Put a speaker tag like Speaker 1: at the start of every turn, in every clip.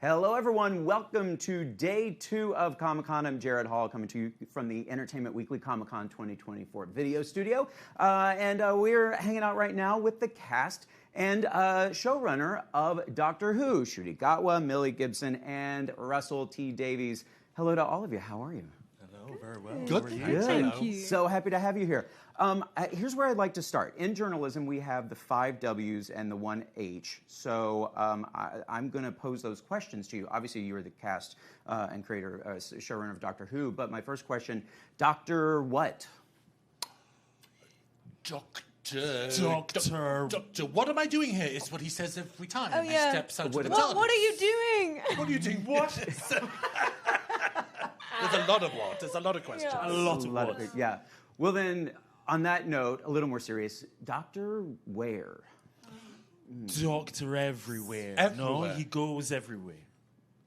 Speaker 1: Hello, everyone. Welcome to day 2 of Comic-Con. I'm Jared Hall, coming to you from the Entertainment Weekly Comic-Con 2024 video studio. And we're hanging out right now with the cast and showrunner of Doctor Who, Ncuti Gatwa, Millie Gibson, and Russell T. Davies. Hello to all of you. How are you?
Speaker 2: Hello, very well.
Speaker 3: Good.
Speaker 1: Thank you. So happy to have you here. Here's where I'd like to start. In journalism, we have the 5 W's and the 1 H. So I'm going to pose those questions to you. Obviously, you're the cast and creator, showrunner of Doctor Who. But my first question, Doctor what?
Speaker 2: Doctor, what am I doing here? Is what he says every time.
Speaker 3: Oh, yeah.
Speaker 2: He steps out of the
Speaker 3: What are you doing?
Speaker 2: What are you doing? What? There's a lot of what. There's a lot of questions.
Speaker 3: Yeah.
Speaker 2: A lot of what.
Speaker 1: Yeah. Well, then, on that note, a little more serious, Doctor where?
Speaker 4: Doctor everywhere.
Speaker 2: Everywhere.
Speaker 4: No, he goes everywhere.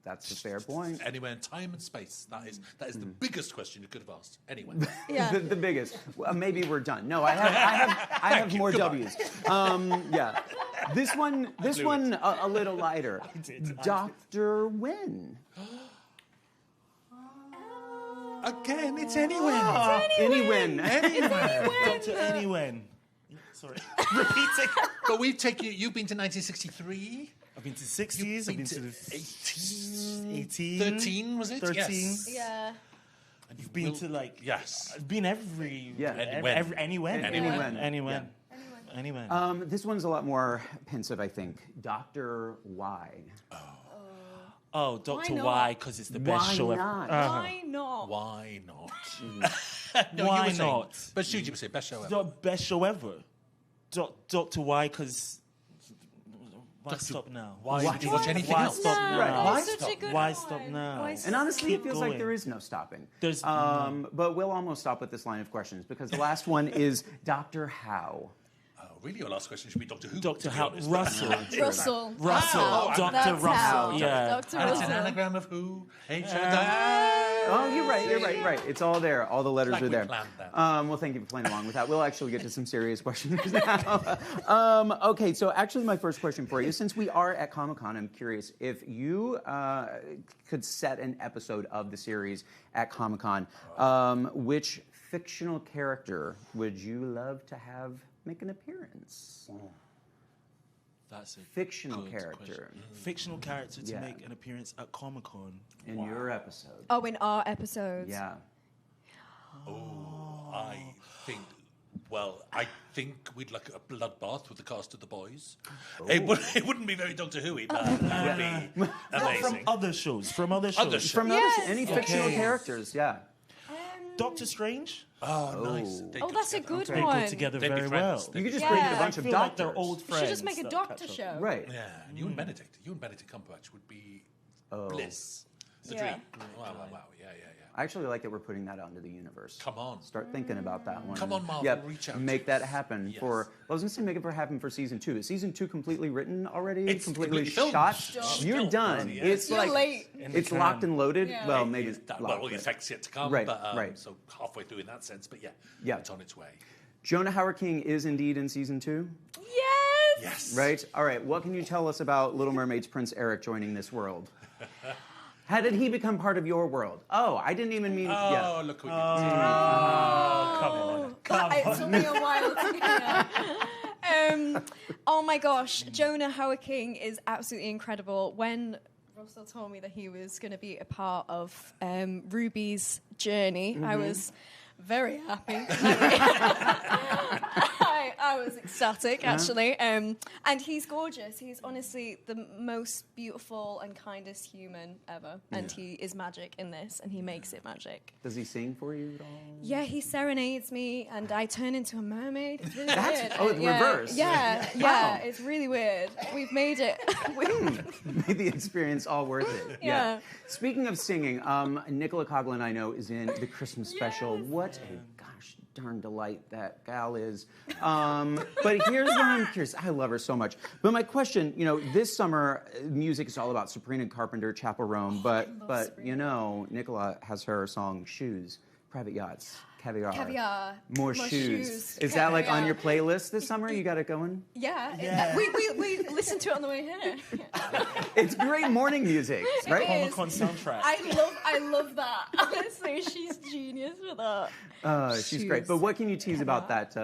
Speaker 1: That's a fair point.
Speaker 2: Anywhere in time and space. That is the biggest question you could have asked. Anyway.
Speaker 3: Yeah.
Speaker 1: the biggest. Well, maybe we're done. No, I have more W's. Yeah. This one a little lighter. Doctor when?
Speaker 2: Again, it's anywhere.
Speaker 1: Anywhen.
Speaker 4: Doctor Anywhen. Sorry. Repeating.
Speaker 2: But we've taken you. You've been to 1963.
Speaker 4: I've been to the 60s. I've been to the
Speaker 2: 18. 13 was it?
Speaker 4: 13.
Speaker 2: Yes.
Speaker 3: Yeah.
Speaker 2: And
Speaker 4: You've been to like.
Speaker 2: Yes.
Speaker 4: I've been anywhen.
Speaker 1: Anywhen. This one's a lot more pensive, I think. Doctor why?
Speaker 4: Oh, Doctor
Speaker 3: not?
Speaker 4: Why? Because it's the best show ever.
Speaker 3: Why not?
Speaker 2: Why not?
Speaker 4: No, why
Speaker 2: you were saying,
Speaker 4: not?
Speaker 2: But Ncuti would say best show ever.
Speaker 4: The best show ever. Doctor Why? Because. Why stop now?
Speaker 2: Why did you watch anything
Speaker 4: Why
Speaker 2: else?
Speaker 4: stop now?
Speaker 1: Right. Why
Speaker 3: Such
Speaker 1: stop?
Speaker 3: a good
Speaker 4: Why
Speaker 3: one.
Speaker 4: stop now?
Speaker 3: Why
Speaker 1: And honestly,
Speaker 4: Keep
Speaker 1: it feels
Speaker 4: going.
Speaker 1: like there is no stopping.
Speaker 4: There's
Speaker 1: But we'll almost stop with this line of questions because the last one is Doctor How.
Speaker 2: Really, your last question should be Doctor Who.
Speaker 4: Doctor
Speaker 2: to be
Speaker 4: How.
Speaker 2: honest.
Speaker 4: Russell.
Speaker 3: Russell.
Speaker 2: How?
Speaker 4: Dr.
Speaker 3: That's
Speaker 4: Russell.
Speaker 3: how.
Speaker 4: Yeah.
Speaker 3: Dr.
Speaker 2: And it's
Speaker 3: Russell.
Speaker 2: an anagram of who?
Speaker 1: Oh, you're right. It's all there. All the letters
Speaker 2: Like
Speaker 1: are
Speaker 2: we
Speaker 1: there.
Speaker 2: planned that.
Speaker 1: Well, thank you for playing along with that. We'll actually get to some serious questions now. Okay, so actually my first question for you, since we are at Comic-Con, I'm curious if you could set an episode of the series at Comic-Con, which fictional character would you love to have make an appearance?
Speaker 4: That's a
Speaker 1: Fictional
Speaker 4: good
Speaker 1: character.
Speaker 4: question. Fictional character to
Speaker 1: Yeah.
Speaker 4: make an appearance at Comic-Con.
Speaker 1: In your episode.
Speaker 3: Oh, in our episodes.
Speaker 1: Yeah.
Speaker 2: I think we'd like a bloodbath with the cast of The Boys. It wouldn't be very Doctor Who-y, but that would be amazing.
Speaker 4: From other shows. From other shows.
Speaker 1: From any fictional
Speaker 4: Okay.
Speaker 1: characters, yeah.
Speaker 4: Doctor Strange.
Speaker 2: Oh, nice. They
Speaker 3: Oh,
Speaker 2: go
Speaker 3: that's a
Speaker 2: together.
Speaker 3: good
Speaker 4: They
Speaker 3: one.
Speaker 4: go together
Speaker 2: They'd be
Speaker 4: very
Speaker 2: friends.
Speaker 4: well.
Speaker 2: They'd
Speaker 1: You could just
Speaker 3: Yeah.
Speaker 1: bring in a
Speaker 3: I
Speaker 1: bunch
Speaker 4: I
Speaker 1: of
Speaker 4: feel
Speaker 1: doctors.
Speaker 4: like they're old
Speaker 3: We
Speaker 4: friends.
Speaker 3: should just make a
Speaker 4: that
Speaker 3: doctor
Speaker 4: catch up.
Speaker 3: show.
Speaker 1: Right.
Speaker 2: Yeah, and you and Benedict Cumberbatch would be bliss. The
Speaker 3: Yeah.
Speaker 2: dream. Wow. Yeah.
Speaker 1: I actually like that we're putting that out into the universe.
Speaker 2: Come on.
Speaker 1: Start thinking about that one.
Speaker 2: Come on, Marvel,
Speaker 1: Yep.
Speaker 2: reach out.
Speaker 1: Make that happen
Speaker 2: Yes.
Speaker 1: for. I was going to say make it happen for season 2. Is season 2 completely written already?
Speaker 2: It's
Speaker 1: completely
Speaker 2: completely
Speaker 1: shot.
Speaker 2: filmed.
Speaker 1: You're
Speaker 2: Still
Speaker 1: done.
Speaker 2: done, yeah.
Speaker 1: It's
Speaker 3: You're
Speaker 1: like
Speaker 3: late.
Speaker 1: it's locked and loaded.
Speaker 3: Yeah.
Speaker 1: Well, maybe
Speaker 2: Well,
Speaker 1: locked,
Speaker 2: all the
Speaker 1: but-
Speaker 2: effects yet to come,
Speaker 1: Right,
Speaker 2: but
Speaker 1: right.
Speaker 2: so halfway through in that sense. But
Speaker 1: Yeah.
Speaker 2: it's on its way.
Speaker 1: Jonah Howard King is indeed in season 2.
Speaker 3: Yes.
Speaker 2: Yes.
Speaker 1: Right. All right. What can you tell us about Little Mermaid's Prince Eric joining this world? How did he become part of your world? Oh, I didn't even mean.
Speaker 2: Oh,
Speaker 1: yeah.
Speaker 2: look what you did.
Speaker 4: Come on.
Speaker 3: It took me a while to get oh my gosh, Jonah Howard King is absolutely incredible. When Russell told me that he was going to be a part of Ruby's journey, I was very happy. I was ecstatic, actually. And he's gorgeous. He's honestly the most beautiful and kindest human ever. And he is magic in this, and he makes it magic.
Speaker 1: Does he sing for you at all?
Speaker 3: Yeah, he serenades me, and I turn into a mermaid. It's really weird.
Speaker 1: Oh, the reverse.
Speaker 3: Yeah,
Speaker 1: Wow.
Speaker 3: it's really weird. We've made it.
Speaker 1: Made the experience all worth it.
Speaker 3: Yeah.
Speaker 1: Speaking of singing, Nicola Coughlan, I know, is in the Christmas special. What a gosh darn delight that gal is. But here's what I'm curious. I love her so much. But my question, this summer, music is all about Sabrina Carpenter, Chapel Roan. But Nicola has her song Shoes, Private Yachts, caviar.
Speaker 3: Caviar.
Speaker 1: More shoes. Is that like on your playlist this summer? You got it going?
Speaker 3: Yeah. We listened to it on the way here.
Speaker 1: It's great morning music, right?
Speaker 4: Comic-Con soundtrack.
Speaker 3: I love that. Honestly, she's genius for that.
Speaker 1: She's great. But what can you tease about that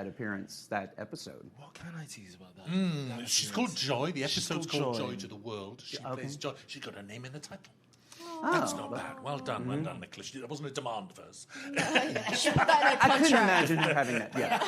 Speaker 1: appearance, that episode?
Speaker 4: What can I tease about that?
Speaker 2: She's called Joy. The episode's called Joy to the World. She
Speaker 1: Okay.
Speaker 2: plays Joy. She's got her name in the title. That's not bad. Well done, Nicholas. That wasn't a demand of hers.
Speaker 1: I couldn't imagine her having that. Yeah.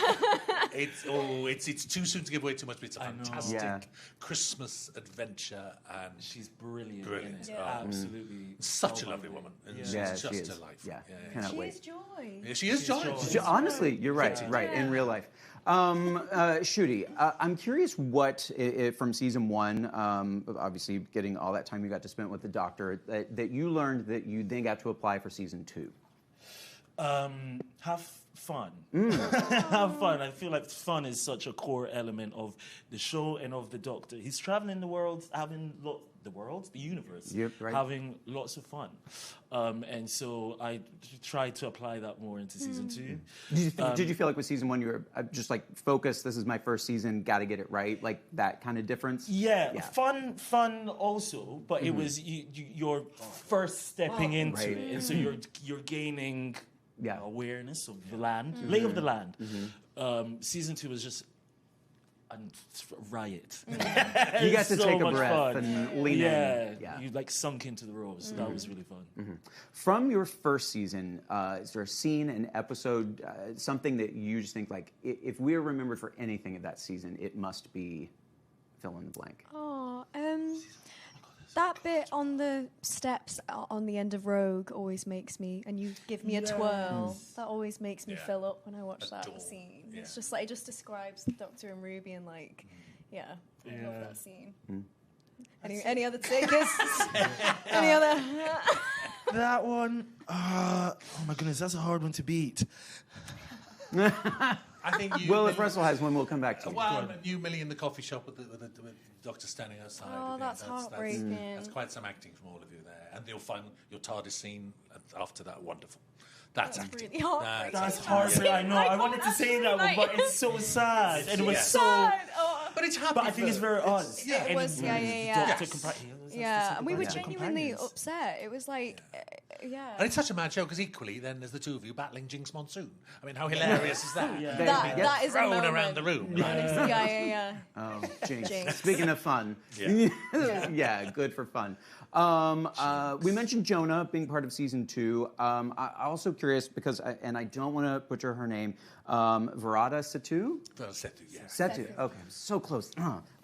Speaker 2: It's too soon to give away too much, but it's a fantastic Christmas adventure, and
Speaker 4: She's brilliant.
Speaker 2: Brilliant.
Speaker 4: In it.
Speaker 2: Yeah.
Speaker 4: Absolutely.
Speaker 2: Such a lovely woman. And she's just
Speaker 1: she is.
Speaker 2: delightful.
Speaker 1: Yeah. Cannot
Speaker 3: She
Speaker 1: wait.
Speaker 3: is joy.
Speaker 2: Yeah, she is Joy.
Speaker 1: Honestly, you're right. Right, in real life. Shooty, I'm curious what, from season 1, obviously getting all that time you got to spend with the doctor, that you learned that you then got to apply for season 2.
Speaker 4: Have fun. Have fun. I feel like fun is such a core element of the show and of the Doctor. He's traveling the world, having the universe,
Speaker 1: Yep, right.
Speaker 4: having lots of fun. And so I tried to apply that more into season 2.
Speaker 1: Did you feel like with season 1 you were just like focused, this is my first season, got to get it right, like that kind of difference?
Speaker 4: Yeah. Fun also, but it was you're first stepping into
Speaker 1: Right.
Speaker 4: it, and so you're gaining awareness of the land, lay of the land. Season 2 was just a riot.
Speaker 1: You got to
Speaker 4: So
Speaker 1: take a
Speaker 4: much
Speaker 1: breath
Speaker 4: fun.
Speaker 1: and lean in. Yeah.
Speaker 4: You like sunk into the role, so that was really fun.
Speaker 1: From your first season, is there a scene, an episode, something that you just think like, if we're remembered for anything of that season, it must be fill in the blank?
Speaker 3: That bit on the steps on the end of Rogue always makes me, and you give me a twirl. That always makes me fill up when I watch that scene.
Speaker 2: Yeah.
Speaker 3: It's just like it just describes Doctor and Ruby, and like, I love that scene. Any other takers? Any other?
Speaker 4: That one, oh my goodness, that's a hard one to beat.
Speaker 2: I think you.
Speaker 1: Well, if Russell has one, we'll come back to you.
Speaker 2: Well, you, Millie, in the coffee shop with the doctor standing outside.
Speaker 3: Oh, that's heartbreaking.
Speaker 2: That's quite some acting from all of you there, and you'll find your TARDIS scene after that wonderful. That's acting.
Speaker 3: really heartbreaking.
Speaker 4: That's hard. I know. I wanted to say that one, but it's so sad, and it was so.
Speaker 2: But it's happy.
Speaker 4: But I think it's very us.
Speaker 3: It was, yeah.
Speaker 4: Doctor
Speaker 3: And we were genuinely upset. It was like,
Speaker 2: And it's such a mad show because equally, then there's the two of you battling Jinx Monsoon. I mean, how hilarious is that?
Speaker 3: that is a
Speaker 2: Thrown
Speaker 3: moment.
Speaker 2: around the room.
Speaker 3: Yeah.
Speaker 1: Oh, Jinx.
Speaker 3: Jinx.
Speaker 1: Speaking of fun. Yeah, good for fun. We mentioned Jonah being part of season 2. I'm also curious because, and I don't want to butcher her name, Verada Setu?
Speaker 2: Setu, yeah.
Speaker 1: Setu. Okay, so close.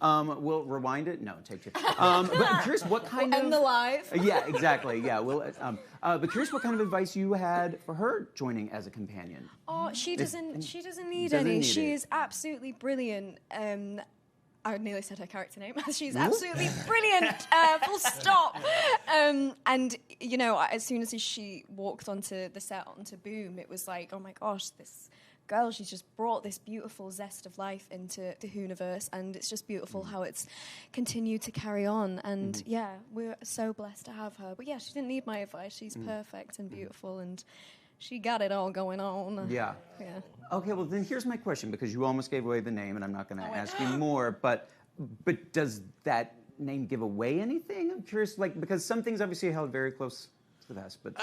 Speaker 1: We'll rewind it. No, take 2. But I'm curious what kind of.
Speaker 3: End the live.
Speaker 1: Yeah, exactly. Yeah, we'll. But curious what kind of advice you had for her joining as a companion.
Speaker 3: Oh, she doesn't. She doesn't need
Speaker 1: Doesn't
Speaker 3: any.
Speaker 1: need
Speaker 3: She
Speaker 1: it.
Speaker 3: is absolutely brilliant. I nearly said her character name. She's absolutely brilliant. Full stop. And you know, as soon as she walked onto the set, onto Boom, it was like, oh my gosh, this girl, she's just brought this beautiful zest of life into the Hooniverse, and it's just beautiful how it's continued to carry on. And we're so blessed to have her. But yeah, she didn't need my advice. She's perfect and beautiful, and she got it all going on.
Speaker 1: Yeah. Okay, well then here's my question, because you almost gave away the name, and I'm not going to ask you more. But does that name give away anything? I'm curious, like, because some things obviously are held very close to the vest, but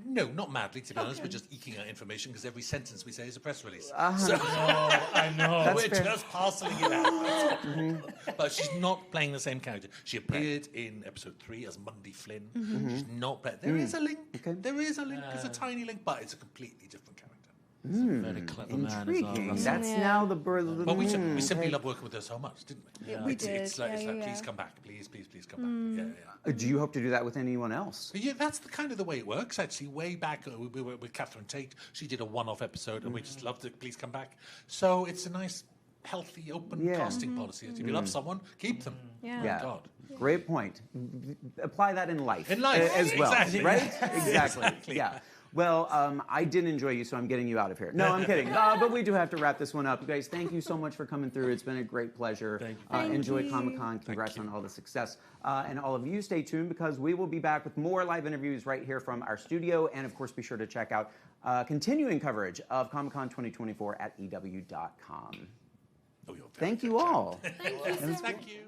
Speaker 2: No, not madly, to be honest. We're just eking out information because every sentence we say is a press release. So
Speaker 4: I know.
Speaker 2: we're just parceling it out. But she's not playing the same character. She appeared in episode 3 as Mundy Flynn. She's not playing. There is a link.
Speaker 1: Okay.
Speaker 2: There is a link. It's a tiny link, but it's a completely different character.
Speaker 4: Very clever man as well.
Speaker 1: intriguing. That's now the birth of the.
Speaker 2: But we simply love working with her so much, didn't we?
Speaker 3: Yeah, we
Speaker 2: It's
Speaker 3: did.
Speaker 2: like,
Speaker 3: Yeah.
Speaker 2: please come back. Please come back.
Speaker 1: Do you hope to do that with anyone else?
Speaker 2: Yeah, that's the kind of the way it works. Actually, way back we were with Catherine Tate. She did a one-off episode, and we just loved it. Please come back. So it's a nice, healthy, open casting policy. If you love someone, keep them.
Speaker 1: Yeah.
Speaker 2: God.
Speaker 1: Great point. Apply that in life.
Speaker 2: In life,
Speaker 1: as well,
Speaker 2: exactly.
Speaker 1: right? Exactly. Yeah. Well, I did enjoy you, so I'm getting you out of here. No, I'm kidding. But we do have to wrap this one up. You guys, thank you so much for coming through. It's been a great pleasure.
Speaker 4: Thank you.
Speaker 1: Enjoy Comic-Con. Congrats on all the success. And all of you, stay tuned, because we will be back with more live interviews right here from our studio. And, of course, be sure to check out continuing coverage of Comic-Con 2024 at EW.com.
Speaker 2: Oh, you're very
Speaker 1: Thank
Speaker 2: good,
Speaker 1: you
Speaker 2: Jack.
Speaker 1: all.
Speaker 3: Thank you so much.
Speaker 2: Thank you.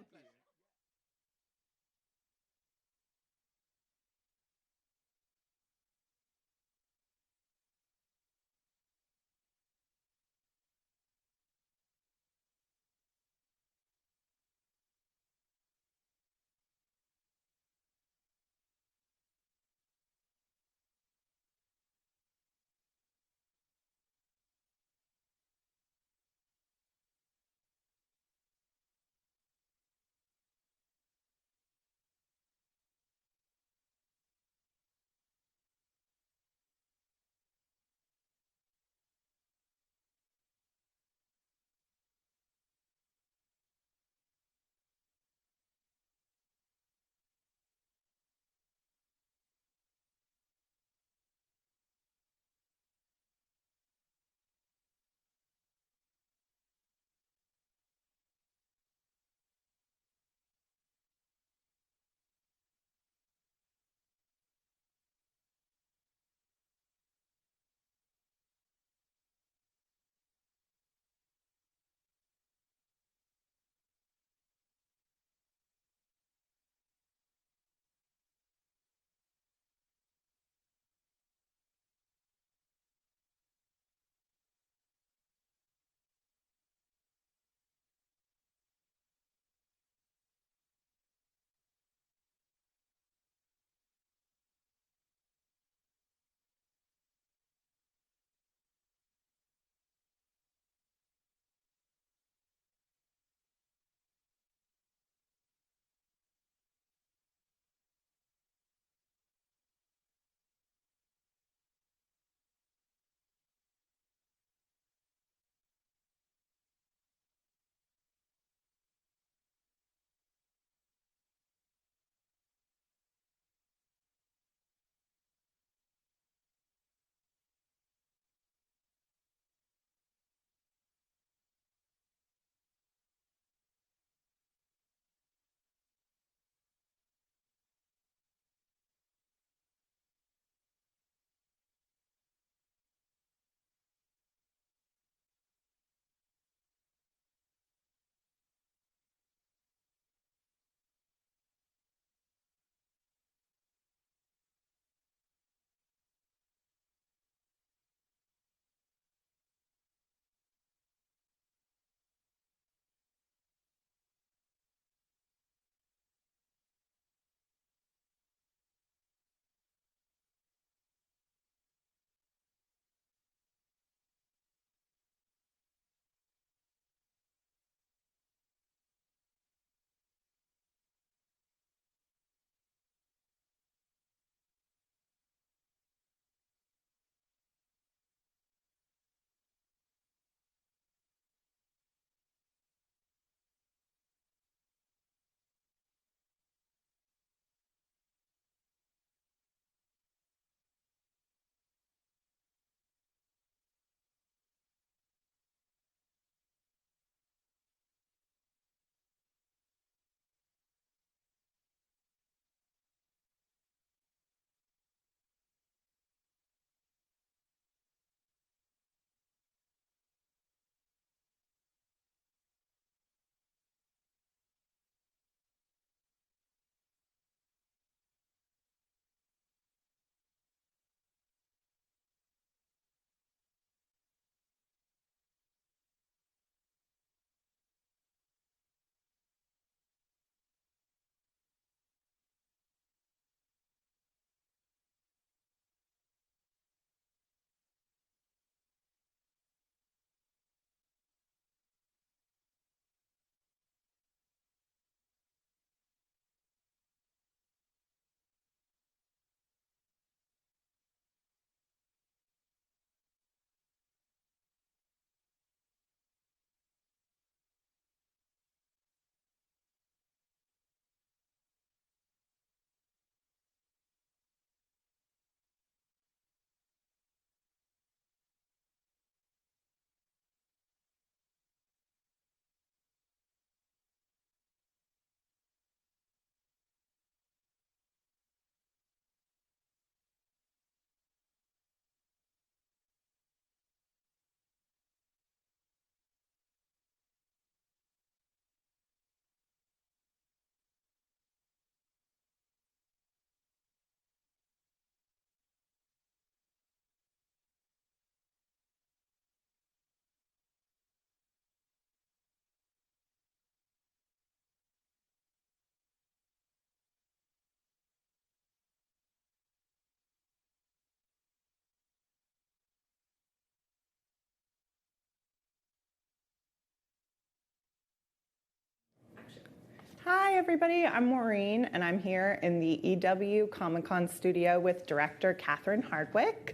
Speaker 5: Hi, everybody. I'm Maureen, and I'm here in the EW Comic-Con studio with director Catherine Hardwicke,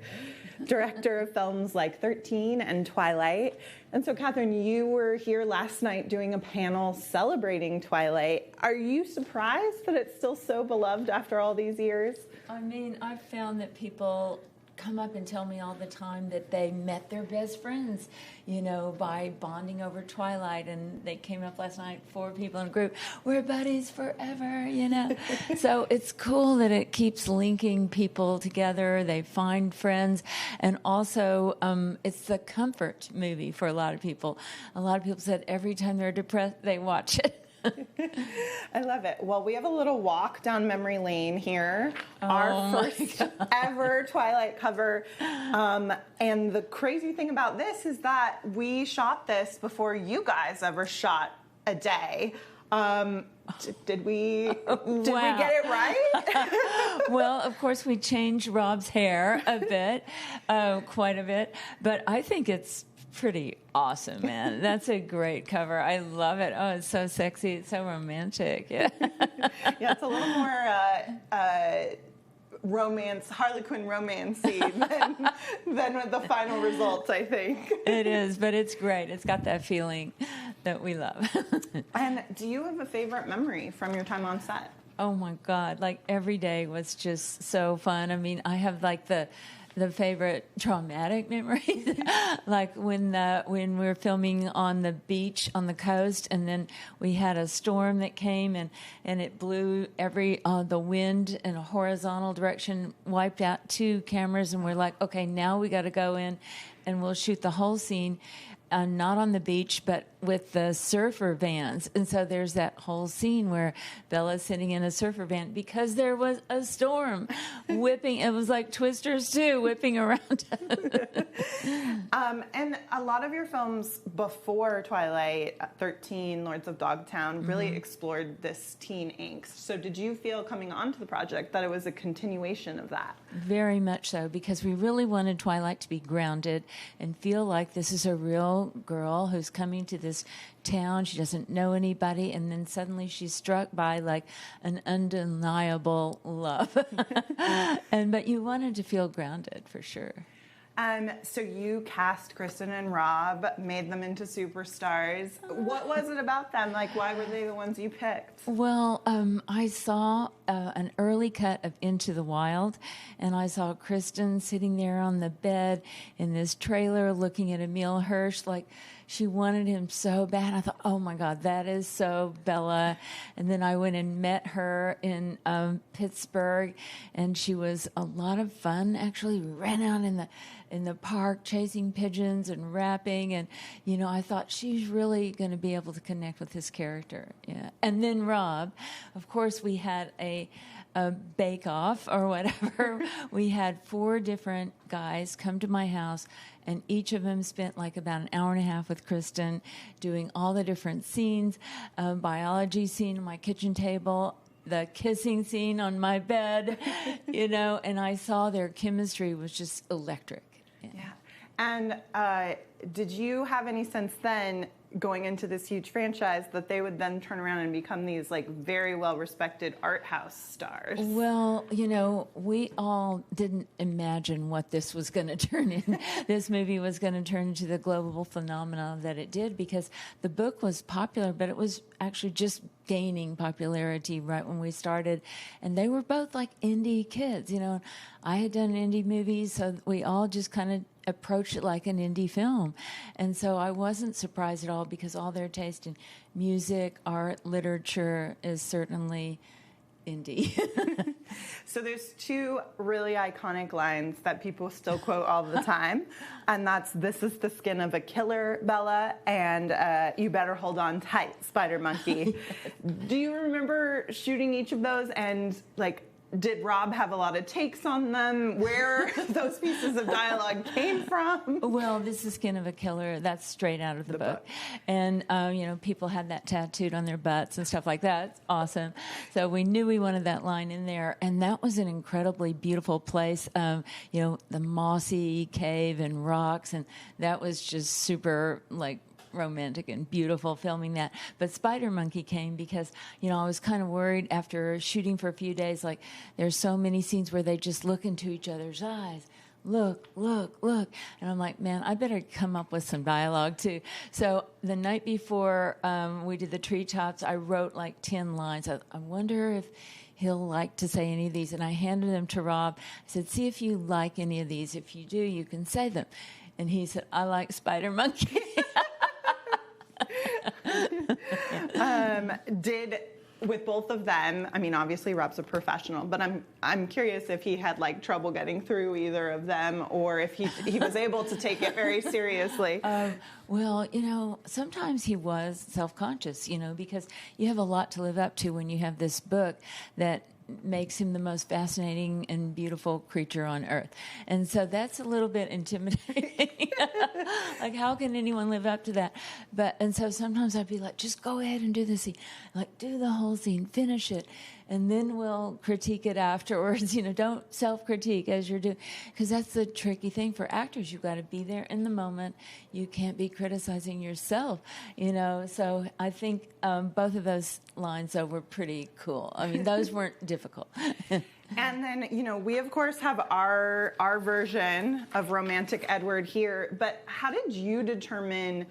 Speaker 5: director of films like 13 and Twilight. And so, Catherine, you were here last night doing a panel celebrating Twilight. Are you surprised that it's still so beloved after all these years?
Speaker 6: I mean, I've found that people come up and tell me all the time that they met their best friends, you know, by bonding over Twilight. And they came up last night, 4 people in a group. We're buddies forever, you know. So it's cool that it keeps linking people together. They find friends. And also, it's the comfort movie for a lot of people. A lot of people said every time they're depressed, they watch it.
Speaker 5: I love it. Well, we have a little walk down memory lane here. Our first ever Twilight cover. And the crazy thing about this is that we shot this before you guys ever shot a day. Did we get it right?
Speaker 6: Well, of course, we changed Rob's hair a bit, quite a bit. But I think it's pretty awesome, man. That's a great cover. I love it. Oh, it's so sexy. It's so romantic. Yeah,
Speaker 5: yeah, it's a little more romance, Harley Quinn romance-y than with the final results, I think.
Speaker 6: It is, but it's great. It's got that feeling that we love.
Speaker 5: And do you have a favorite memory from your time on set?
Speaker 6: Oh my God, like every day was just so fun. I mean, I have like the favorite traumatic memories, like when we were filming on the beach on the coast, and then we had a storm that came and it blew the wind in a horizontal direction, wiped out 2 cameras, and we're like, okay, now we got to go in and we'll shoot the whole scene. Not on the beach, but with the surfer vans. And so there's that whole scene where Bella's sitting in a surfer van because there was a storm whipping. It was like Twisters 2 whipping around.
Speaker 5: And a lot of your films before Twilight, 13, Lords of Dogtown, really explored this teen angst. So did you feel coming onto the project that it was a continuation of that?
Speaker 6: Very much so, because we really wanted Twilight to be grounded and feel like this is a real girl who's coming to this town. She doesn't know anybody, and then suddenly she's struck by like an undeniable love. But you wanted to feel grounded for sure.
Speaker 5: So you cast Kristen and Rob, made them into superstars. What was it about them? Like, why were they the ones you picked?
Speaker 6: Well, I saw an early cut of Into the Wild, and I saw Kristen sitting there on the bed in this trailer looking at Emil Hirsch like she wanted him so bad. I thought, oh my God, that is so Bella. And then I went and met her in Pittsburgh, and she was a lot of fun. Actually, we ran out in the park chasing pigeons and rapping, and you know, I thought she's really going to be able to connect with this character. Yeah. And then Rob, of course, we had a bake-off or whatever. We had 4 different guys come to my house, and each of them spent like about an hour and a half with Kristen doing all the different scenes, biology scene on my kitchen table, the kissing scene on my bed, you know, and I saw their chemistry was just electric.
Speaker 5: Yeah. And did you have any sense then, going into this huge franchise, that they would then turn around and become these like very well-respected art house stars?
Speaker 6: Well, you know, we all didn't imagine what this was going to turn in. This movie was going to turn into the global phenomenon that it did, because the book was popular, but it was actually just gaining popularity right when we started. And they were both like indie kids, you know. I had done indie movies, so we all just kind of approached it like an indie film. And so I wasn't surprised at all, because all their taste in music, art, literature is certainly indie.
Speaker 5: So there's 2 really iconic lines that people still quote all the time, and that's "This is the skin of a killer, Bella," and "You better hold on tight, Spider Monkey." Do you remember shooting each of those, and like, did Rob have a lot of takes on them? Where those pieces of dialogue came from?
Speaker 6: Well, "This is Skin of a Killer," that's straight out of the book. And, you know, people had that tattooed on their butts and stuff like that. It's awesome. So we knew we wanted that line in there. And that was an incredibly beautiful place. You know, the mossy cave and rocks. And that was just super, like, romantic and beautiful filming that. But Spider Monkey came because, you know, I was kind of worried after shooting for a few days, like there's so many scenes where they just look into each other's eyes. Look, look, look. And I'm like, man, I better come up with some dialogue too. So the night before we did the treetops, I wrote like 10 lines. I wonder if he'll like to say any of these. And I handed them to Rob. I said, see if you like any of these. If you do, you can say them. And he said, I like Spider Monkey.
Speaker 5: With both of them, I mean, obviously Rob's a professional, but I'm curious if he had like trouble getting through either of them, or if he was able to take it very seriously.
Speaker 6: Well, you know, sometimes he was self-conscious, you know, because you have a lot to live up to when you have this book that makes him the most fascinating and beautiful creature on earth. And so that's a little bit intimidating. Like, how can anyone live up to that? And so sometimes I'd be like, just go ahead and do the scene. Like, do the whole scene, finish it, and then we'll critique it afterwards. You know, don't self-critique as you're doing, because that's the tricky thing for actors. You've got to be there in the moment. You can't be criticizing yourself, you know. So I think both of those lines, though, were pretty cool. I mean, those weren't difficult.
Speaker 5: And then, you know, we of course have our version of Romantic Edward here, but how did you determine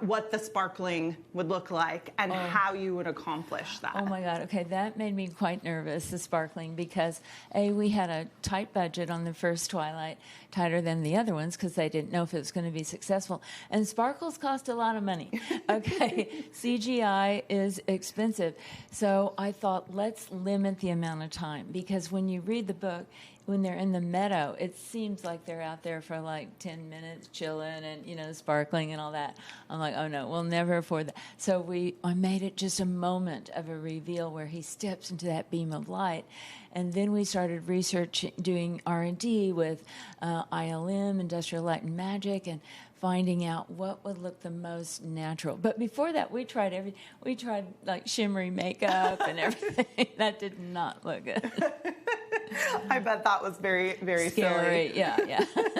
Speaker 5: what the sparkling would look like and how you would accomplish that?
Speaker 6: Oh my God, okay, that made me quite nervous, the sparkling, because we had a tight budget on the first Twilight, tighter than the other ones, because they didn't know if it was going to be successful. And sparkles cost a lot of money, okay? CGI is expensive. So I thought, let's limit the amount of time, because when you read the book, when they're in the meadow, it seems like they're out there for like 10 minutes chilling and, you know, sparkling and all that. I'm like, oh no, we'll never afford that. So I made it just a moment of a reveal where he steps into that beam of light. And then we started doing R&D with ILM, Industrial Light and Magic, and finding out what would look the most natural. But before that, we tried like shimmery makeup and everything. That did not look good.
Speaker 5: I bet that was very, very
Speaker 6: scary.
Speaker 5: silly.
Speaker 6: Yeah.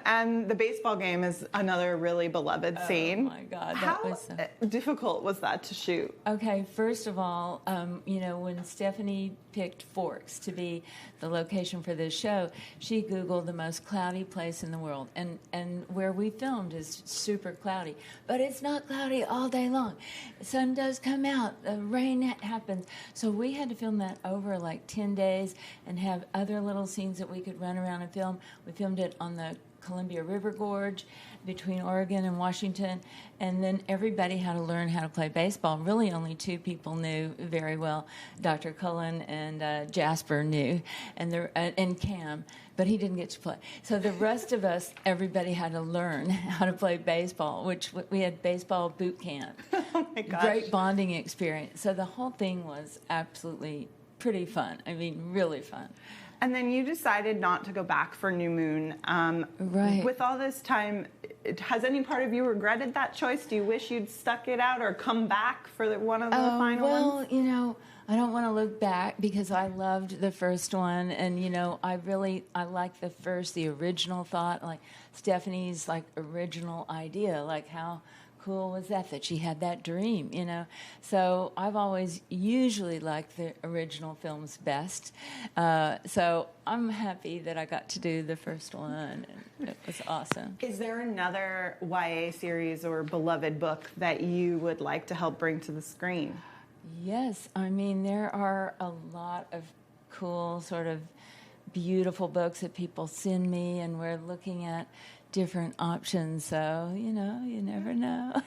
Speaker 5: And the baseball game is another really beloved scene.
Speaker 6: Oh my God,
Speaker 5: How difficult was that to shoot?
Speaker 6: Okay, first of all, you know, when Stephanie picked Forks to be the location for this show, she Googled the most cloudy place in the world, and where we filmed is super cloudy, but it's not cloudy all day long. The sun does come out, rain happens, so we had to film that over like 10 days and have other little scenes that we could run around and film. We filmed it on the Columbia River Gorge between Oregon and Washington, and then everybody had to learn how to play baseball. Really only two people knew very well. Dr. Cullen and Jasper knew, and Cam, but he didn't get to play. So the rest of us, everybody had to learn how to play baseball, which we had baseball boot camp.
Speaker 5: Oh my gosh.
Speaker 6: Great bonding experience. So the whole thing was absolutely pretty fun. I mean, really fun.
Speaker 5: And then you decided not to go back for New Moon.
Speaker 6: Right.
Speaker 5: With all this time, has any part of you regretted that choice? Do you wish you'd stuck it out or come back for one of the final ones?
Speaker 6: Well, you know, I don't want to look back because I loved the first one, and you know, I like the original thought, like Stephanie's like original idea, like how cool was that she had that dream, you know? So I've always usually liked the original films best. So I'm happy that I got to do the first one, and it was awesome.
Speaker 5: Is there another YA series or beloved book that you would like to help bring to the screen?
Speaker 6: Yes, I mean, there are a lot of cool, sort of beautiful books that people send me, and we're looking at different options, so, you know, you never know.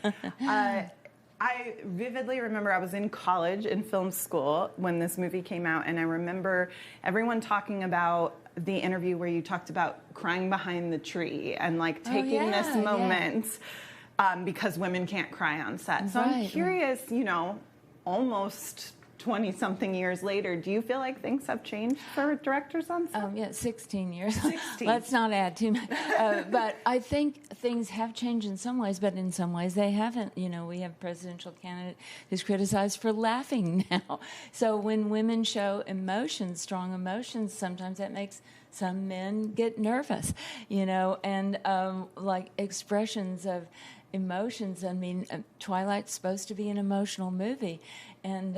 Speaker 5: I vividly remember I was in college in film school when this movie came out, and I remember everyone talking about the interview where you talked about crying behind the tree and like taking this moment because women can't cry on set. So I'm curious, you know, almost 20-something years later, do you feel like things have changed for directors on set? 16
Speaker 6: years.
Speaker 5: 16.
Speaker 6: Let's not add too much. But I think things have changed in some ways, but in some ways they haven't. You know, we have a presidential candidate who's criticized for laughing now. So when women show emotions, strong emotions, sometimes that makes some men get nervous, and like expressions of emotions. I mean, Twilight's supposed to be an emotional movie, and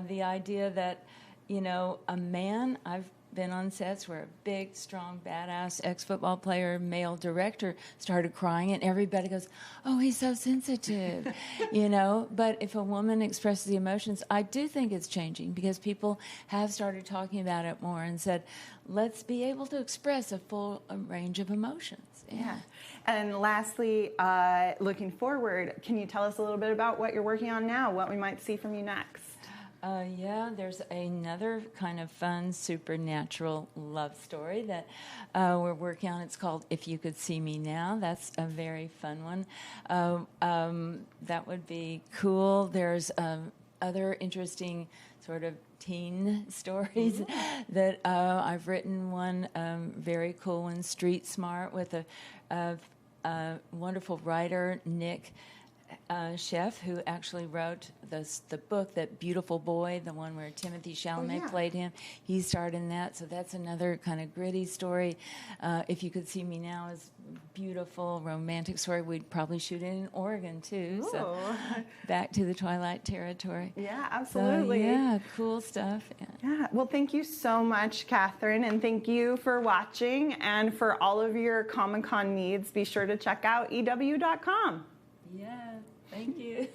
Speaker 6: the idea that, a man, I've been on sets where a big, strong, badass ex-football player, male director started crying, and everybody goes, "Oh, he's so sensitive," But if a woman expresses the emotions, I do think it's changing because people have started talking about it more and said, "Let's be able to express a full range of emotions."
Speaker 5: Yeah. And lastly, looking forward, can you tell us a little bit about what you're working on now, what we might see from you next?
Speaker 6: There's another kind of fun supernatural love story that we're working on. It's called If You Could See Me Now. That's a very fun one. That would be cool. There's other interesting sort of teen stories that I've written. One very cool one, Street Smart, with a wonderful writer, Nick Chef, who actually wrote the book, That Beautiful Boy, the one where Timothy Chalamet played him. He starred in that, so that's another kind of gritty story. If You Could See Me Now is beautiful, romantic story. We'd probably shoot it in Oregon, too.
Speaker 5: Ooh.
Speaker 6: So back to the Twilight territory.
Speaker 5: Yeah, absolutely.
Speaker 6: So, cool stuff.
Speaker 5: Yeah, well, thank you so much, Catherine, and thank you for watching. And for all of your Comic-Con needs, be sure to check out EW.com.
Speaker 6: Yeah, thank you.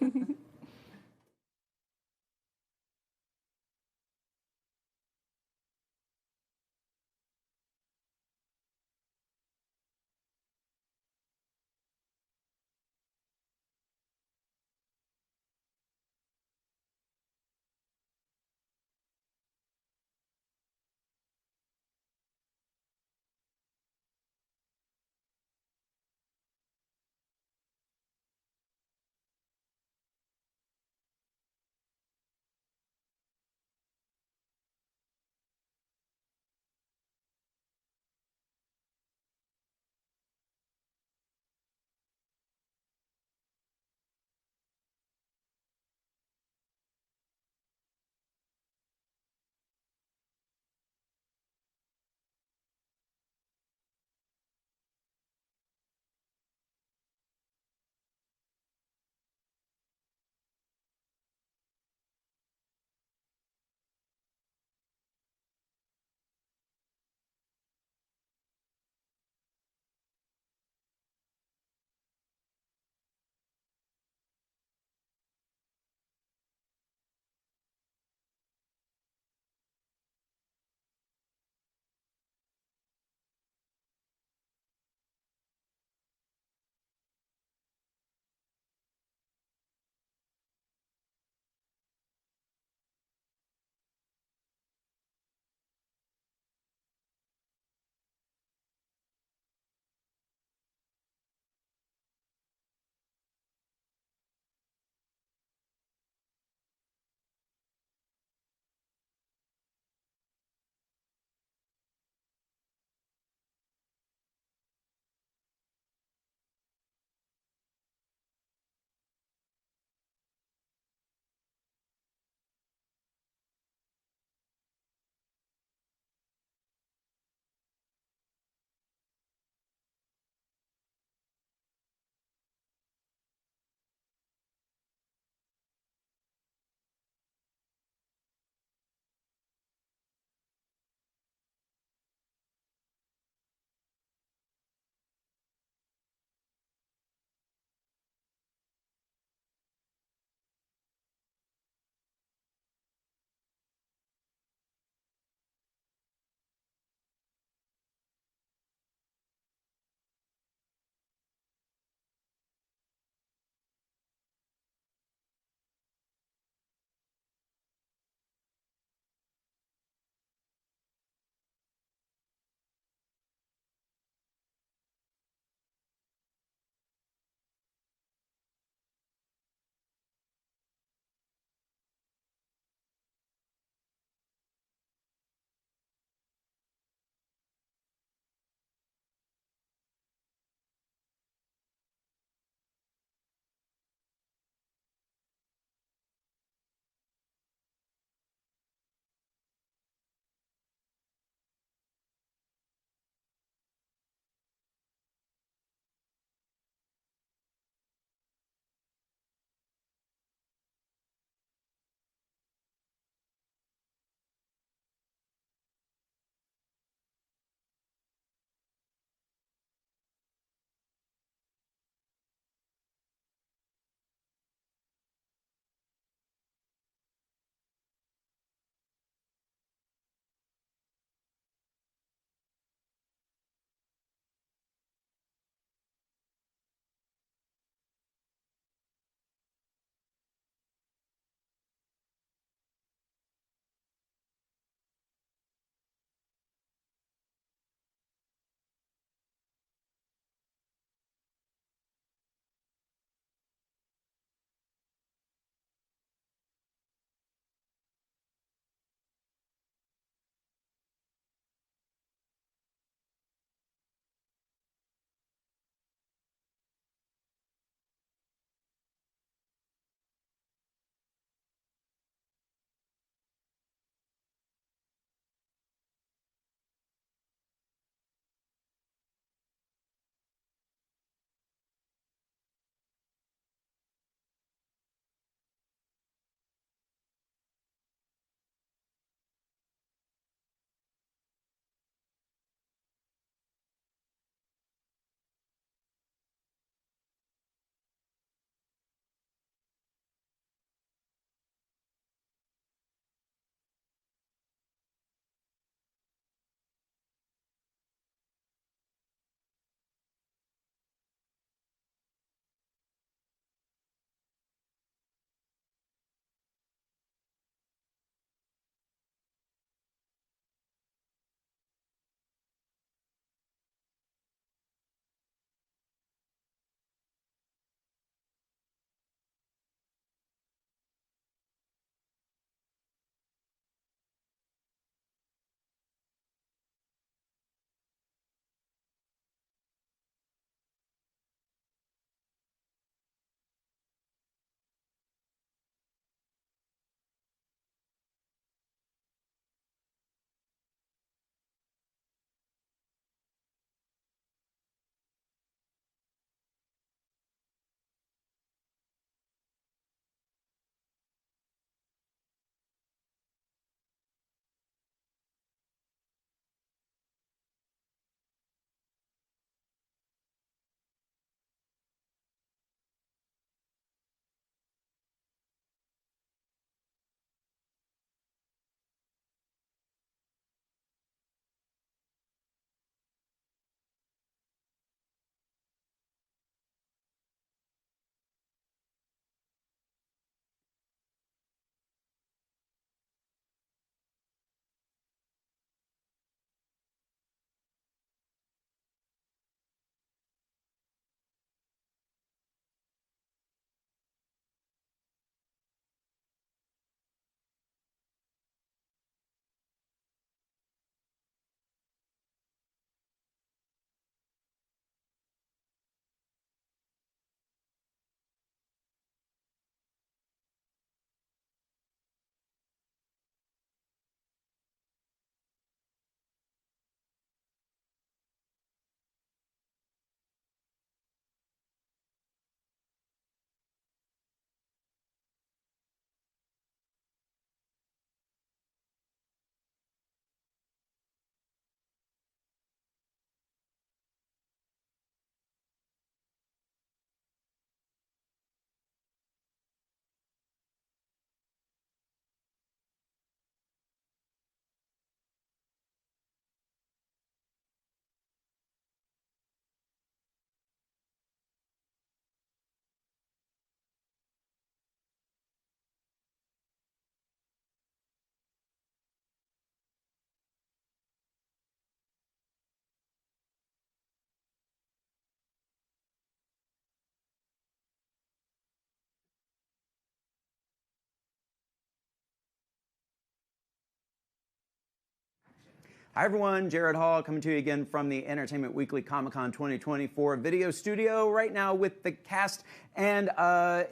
Speaker 1: Hi everyone, Jared Hall coming to you again from the Entertainment Weekly Comic-Con 2024 video studio right now with the cast and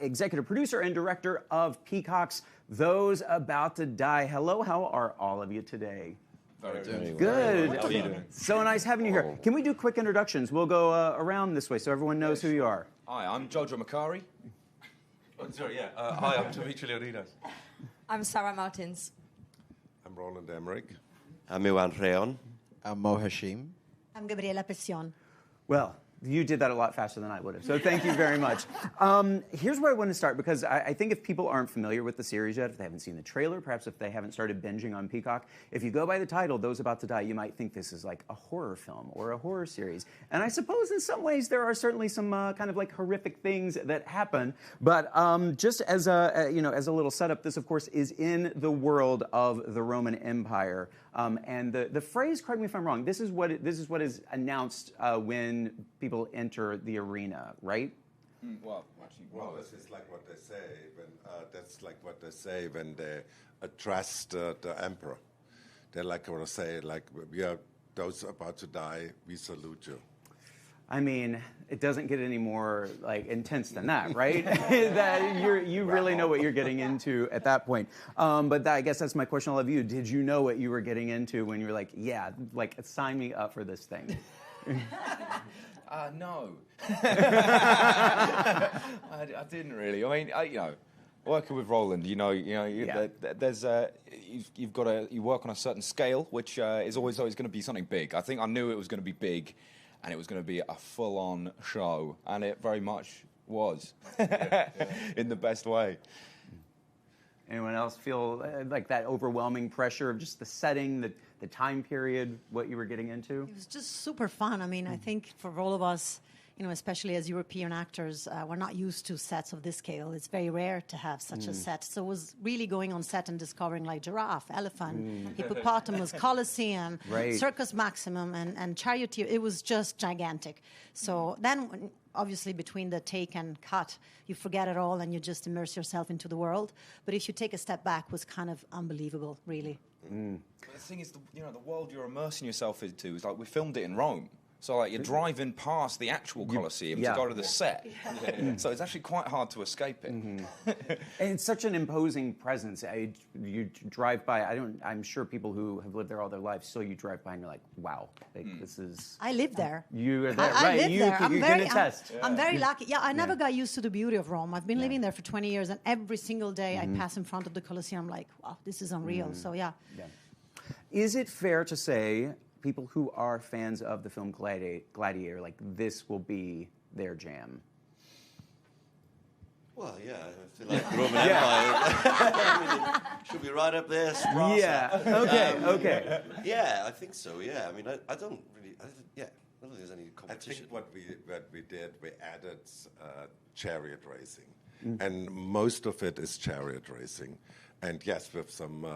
Speaker 1: executive producer and director of Peacock's Those About to Die. Hello, how are all of you today?
Speaker 7: Very
Speaker 1: Good.
Speaker 7: How are you doing?
Speaker 1: So nice having you here. Can we do quick introductions? We'll go around this way so everyone knows who you are.
Speaker 7: Hi, I'm Jojo Macari. Hi, I'm Dimitri Leonidas.
Speaker 8: I'm Sarah Martins.
Speaker 9: I'm Roland Emmerich.
Speaker 10: I'm Iwan Reon.
Speaker 11: I'm Mo Hashim.
Speaker 8: I'm Gabriela Pession.
Speaker 1: Well, you did that a lot faster than I would have, so thank you very much. Here's where I want to start, because I think if people aren't familiar with the series yet, if they haven't seen the trailer, perhaps if they haven't started binging on Peacock, if you go by the title, Those About to Die, you might think this is like a horror film or a horror series. And I suppose in some ways there are certainly some kind of like horrific things that happen. But just as a, as a little setup, this of course is in the world of the Roman Empire. And the phrase, correct me if I'm wrong, this is what is announced when people enter the arena, right?
Speaker 9: Well, this is like what they say when that's like what they say when they address the emperor. They like want to say like, we are those about to die. We salute you.
Speaker 1: I mean, it doesn't get any more like intense than that, right? That you really know what you're getting into at that point. But I guess that's my question to all of you. Did you know what you were getting into when you were like, yeah, like sign me up for this thing?
Speaker 7: No. I didn't really. I mean, working with Roland, there's you work on a certain scale, which is always going to be something big. I think I knew it was going to be big, and it was going to be a full-on show, and it very much was, in the best way.
Speaker 1: Anyone else feel like that overwhelming pressure of just the setting, the time period, what you were getting into?
Speaker 8: It was just super fun. I mean, I think for all of us, especially as European actors, we're not used to sets of this scale. It's very rare to have such a set. So it was really going on set and discovering like giraffe, elephant, hippopotamus, Colosseum, Circus Maximum, and Charioteer. It was just gigantic. So then, obviously, between the take and cut, you forget it all and you just immerse yourself into the world. But if you take a step back, it was kind of unbelievable, really.
Speaker 7: The thing is, the world you're immersing yourself into is like we filmed it in Rome. So like you're driving past the actual Colosseum to go to the set. So it's actually quite hard to escape it.
Speaker 1: And it's such an imposing presence. You drive by, I'm sure people who have lived there all their lives, so you drive by and you're like, wow, this is...
Speaker 8: I live there.
Speaker 1: You are there,
Speaker 8: I
Speaker 1: right.
Speaker 8: live
Speaker 1: You
Speaker 8: there.
Speaker 1: can attest.
Speaker 8: I'm very lucky. Yeah, I never got used to the beauty of Rome. I've been living there for 20 years, and every single day I pass in front of the Colosseum, I'm like, wow, this is unreal. So yeah.
Speaker 1: Is it fair to say people who are fans of the film Gladiator, like this will be their jam?
Speaker 10: Well, yeah, I feel like the Roman Empire should be right up there. Sparta.
Speaker 1: Yeah. Okay.
Speaker 10: Yeah, I think so. Yeah, I mean, I don't think there's any competition.
Speaker 9: I think what we did, we added chariot racing, and most of it is chariot racing, and yes, with some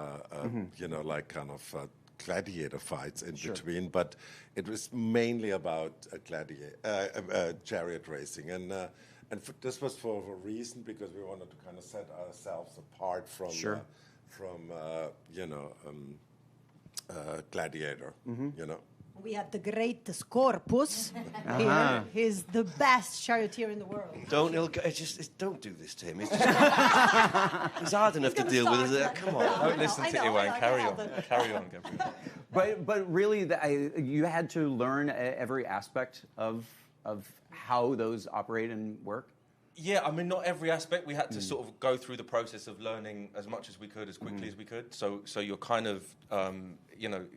Speaker 9: like kind of gladiator fights in between, but it was mainly about chariot racing, and this was for a reason, because we wanted to kind of set ourselves apart from Gladiator,
Speaker 8: We have the great Scorpus here. He's the best charioteer in the world.
Speaker 10: Don't do this to him. It's hard enough to deal with. Come on.
Speaker 7: Don't listen to Iwan. Carry on, Gabriel.
Speaker 1: But really, you had to learn every aspect of how those operate and work?
Speaker 12: Yeah, I mean, not every aspect. We had to sort of go through the process of learning as much as we could, as quickly as we could. So you're kind of,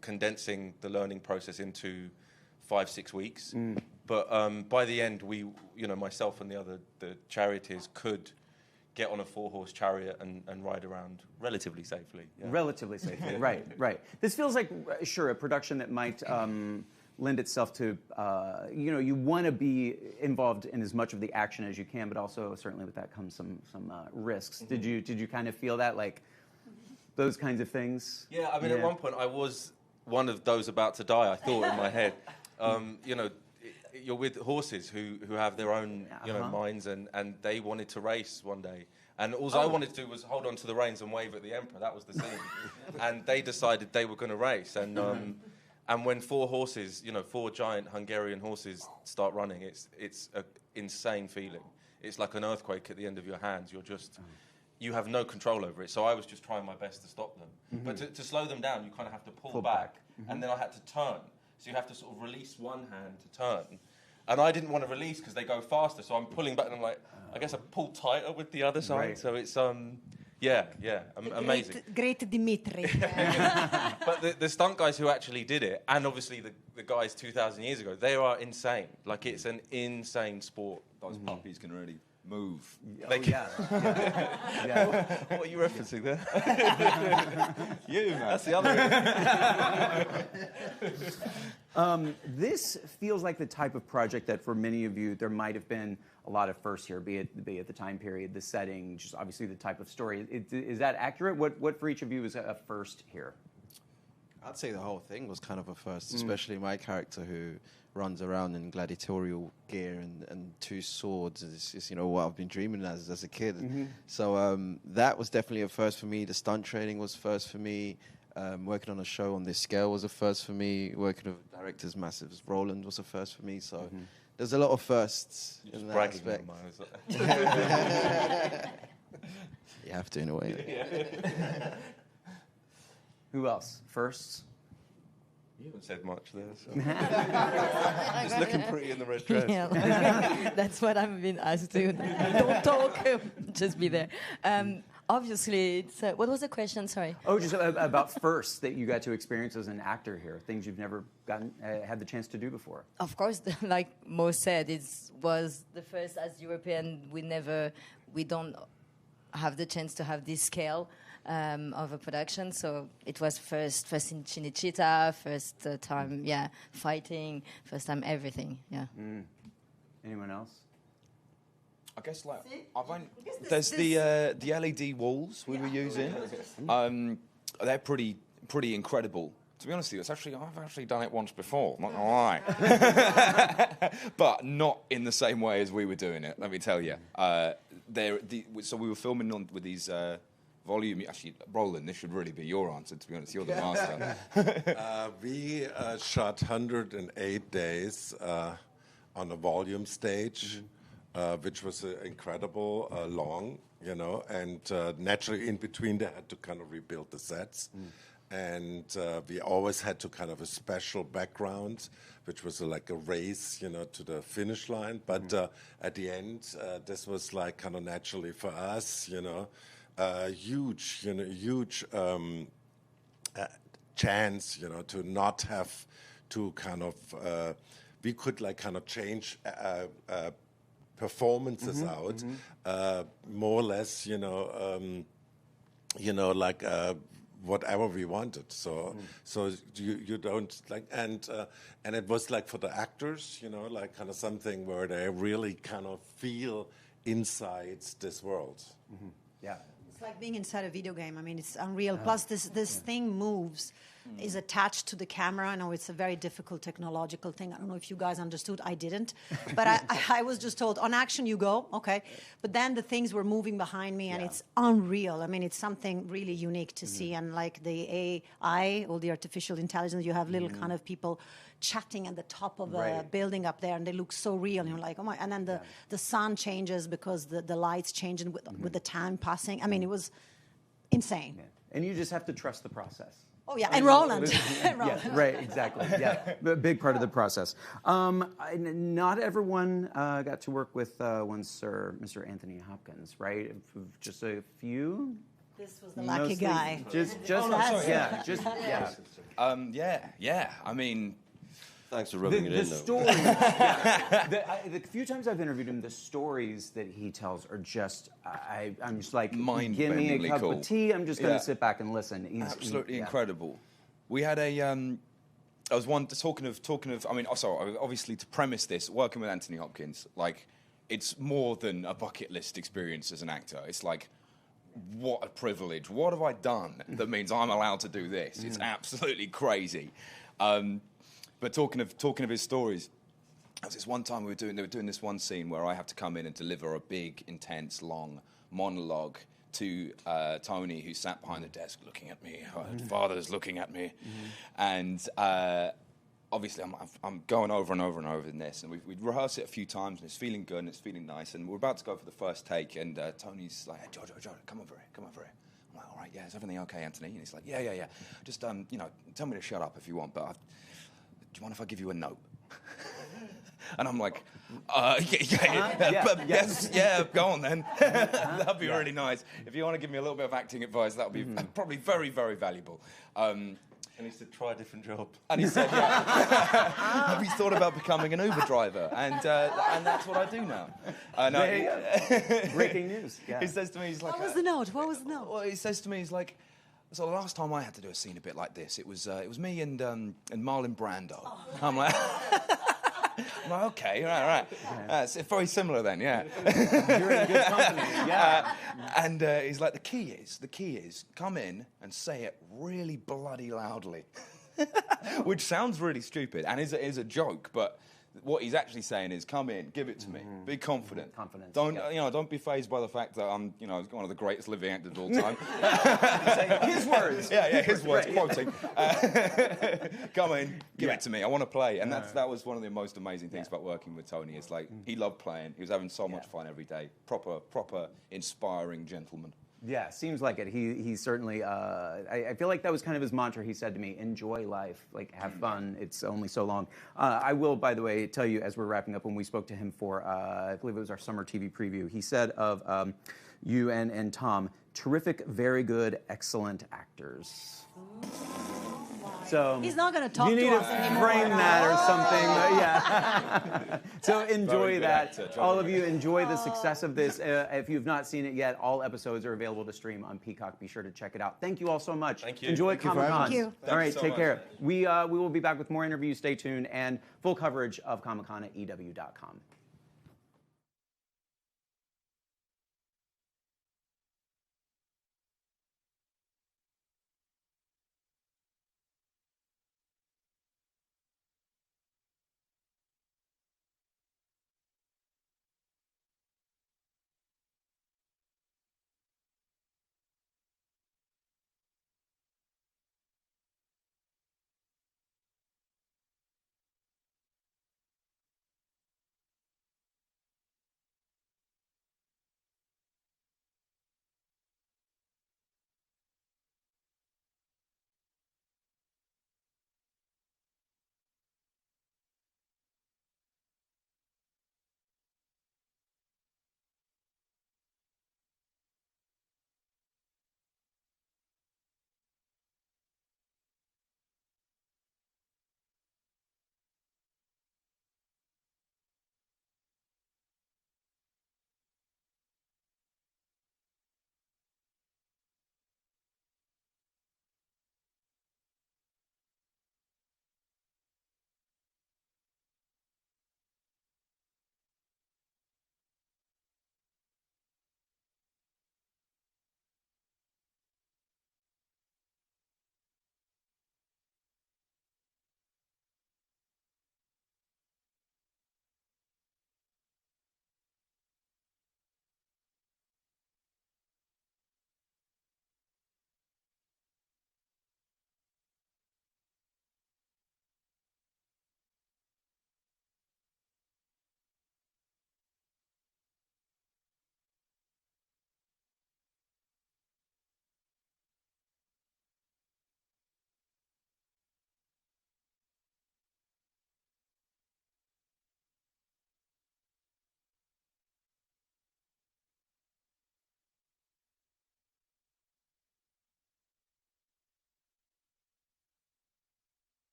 Speaker 12: condensing the learning process into 5-6 weeks. But by the end, we, myself and the charioteers could get on a 4-horse chariot and ride around relatively safely. Yeah.
Speaker 1: Relatively safely, right. This feels like, sure, a production that might lend itself to, you want to be involved in as much of the action as you can, but also certainly with that comes some risks. Did you kind of feel that, like those kinds of things?
Speaker 12: Yeah, I mean, at one point I was one of those about to die. I thought in my head, you're with horses who have their own minds, and they wanted to race one day. And all I wanted to do was hold on to the reins and wave at the emperor. That was the scene. And they decided they were going to race. And And when four giant Hungarian horses start running, it's an insane feeling. It's like an earthquake at the end of your hands. You have no control over it. So I was just trying my best to stop them. But to slow them down, you kind of have to pull back. And then I had to turn. So you have to sort of release one hand to turn. And I didn't want to release because they go faster. So I'm pulling back and I'm like, I guess I pull tighter with the other side. Right. So it's, amazing.
Speaker 8: Great Dimitri.
Speaker 12: But the stunt guys who actually did it, and obviously the guys 2,000 years ago, they are insane. Like, it's an insane sport.
Speaker 7: Those puppies can really move.
Speaker 12: What are you referencing there?
Speaker 7: You, man.
Speaker 12: That's the other.
Speaker 1: This feels like the type of project that for many of you, there might have been a lot of firsts here, be it the time period, the setting, just obviously the type of story. Is that accurate? What for each of you is a first here?
Speaker 11: I'd say the whole thing was kind of a first, especially my character who runs around in gladiatorial gear and two swords. It's just, what I've been dreaming as a kid. So that was definitely a first for me. The stunt training was first for me. Working on a show on this scale was a first for me. Working with directors massive as Roland was a first for me. So there's a lot of firsts in that aspect. You have to, in a way.
Speaker 1: Who else? Firsts?
Speaker 12: You haven't said much there. So. Just looking pretty in the red dress.
Speaker 13: Yeah, that's what I've been asked to. Don't talk, just be there. Obviously, it's what was the question? Sorry.
Speaker 1: Oh, just about firsts that you got to experience as an actor here, things you've never had the chance to do before.
Speaker 13: Of course, like Mo said, it was the first as European. We don't have the chance to have this scale of a production, so it was first in Cinecittà, first time, fighting, first time everything,
Speaker 1: Anyone else?
Speaker 7: I guess there's the LED walls we were using. They're pretty incredible. To be honest with you, I've actually done it once before. Not gonna lie, but not in the same way as we were doing it. Let me tell you. So we were filming with these. Volume, actually, Roland, this should really be your answer, to be honest. You're the master.
Speaker 9: We shot 108 days on a volume stage, which was incredible long, and naturally in between they had to kind of rebuild the sets. And we always had to kind of a special background, which was like a race, to the finish line. But at the end, this was like kind of naturally for us, huge chance, to not have to kind of, we could like kind of change performances out, more or less, like whatever we wanted. So you don't like, and it was like for the actors, like kind of something where they really kind of feel inside this world.
Speaker 1: Yeah.
Speaker 8: It's like being inside a video game. I mean, it's unreal. Plus, this thing moves, is attached to the camera. I know it's a very difficult technological thing. I don't know if you guys understood. I didn't. But I was just told, on action you go, okay. But then the things were moving behind me, and it's unreal. I mean, it's something really unique to see. And like the AI, all the artificial intelligence, you have little kind of people chatting at the top of a building up there, and they look so real. And you're like, oh my! And then the sun changes because the lights change and with the time passing. I mean, it was insane.
Speaker 1: Yeah. And you just have to trust the process.
Speaker 8: Oh yeah, and Roland.
Speaker 1: Yeah, right, exactly. Yeah, a big part of the process. Not everyone got to work with one Sir, Mr. Anthony Hopkins, right? Just a few.
Speaker 8: This was the lucky guy.
Speaker 7: Yeah. I mean,
Speaker 10: thanks for rubbing it in, though.
Speaker 1: Stories, the few times I've interviewed him, the stories that he tells are just, I'm just like, give me a cup of tea, I'm just going to sit back and listen. He's
Speaker 7: absolutely incredible. We had I was talking of, I mean, sorry, obviously to premise this, working with Anthony Hopkins, like, it's more than a bucket list experience as an actor. It's like, what a privilege. What have I done that means I'm allowed to do this? It's absolutely crazy. But talking of his stories, there was this one time they were doing this one scene where I have to come in and deliver a big, intense, long monologue to Tony, who sat behind the desk looking at me. Her father's looking at me. And obviously, I'm going over and over and over in this. And we'd rehearsed it a few times, and it's feeling good, and it's feeling nice. And we're about to go for the first take, and Tony's like, hey, Jojo, come over here. I'm like, all right, yeah, is everything okay, Anthony? And he's like, yeah. Just, tell me to shut up if you want, but do you mind if I give you a note? And I'm like, yes, go on then. That'd be really nice. If you want to give me a little bit of acting advice, that would be probably very, very valuable.
Speaker 12: And he said, try a different job.
Speaker 7: And he said, have you thought about becoming an Uber driver? And that's what I do now.
Speaker 1: Breaking news. Yeah.
Speaker 7: He says to me, he's like...
Speaker 8: What was the note?
Speaker 7: Well, he says to me, he's like... So the last time I had to do a scene a bit like this, it was me and Marlon Brando. Oh. I'm like, okay, right. It's very similar then, yeah.
Speaker 1: You're in good company, yeah.
Speaker 7: And he's like, the key is, come in and say it really bloody loudly, which sounds really stupid and is a joke, but. What he's actually saying is, come in, give it to me, be confident.
Speaker 1: Confidence.
Speaker 7: Don't be fazed by the fact that I'm, one of the greatest living actors of all time.
Speaker 1: His words.
Speaker 7: Yeah, his words,
Speaker 1: Right.
Speaker 7: quoting. Come in, give it to me. I want to play, and that was one of the most amazing things about working with Tony. It's like he loved playing. He was having so much fun every day. Proper, inspiring gentleman.
Speaker 1: Yeah, seems like it. He certainly. I feel like that was kind of his mantra. He said to me, "Enjoy life, like have fun. It's only so long." I will, by the way, tell you as we're wrapping up. When we spoke to him for, I believe it was our summer TV preview, he said of you and Tom, terrific, very good, excellent actors. So
Speaker 8: he's not going to talk
Speaker 1: you need
Speaker 8: to
Speaker 1: to
Speaker 8: us anymore.
Speaker 1: frame that or something. Yeah. So enjoy that. All of you enjoy the success of this. If you've not seen it yet, all episodes are available to stream on Peacock. Be sure to check it out. Thank you all so much.
Speaker 12: Thank you.
Speaker 1: Enjoy
Speaker 11: Thank you very
Speaker 1: Comic-Con.
Speaker 11: much.
Speaker 8: Thank you.
Speaker 1: All right,
Speaker 12: Thank you so
Speaker 1: take
Speaker 12: much.
Speaker 1: care. We will be back with more interviews. Stay tuned and full coverage of Comic-Con at EW.com.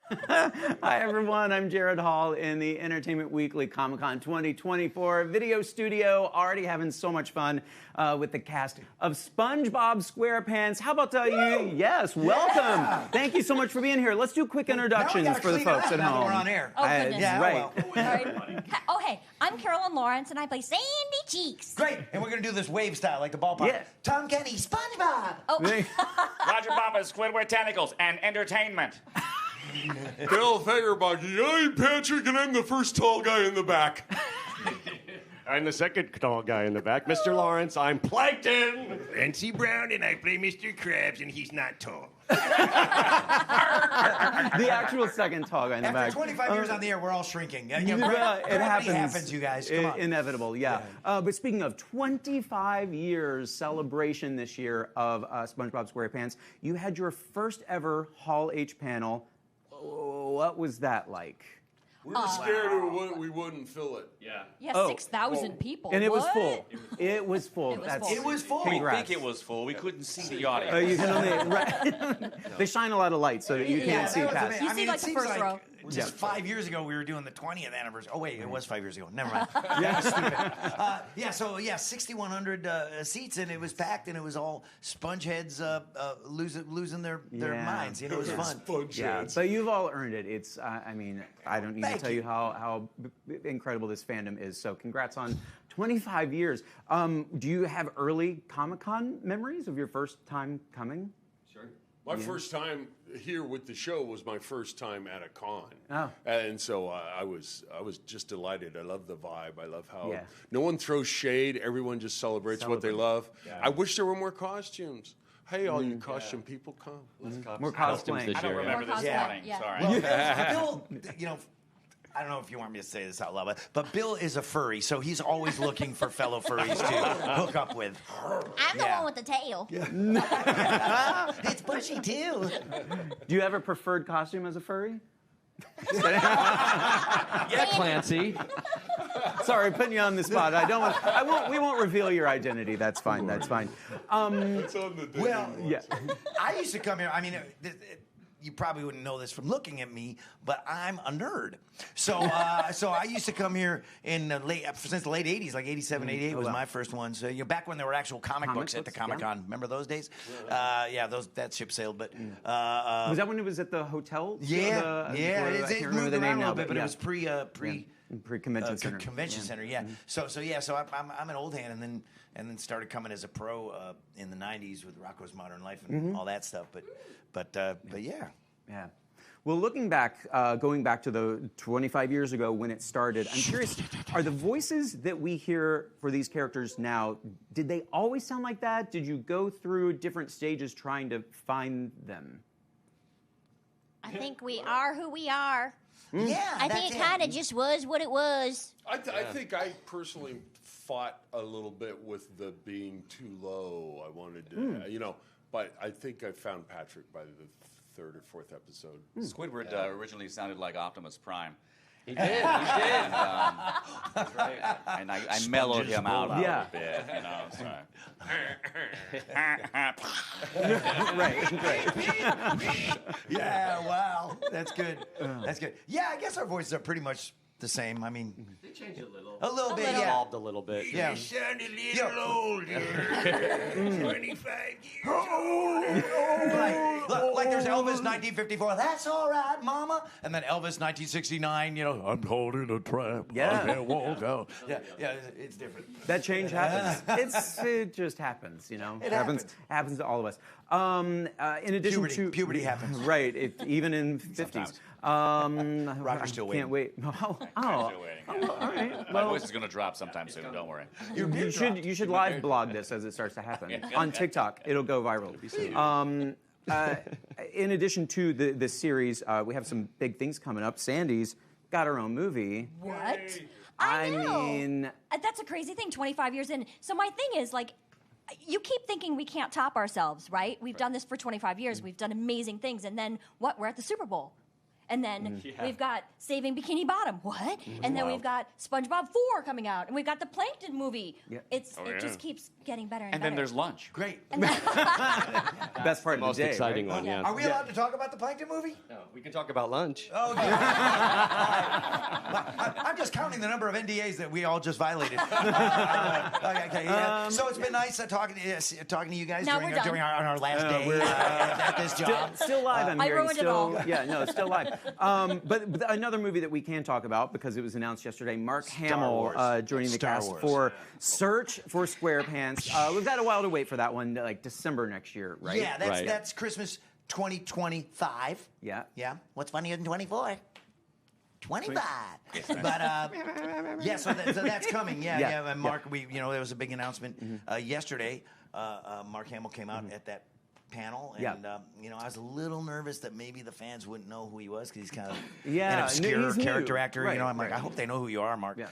Speaker 1: Hi, everyone. I'm Jared Hall in the Entertainment Weekly Comic-Con 2024 video studio. Already having so much fun with the cast of SpongeBob Squarepants. How about you? Yes, welcome. Yeah. Thank you so much for being here. Let's do quick introductions for the folks at home.
Speaker 14: We're on air.
Speaker 15: Oh, goodness.
Speaker 1: Yeah, right.
Speaker 15: Oh, hey, I'm Carolyn Lawrence, and I play Sandy Cheeks.
Speaker 14: Great, and we're going to do this wave style, like the ballpark.
Speaker 1: Yeah.
Speaker 14: Tom Kenny, SpongeBob.
Speaker 15: Oh.
Speaker 16: Roger Bombas, Squidward Tentacles, and Entertainment.
Speaker 17: Bill Fagerbuggy, I'm Patrick, and I'm the first tall guy in the back.
Speaker 18: I'm the second tall guy in the back. Mr. Lawrence, I'm Plankton.
Speaker 19: Nancy Brown, and I play Mr. Krabs, and he's not tall.
Speaker 1: The actual second tall guy in the back.
Speaker 14: After 25 years on the air, we're all shrinking.
Speaker 1: It happens.
Speaker 14: It happens, you guys. Come on.
Speaker 1: Inevitable, yeah. But speaking of 25 years celebration this year of SpongeBob Squarepants, you had your first ever Hall H panel. What was that like?
Speaker 17: We were scared we wouldn't fill it.
Speaker 15: Yeah, 6,000 people.
Speaker 1: And it was
Speaker 15: What?
Speaker 1: full. It was full.
Speaker 14: It was full.
Speaker 1: Congrats.
Speaker 16: We think it was full. We couldn't see the audience.
Speaker 1: You can only, They shine a lot of light so that you can't see past.
Speaker 15: You see like the first row.
Speaker 14: Just 5 years ago, we were doing the 20th anniversation. Oh, wait, it was 5 years ago. Never mind. That was stupid. 6,100 seats, and it was packed, and it was all spongeheads losing their minds. You know, it was fun.
Speaker 1: Yeah, but you've all earned it. It's, I mean, I don't need to tell you how incredible this fandom is. So congrats on 25 years. Do you have early Comic-Con memories of your first time coming?
Speaker 17: Sure. My first time here with the show was my first time at a con.
Speaker 1: Oh.
Speaker 17: And so I was just delighted. I love the vibe. I love how no one throws shade. Everyone just celebrates what they love. Yeah. I wish there were more costumes. Hey, all you costume people, come.
Speaker 1: More costumes
Speaker 16: I don't remember this morning. Sorry.
Speaker 14: Well, Bill, I don't know if you want me to say this out loud, but Bill is a furry, so he's always looking for fellow furries to hook up with.
Speaker 15: I'm the one with the tail.
Speaker 14: It's bushy, too.
Speaker 1: Do you have a preferred costume as a furry?
Speaker 20: Yeah, Clancy.
Speaker 1: Sorry, putting you on the spot. We won't reveal your identity. That's fine. That's fine.
Speaker 17: It's on the day.
Speaker 14: Well, I used to come here. I mean, you probably wouldn't know this from looking at me, but I'm a nerd. So I used to come here in since the late 80s, like 87, 88 was my first one. So back when there were actual comic books at the Comic-Con. Remember those days? That ship sailed. But
Speaker 1: was that when it was at the hotel?
Speaker 14: It moved around a little bit, but it was
Speaker 1: pre-convention center.
Speaker 14: Convention center, yeah. So I'm an old hand, and then started coming as a pro in the 90s with Rocko's Modern Life and all that stuff. But yeah.
Speaker 1: Yeah. Well, looking back, going back to the 25 years ago when it started, I'm curious, are the voices that we hear for these characters now, did they always sound like that? Did you go through different stages trying to find them?
Speaker 15: I think we are who we are.
Speaker 14: Yeah,
Speaker 15: I think it kind of just was what it was.
Speaker 17: I think I personally fought a little bit with the being too low. I wanted to, but I think I found Patrick by the third or fourth episode.
Speaker 16: Squidward originally sounded like Optimus Prime.
Speaker 20: He did. He did.
Speaker 16: That's right. And I mellowed him out a little bit,
Speaker 1: Right.
Speaker 14: Yeah, wow. That's good. That's good. Yeah, I guess our voices are pretty much the same. I mean,
Speaker 20: they changed a little.
Speaker 14: A little bit, yeah.
Speaker 20: Evolved a little bit.
Speaker 14: Yeah.
Speaker 19: You sound a little older. 25 years older.
Speaker 14: Like there's Elvis 1954. That's all right, Mama. And then Elvis 1969. I'm holding a trap.
Speaker 1: Yeah.
Speaker 14: I can't walk out. Yeah, it's different.
Speaker 1: That change happens. It just happens, It happens to all of us. In addition to
Speaker 14: puberty happens.
Speaker 1: Right. Even in 50s.
Speaker 14: Roger's still waiting.
Speaker 1: Can't wait. All right.
Speaker 16: My voice is going to drop sometime soon. Don't worry.
Speaker 1: You should live blog this as it starts to happen on TikTok. It'll go viral. In addition to this series, we have some big things coming up. Sandy's got her own movie.
Speaker 15: What?
Speaker 1: I
Speaker 15: know.
Speaker 1: mean,
Speaker 15: that's a crazy thing. 25 years in. So my thing is you keep thinking we can't top ourselves, right? We've done this for 25 years. We've done amazing things, and then what? We're at the Super Bowl. And then
Speaker 20: Yeah.
Speaker 15: we've got Saving Bikini Bottom. What? And then we've got SpongeBob 4 coming out. And we've got the Plankton movie.
Speaker 1: Yeah.
Speaker 15: It just keeps getting better and
Speaker 20: And
Speaker 15: better.
Speaker 20: then there's lunch.
Speaker 14: Great.
Speaker 1: Best part of the
Speaker 18: Most
Speaker 1: day.
Speaker 18: exciting
Speaker 1: right?
Speaker 18: one, yeah.
Speaker 14: Are we allowed to talk about the Plankton movie?
Speaker 18: No, we can talk about lunch.
Speaker 14: Oh, okay. I'm just counting the number of NDAs that we all just violated. Okay, yeah. So it's been nice talking to you guys
Speaker 15: Now
Speaker 14: during
Speaker 15: we're done.
Speaker 14: our last day at this job.
Speaker 1: Still live, I'm
Speaker 15: I
Speaker 1: hearing.
Speaker 15: ruined it
Speaker 1: Still,
Speaker 15: all.
Speaker 1: Yeah, no, it's still live. But another movie that we can talk about because it was announced yesterday. Mark Hamill joining the
Speaker 14: Star
Speaker 1: cast
Speaker 14: Wars.
Speaker 1: for Search for Squarepants. We've got a while to wait for that one, like December next year, right?
Speaker 14: Yeah, that's Christmas 2025.
Speaker 1: Yeah.
Speaker 14: Yeah. What's funnier than 24? 25. But yeah, so that's coming. Yeah. And Mark, there was a big announcement yesterday. Mark Hamill came out at that panel, and I was a little nervous that maybe the fans wouldn't know who he was because he's kind of an obscure
Speaker 1: he's new.
Speaker 14: character actor.
Speaker 1: Right,
Speaker 14: I'm like,
Speaker 1: right.
Speaker 14: I hope they know who you are, Mark.
Speaker 1: Yeah.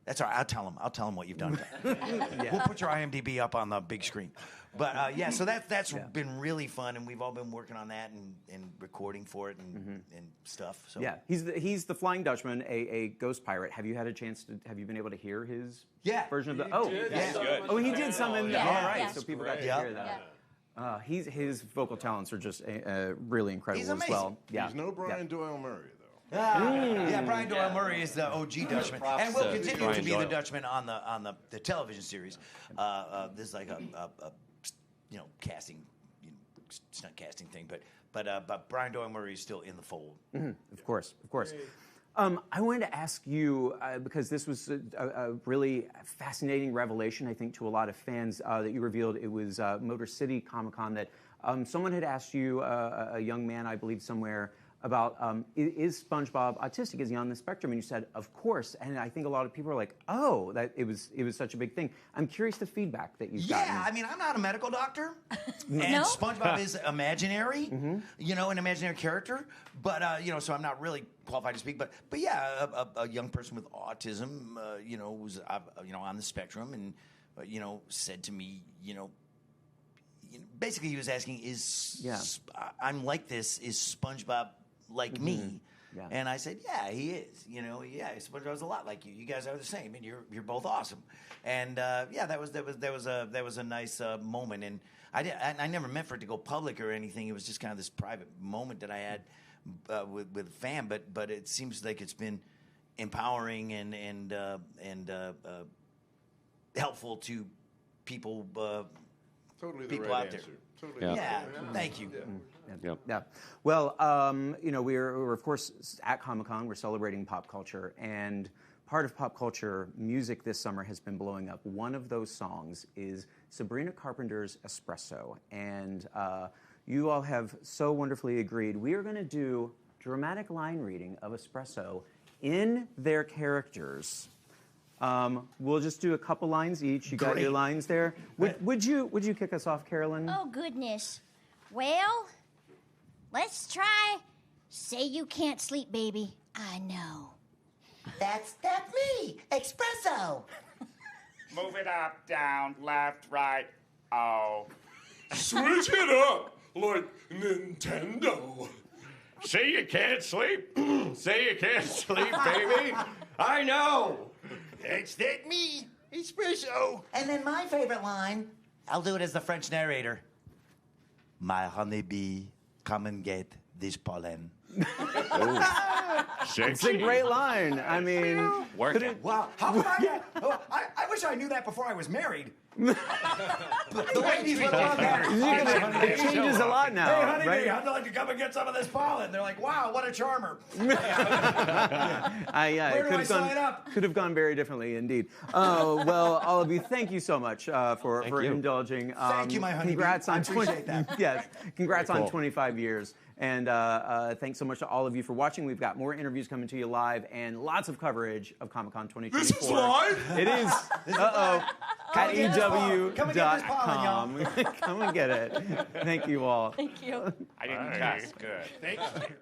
Speaker 14: That's all right. I'll tell them what you've done. We'll put your IMDb up on the big screen. But so that's been really fun, and we've all been working on that and recording for it and stuff. So
Speaker 1: Yeah, he's the Flying Dutchman, a ghost pirate. Have you had a chance to? Have you been able to hear his version of the? Oh,
Speaker 17: did.
Speaker 1: yeah.
Speaker 17: Good.
Speaker 1: Oh, he did something.
Speaker 15: Yeah.
Speaker 1: All right,
Speaker 15: Yeah.
Speaker 1: so people got to hear that. His vocal talents are just really incredible
Speaker 14: He's
Speaker 1: as
Speaker 14: amazing.
Speaker 1: well. Yeah,
Speaker 17: He's no Brian Doyle Murray, though.
Speaker 14: Yeah, Brian Doyle Murray is the OG Dutchman,
Speaker 20: Props
Speaker 14: and will
Speaker 20: to
Speaker 14: continue
Speaker 20: Brian
Speaker 14: to be
Speaker 20: Doyle.
Speaker 14: the Dutchman on the television series. This is like a casting, stunt casting thing, but Brian Doyle Murray is still in the fold.
Speaker 1: Of course. I wanted to ask you because this was a really fascinating revelation, I think, to a lot of fans that you revealed. It was Motor City Comic Con that someone had asked you, a young man, I believe, somewhere. About is SpongeBob autistic? Is he on the spectrum? And you said, of course. And I think a lot of people are like, oh, that it was such a big thing. I'm curious the feedback that you've gotten.
Speaker 14: Yeah, I mean, I'm not a medical doctor, and
Speaker 15: No?
Speaker 14: SpongeBob is imaginary, an imaginary character. But so I'm not really qualified to speak. But yeah, a young person with autism, who's on the spectrum, and said to me, basically he was asking, I'm like this, is SpongeBob like me?
Speaker 1: Yeah.
Speaker 14: And I said, yeah, he is. SpongeBob's a lot like you. You guys are the same, and you're both awesome. And that was a nice moment. And I never meant for it to go public or anything. It was just kind of this private moment that I had with a fan. But it seems like it's been empowering and helpful to people.
Speaker 17: Totally the
Speaker 14: People
Speaker 17: right
Speaker 14: out
Speaker 17: answer.
Speaker 14: there.
Speaker 17: Totally
Speaker 14: Yeah. Thank you.
Speaker 1: Yeah. Well, we're of course at Comic-Con. We're celebrating pop culture, and part of pop culture music this summer has been blowing up. One of those songs is Sabrina Carpenter's Espresso, and you all have so wonderfully agreed. We are going to do dramatic line reading of Espresso in their characters. We'll just do a couple lines each. You got your lines there. Would you kick us off, Carolyn?
Speaker 15: Oh, goodness. Well, let's try Say You Can't Sleep, Baby. I know.
Speaker 14: That's me, Espresso.
Speaker 21: Move it up, down, left, right. Oh.
Speaker 17: Switch it up like Nintendo.
Speaker 18: Say you can't sleep. Say you can't sleep, baby. I know.
Speaker 14: It's that me, Espresso. And then my favorite line, I'll do it as the French narrator. My honeybee, come and get this pollen.
Speaker 1: It's a great line. I mean,
Speaker 14: Wow. How come I wish I knew that before I was married. The ladies would love that.
Speaker 1: It changes a lot now,
Speaker 14: Hey, honeybee,
Speaker 1: right?
Speaker 14: I'd like to come and get some of this pollen. They're like, wow, what a charmer.
Speaker 1: Where
Speaker 14: do I sign up?
Speaker 1: Could have gone very differently, indeed. Oh well, all of you, thank you so much for
Speaker 18: you.
Speaker 1: indulging.
Speaker 14: Thank you, my honeybee.
Speaker 1: Congrats on
Speaker 14: I appreciate that.
Speaker 1: Yes, congrats
Speaker 18: Very
Speaker 1: on
Speaker 18: cool.
Speaker 1: 25 years. And thanks so much to all of you for watching. We've got more interviews coming to you live and lots of coverage of Comic-Con 2024.
Speaker 17: This is live?
Speaker 1: It is. Uh-oh.
Speaker 14: Come
Speaker 1: At
Speaker 14: and get this pollen. Come and get this
Speaker 1: EW.com.
Speaker 14: pollen,
Speaker 1: Come and get it. Thank you all.
Speaker 15: Thank you.
Speaker 21: I didn't test. Good.
Speaker 14: Thank you.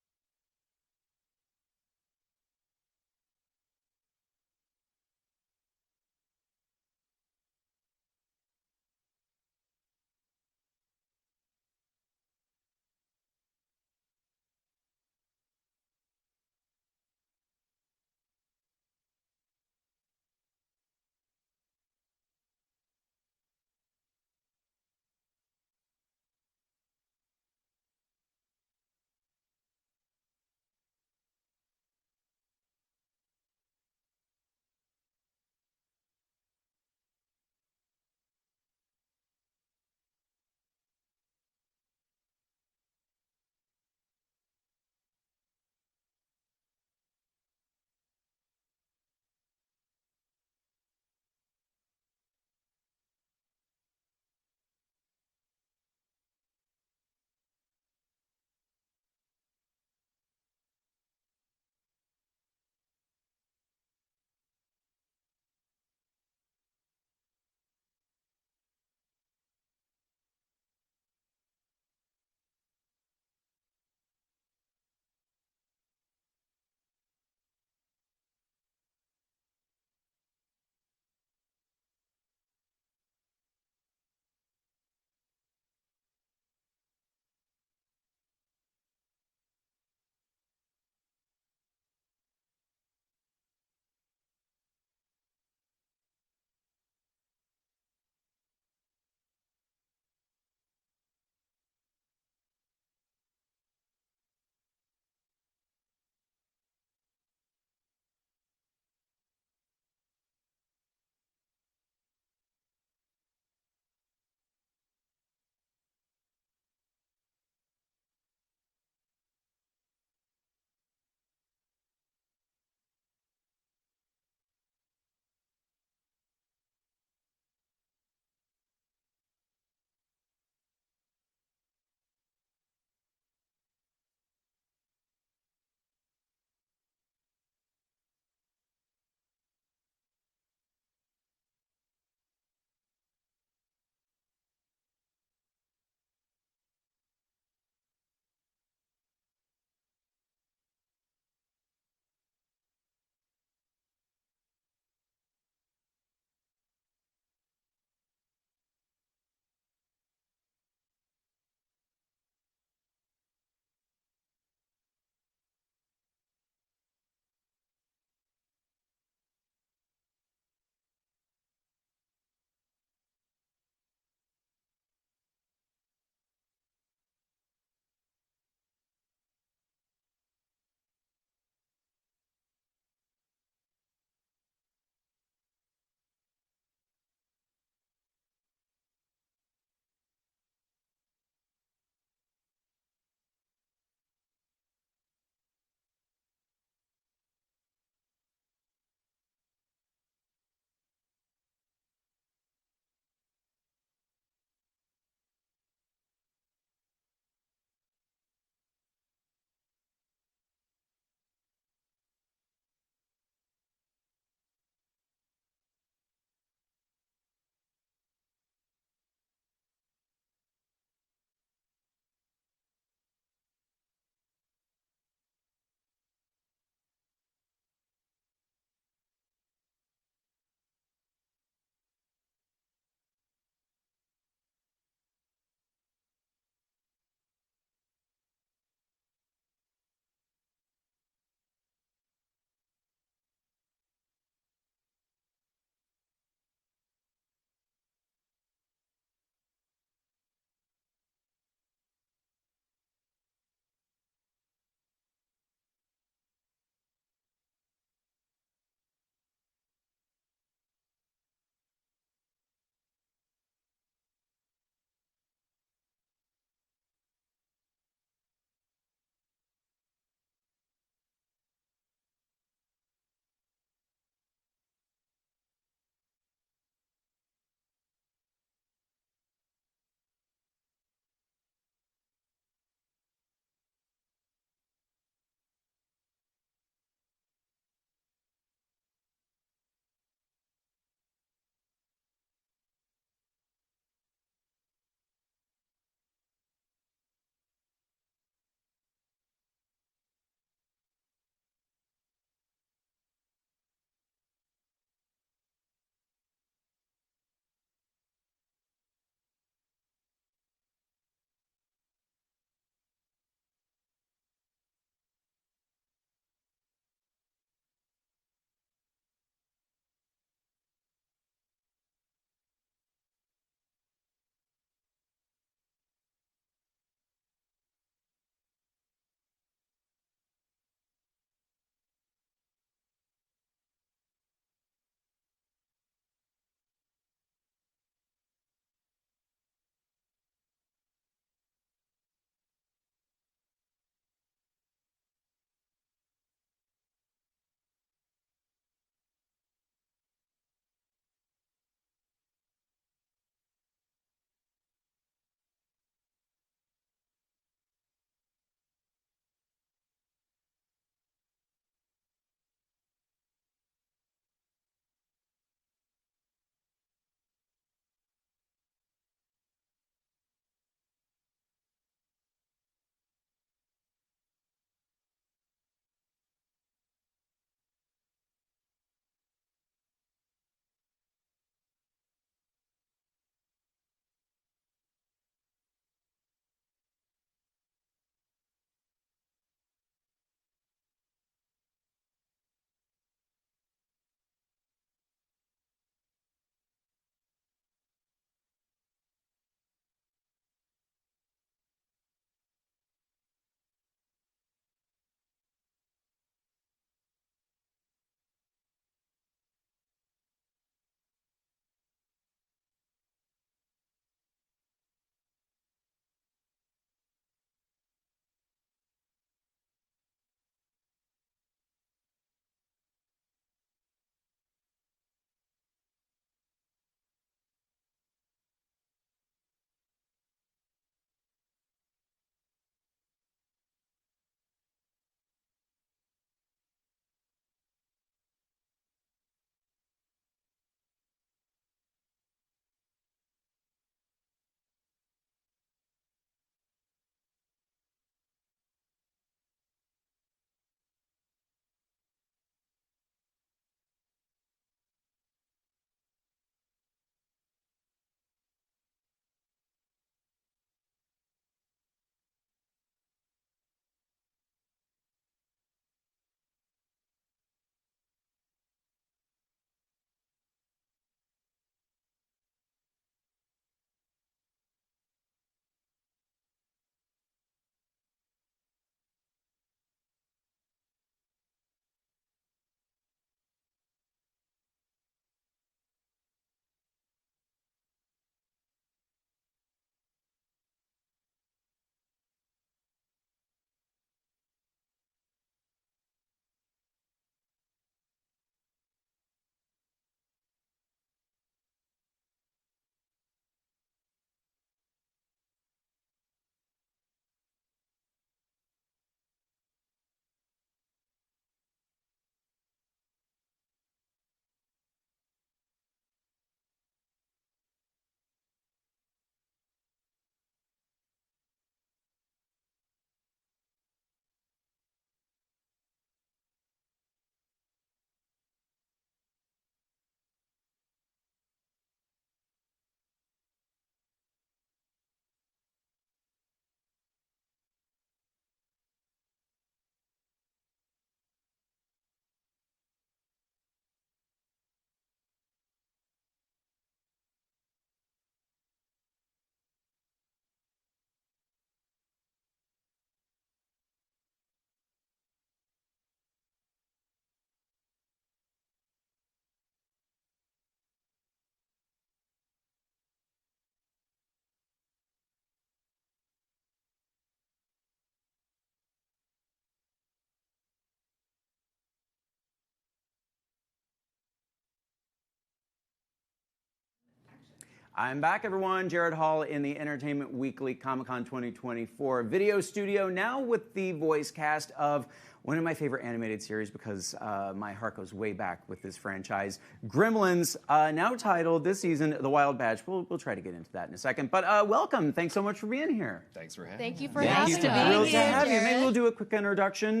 Speaker 1: I'm back, everyone. Jared Hall in the Entertainment Weekly Comic-Con 2024 video studio, now with the voice cast of one of my favorite animated series, because my heart goes way back with this franchise, Gremlins, now titled this season The Wild Batch. We'll try to get into that in a second. But welcome. Thanks so much for being here.
Speaker 4: Thanks for having
Speaker 3: me. Thank you for
Speaker 4: having
Speaker 3: asking
Speaker 4: us.
Speaker 1: Thrilled to have you. Maybe we'll do a quick introduction,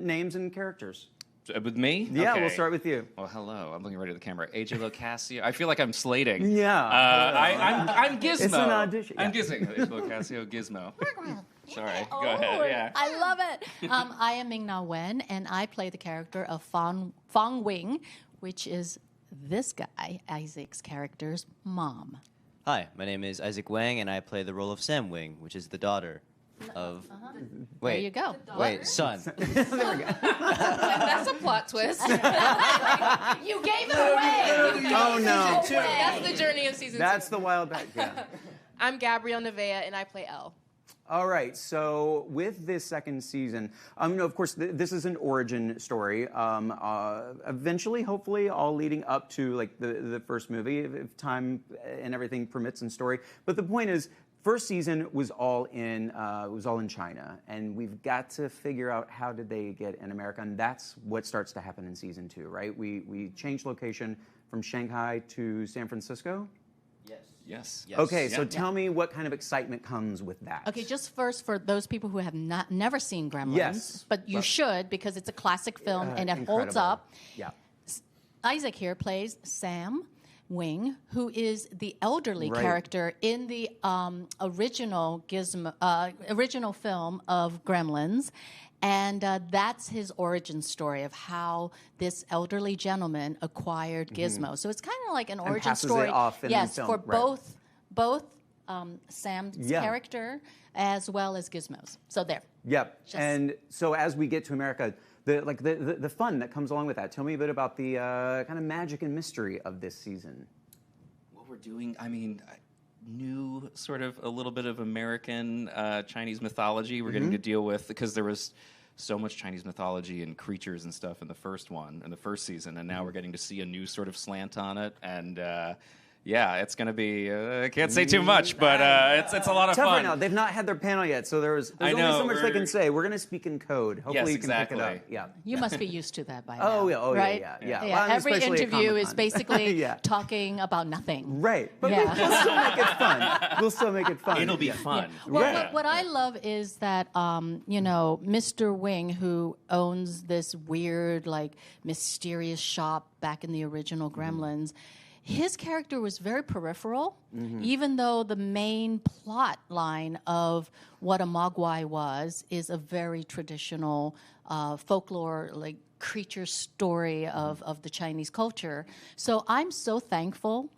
Speaker 1: names and characters.
Speaker 4: With me?
Speaker 1: Yeah,
Speaker 4: Okay.
Speaker 1: We'll start with you.
Speaker 4: Well, hello. I'm looking right at the camera. AJ Locascio. I feel like I'm slating.
Speaker 1: Yeah.
Speaker 4: I'm Gizmo.
Speaker 1: It's an audition.
Speaker 4: I'm Gizmo. AJ Locascio, Gizmo. Sorry. Go ahead. Yeah.
Speaker 22: I love it. I am Ming-Na Wen, and I play the character of Fong Wing, which is this guy, Isaac's character's mom.
Speaker 23: Hi, my name is Isaac Wang, and I play the role of Sam Wing, which is the daughter of... Wait,
Speaker 22: There you go.
Speaker 23: Wait, son.
Speaker 24: That's a plot twist. You gave it away.
Speaker 1: Oh, no.
Speaker 24: That's the journey of season 2.
Speaker 1: That's the Wild Batch. Yeah.
Speaker 24: I'm Gabrielle Nevea, and I play Elle.
Speaker 1: All right, so with this second season, of course, this is an origin story. Eventually, hopefully, all leading up to like the first movie, if time and everything permits in story. But the point is, first season was all in China, and we've got to figure out how did they get in America, and that's what starts to happen in season 2, right? We changed location from Shanghai to San Francisco.
Speaker 4: Yes.
Speaker 1: Okay, so tell me what kind of excitement comes with that.
Speaker 22: Okay, just first for those people who have never seen Gremlins,
Speaker 1: Yes.
Speaker 22: but you should because it's a classic film and it holds
Speaker 1: incredible.
Speaker 22: up.
Speaker 1: Yeah.
Speaker 22: Isaac here plays Sam Wing, who is the elderly
Speaker 1: Right.
Speaker 22: character in the original film of Gremlins. And that's his origin story of how this elderly gentleman acquired Gizmo. So it's kind of like an
Speaker 1: And
Speaker 22: origin
Speaker 1: passes
Speaker 22: story.
Speaker 1: it off in the
Speaker 22: yes,
Speaker 1: film,
Speaker 22: for
Speaker 1: right.
Speaker 22: both Sam's
Speaker 1: Yeah.
Speaker 22: character as well as Gizmo's. So there.
Speaker 1: Yep. And so as we get to America, the fun that comes along with that. Tell me a bit about the kind of magic and mystery of this season.
Speaker 4: What we're doing, new sort of a little bit of American Chinese mythology we're getting to deal with, because there was so much Chinese mythology and creatures and stuff in the first season, and now we're getting to see a new sort of slant on it, and it's going to be, I can't say too much, but it's a lot of
Speaker 1: Tough
Speaker 4: fun.
Speaker 1: right now. They've not had their panel yet, so there's
Speaker 4: I
Speaker 1: only
Speaker 4: know,
Speaker 1: so much they
Speaker 4: we're-
Speaker 1: can say. We're going to speak in code. Hopefully you can
Speaker 4: exactly.
Speaker 1: pick it up. Yeah.
Speaker 22: You must be used to that by now.
Speaker 1: Oh, yeah,
Speaker 22: right?
Speaker 1: yeah. Well,
Speaker 22: Every
Speaker 1: especially at
Speaker 22: interview is
Speaker 1: Comic-Con.
Speaker 22: basically
Speaker 1: Yeah.
Speaker 22: talking about nothing.
Speaker 1: Right. But
Speaker 22: Yeah.
Speaker 1: we'll still make it fun. We'll still make it fun.
Speaker 4: It'll be fun.
Speaker 22: Well, what I love is that, Mr. Wing, who owns this weird, mysterious shop back in the original Gremlins, his character was very peripheral, even though the main plot line of what a Mogwai is a very traditional folklore, creature story of the Chinese culture. So I'm so thankful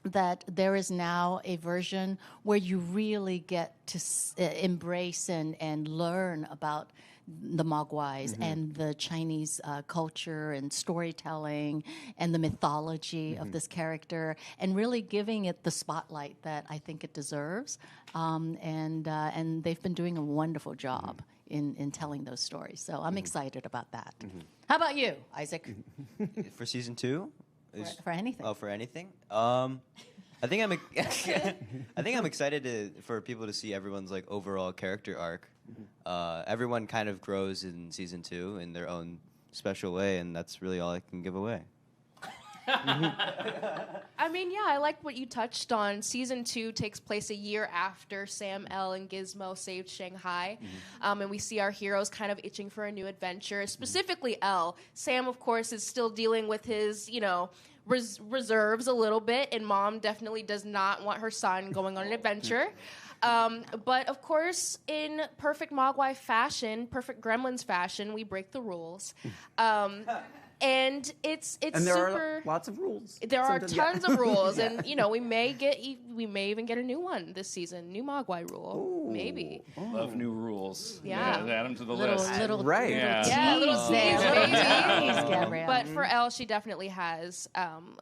Speaker 22: that there is now a version where you really get to embrace and learn about the Mogwais and the Chinese culture and storytelling and the mythology of this character, and really giving it the spotlight that I think it deserves. And they've been doing a wonderful job in telling those stories. So I'm excited about that. How about you, Isaac?
Speaker 23: For season 2?
Speaker 22: For anything.
Speaker 23: Oh, for anything? I think I'm excited for people to see everyone's overall character arc. Everyone kind of grows in season 2 in their own special way, and that's really all I can give away.
Speaker 24: I like what you touched on. Season 2 takes place a year after Sam, Elle, and Gizmo saved Shanghai. And we see our heroes kind of itching for a new adventure, specifically Elle. Sam, of course, is still dealing with his, reserves a little bit, and Mom definitely does not want her son going on an adventure. But of course, in perfect Mogwai fashion, perfect Gremlins fashion, we break the rules. And it's
Speaker 1: And there
Speaker 24: super.
Speaker 1: are lots of rules.
Speaker 24: There are
Speaker 1: Sometimes-
Speaker 24: tons of rules,
Speaker 1: Yeah.
Speaker 24: and we may even get a new one this season, new Mogwai rule, maybe.
Speaker 4: Love new rules.
Speaker 24: Yeah.
Speaker 4: Add them to the
Speaker 22: Little-
Speaker 4: list.
Speaker 22: little-
Speaker 1: Right.
Speaker 24: Yeah, little
Speaker 22: Tease
Speaker 24: tease,
Speaker 22: there.
Speaker 24: baby.
Speaker 22: Little tease, Gabrielle.
Speaker 24: But for Elle, she definitely has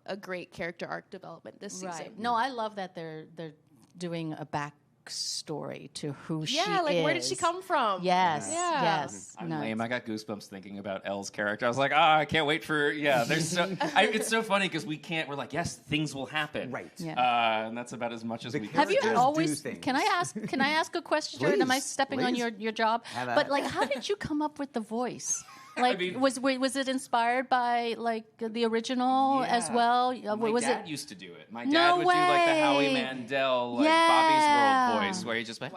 Speaker 24: a great character arc development this season.
Speaker 22: Right. No, I love that they're doing a backstory to who she is.
Speaker 24: Yeah, like where did she come from?
Speaker 22: Yes,
Speaker 24: Yeah.
Speaker 22: yes.
Speaker 4: I'm
Speaker 22: No,
Speaker 4: lame. I got goosebumps thinking about Elle's character. I was like, I can't wait for. Yeah, there's so. It's so funny because we can't. We're like, yes, things will happen.
Speaker 1: Right.
Speaker 22: Yeah.
Speaker 4: And that's about as much as we can.
Speaker 22: Have you
Speaker 1: Characters
Speaker 22: always?
Speaker 1: do things.
Speaker 22: Can I ask a question, Jordan? Am I
Speaker 1: Please,
Speaker 22: stepping on
Speaker 1: please.
Speaker 22: your job?
Speaker 1: Have at
Speaker 22: But
Speaker 1: it.
Speaker 22: like, how did you come up with the voice? Like,
Speaker 4: mean-
Speaker 22: was it inspired by like the original as
Speaker 4: Yeah.
Speaker 22: well?
Speaker 4: My
Speaker 22: Was
Speaker 4: dad
Speaker 22: it?
Speaker 4: used to do it. My
Speaker 22: No
Speaker 4: dad would do like the Howie
Speaker 22: way.
Speaker 4: Mandel, like
Speaker 22: Yeah.
Speaker 4: Bobby's World voice, where he just went.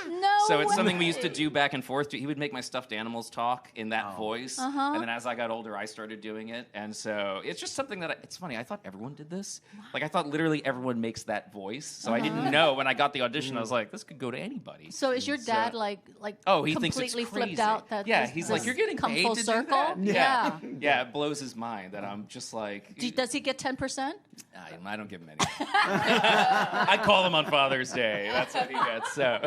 Speaker 22: No.
Speaker 4: So it's something we
Speaker 22: way.
Speaker 4: used to do back and forth. He would make my stuffed animals talk in that
Speaker 1: Oh.
Speaker 4: voice,
Speaker 22: Uh-huh.
Speaker 4: and then as I got older, I started doing it. And so it's just something that it's funny. I thought everyone did this. Like I thought literally everyone makes that voice. So I didn't know when I got the audition. I was like, this could go to anybody.
Speaker 22: So is your dad
Speaker 4: So-
Speaker 22: like
Speaker 4: Oh, he thinks
Speaker 22: completely
Speaker 4: it's
Speaker 22: flipped
Speaker 4: crazy.
Speaker 22: out that
Speaker 4: Yeah,
Speaker 22: this-
Speaker 4: he's like,
Speaker 22: this
Speaker 4: you're getting
Speaker 22: come
Speaker 4: paid
Speaker 22: full
Speaker 4: to
Speaker 22: circle?
Speaker 4: do that.
Speaker 22: Yeah.
Speaker 4: Yeah, it blows his mind that I'm just like.
Speaker 22: Does he get 10%?
Speaker 4: I don't give him any. I call him on Father's Day. That's what he gets. So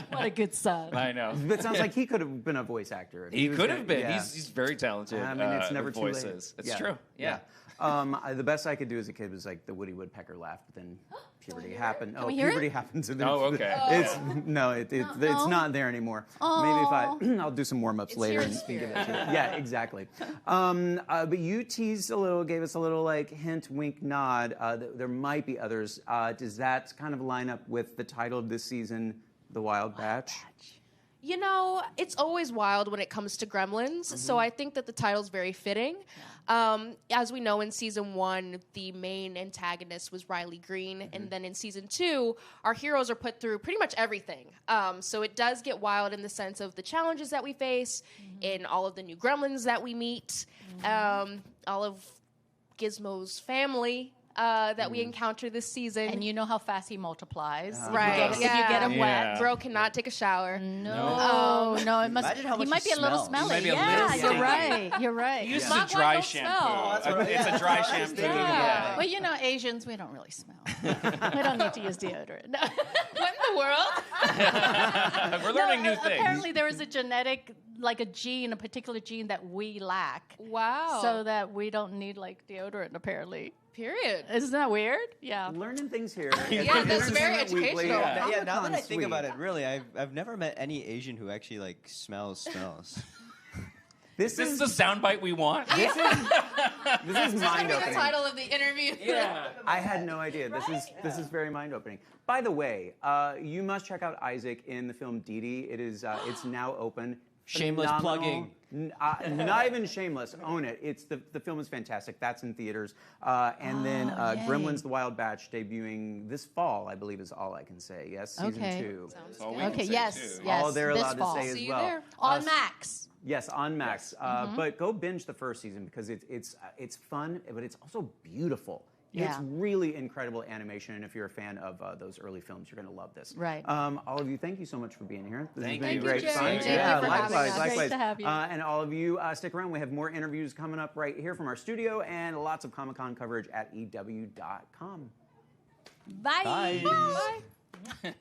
Speaker 22: What a good son.
Speaker 4: I know.
Speaker 1: But it sounds like he could have been a voice actor. if
Speaker 4: He
Speaker 1: was
Speaker 4: could
Speaker 1: gonna-
Speaker 4: have been.
Speaker 1: yeah.
Speaker 4: He's very talented.
Speaker 1: I mean, it's never
Speaker 4: with
Speaker 1: too late.
Speaker 4: voices. It's
Speaker 1: Yeah.
Speaker 4: true. Yeah.
Speaker 1: The best I could do as a kid was like the Woody Woodpecker laugh, but then puberty happened.
Speaker 22: Can we hear
Speaker 1: Puberty
Speaker 22: it?
Speaker 1: happened to
Speaker 4: Oh, okay.
Speaker 1: It's no, it's not there anymore. Maybe if I'll do some warm ups later
Speaker 24: here in
Speaker 1: and give it
Speaker 24: spirit.
Speaker 1: to you. Yeah, exactly. But you teased a little, gave us a little like hint, wink, nod. There might be others. Does that kind of line up with the title of this season, The Wild Batch?
Speaker 24: You know, it's always wild when it comes to Gremlins, so I think that the title's very fitting. As we know, in season 1, the main antagonist was Riley Green, and then in season 2, our heroes are put through pretty much everything. So it does get wild in the sense of the challenges that we face, in all of the new Gremlins that we meet, all of Gizmo's family that we encounter this season.
Speaker 22: And you know how fast he multiplies.
Speaker 24: Right.
Speaker 22: If you get him wet.
Speaker 24: Bro cannot take a shower.
Speaker 22: No, no, it must.
Speaker 23: Imagine how
Speaker 22: He
Speaker 23: much
Speaker 22: might
Speaker 23: he
Speaker 22: be a little
Speaker 23: smells.
Speaker 22: smelly.
Speaker 4: He might be a
Speaker 22: Yeah,
Speaker 4: little
Speaker 22: you're
Speaker 4: stinky.
Speaker 22: right. You're right.
Speaker 4: He uses
Speaker 22: Yeah.
Speaker 4: a dry shampoo. It's a dry shampoo.
Speaker 22: Yeah. Well, you know, Asians, we don't really smell. We don't need to use deodorant. No.
Speaker 24: What in the world?
Speaker 4: We're learning new things.
Speaker 22: Apparently, there is a genetic, like a gene, a particular gene that we lack.
Speaker 24: Wow.
Speaker 22: So that we don't need like deodorant, apparently.
Speaker 24: Period.
Speaker 22: Isn't that weird? Yeah.
Speaker 1: Learning things here.
Speaker 24: Yeah, that's very
Speaker 1: Entertainment Weekly.
Speaker 24: educational.
Speaker 23: Yeah, now that I
Speaker 1: Comic-Con
Speaker 23: think about
Speaker 1: Suite.
Speaker 23: it, really, I've never met any Asian who actually like smells.
Speaker 1: This
Speaker 4: This
Speaker 1: is
Speaker 4: is the soundbite we want.
Speaker 1: this is
Speaker 24: That's
Speaker 1: mind
Speaker 24: the
Speaker 1: opening.
Speaker 24: title of the interview.
Speaker 4: Yeah.
Speaker 1: I had no idea. This is very mind opening. By the way, you must check out Isaac in the film Dee Dee. It is it's now open.
Speaker 23: Shameless
Speaker 1: Phenomenal.
Speaker 23: plugging.
Speaker 1: Not even shameless. Own it. It's the film is fantastic. That's in theaters. And then
Speaker 22: yay.
Speaker 1: Gremlins: The Wild Batch debuting this fall. I believe is all I can say. Yes, season
Speaker 22: Okay.
Speaker 1: 2.
Speaker 24: Sounds
Speaker 4: all
Speaker 24: good.
Speaker 4: we can
Speaker 22: Okay.
Speaker 4: say,
Speaker 22: Yes.
Speaker 4: too.
Speaker 22: Yes.
Speaker 1: All they're
Speaker 22: this
Speaker 1: allowed
Speaker 22: fall.
Speaker 1: to say as
Speaker 24: See you
Speaker 1: well.
Speaker 24: there.
Speaker 22: On Max.
Speaker 1: Yes, on Max. But go binge the first season because it's fun, but it's also beautiful.
Speaker 22: Yeah.
Speaker 1: It's really incredible animation, and if you're a fan of those early films, you're going to love this.
Speaker 22: Right.
Speaker 1: All of you, thank you so much for being here. This
Speaker 4: Thank
Speaker 1: has been
Speaker 4: you.
Speaker 1: great
Speaker 24: Jerry.
Speaker 1: fun.
Speaker 24: Thank you
Speaker 1: Yeah,
Speaker 24: for having
Speaker 1: likewise,
Speaker 24: us.
Speaker 1: likewise.
Speaker 22: Great to have you.
Speaker 1: And all of you, stick around. We have more interviews coming up right here from our studio, and lots of Comic-Con coverage at EW.com.
Speaker 22: Bye.
Speaker 23: Bye.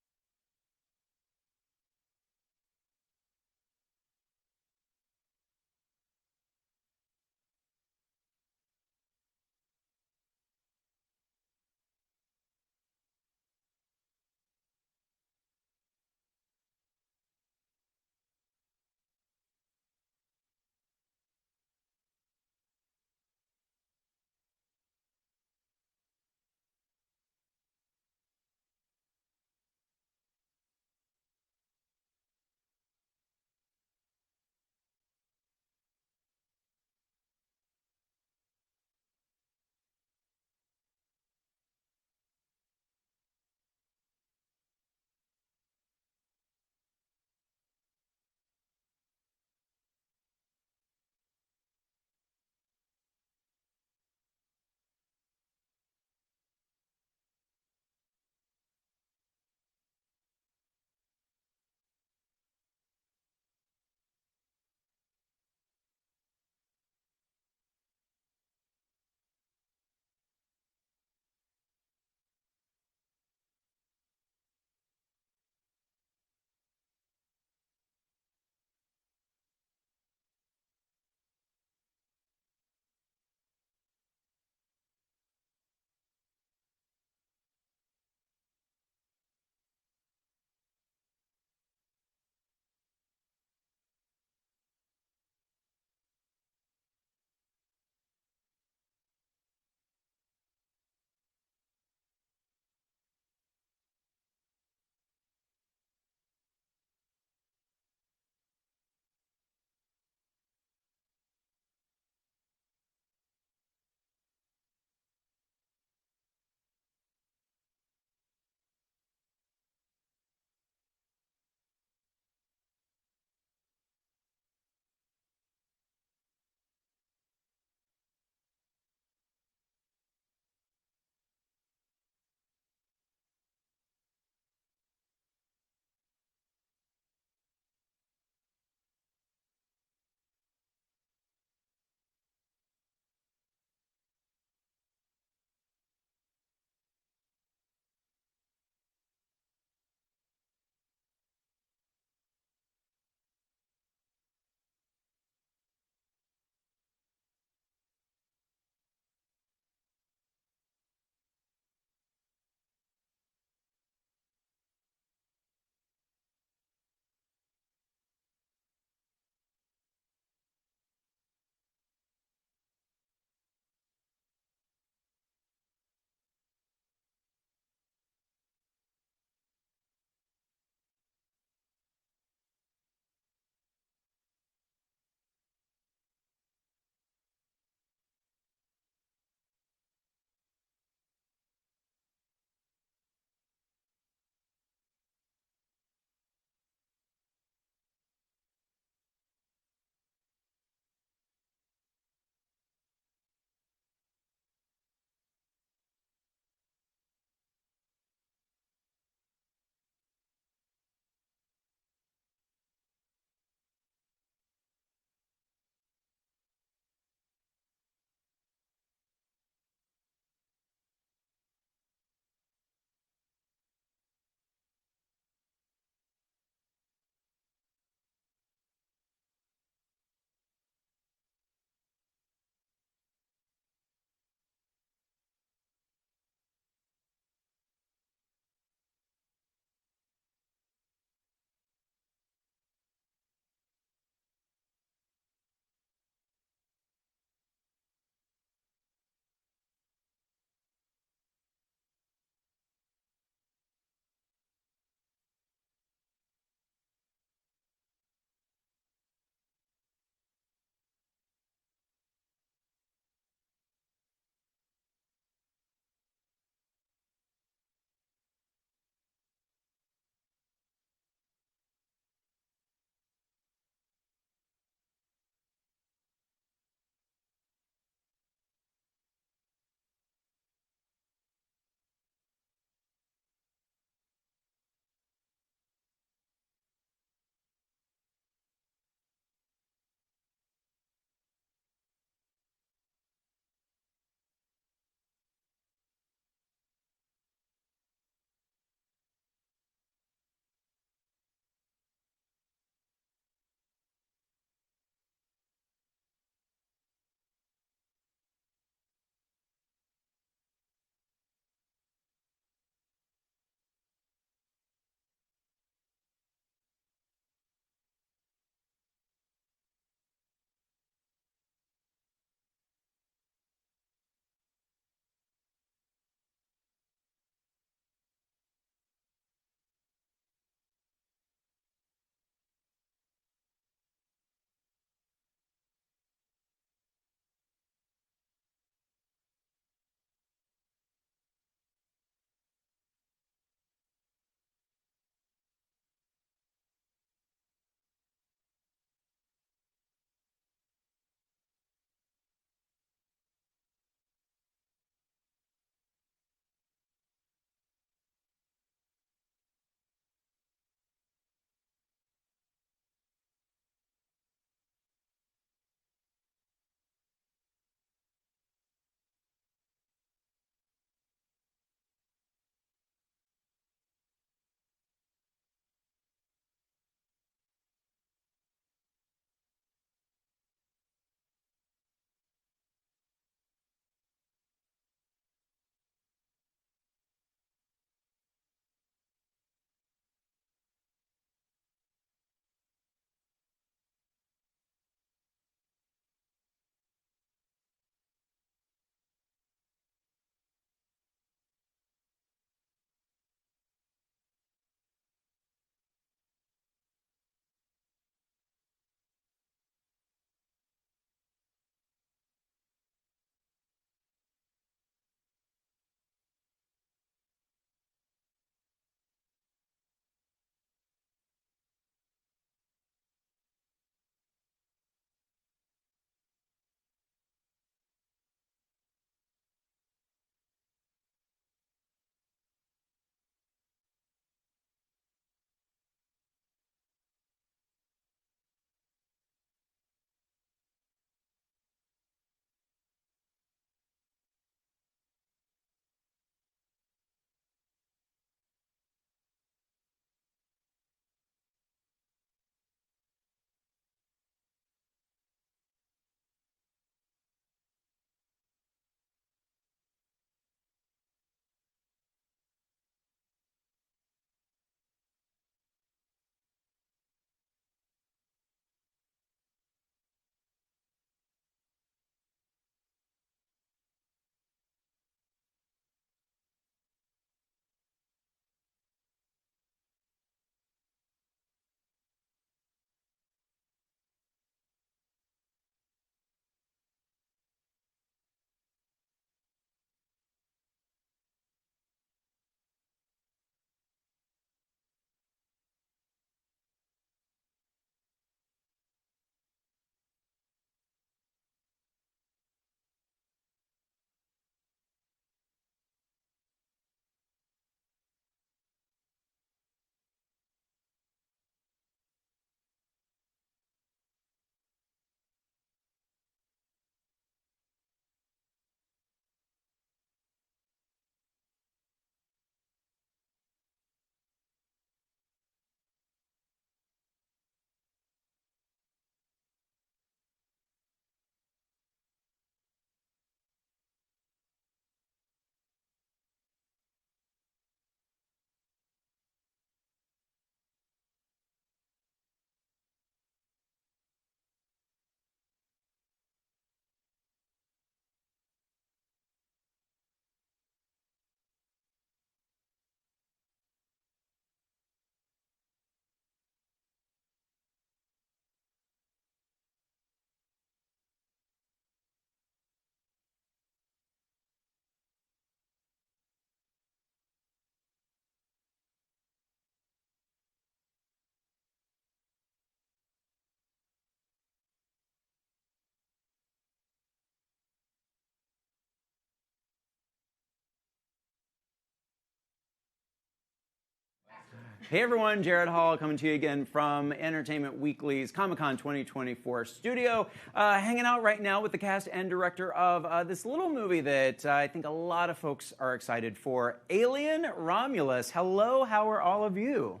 Speaker 1: Hey everyone, Jared Hall coming to you again from Entertainment Weekly's Comic-Con 2024 studio. Hanging out right now with the cast and director of this little movie that I think a lot of folks are excited for, Alien Romulus. Hello, how are all of you?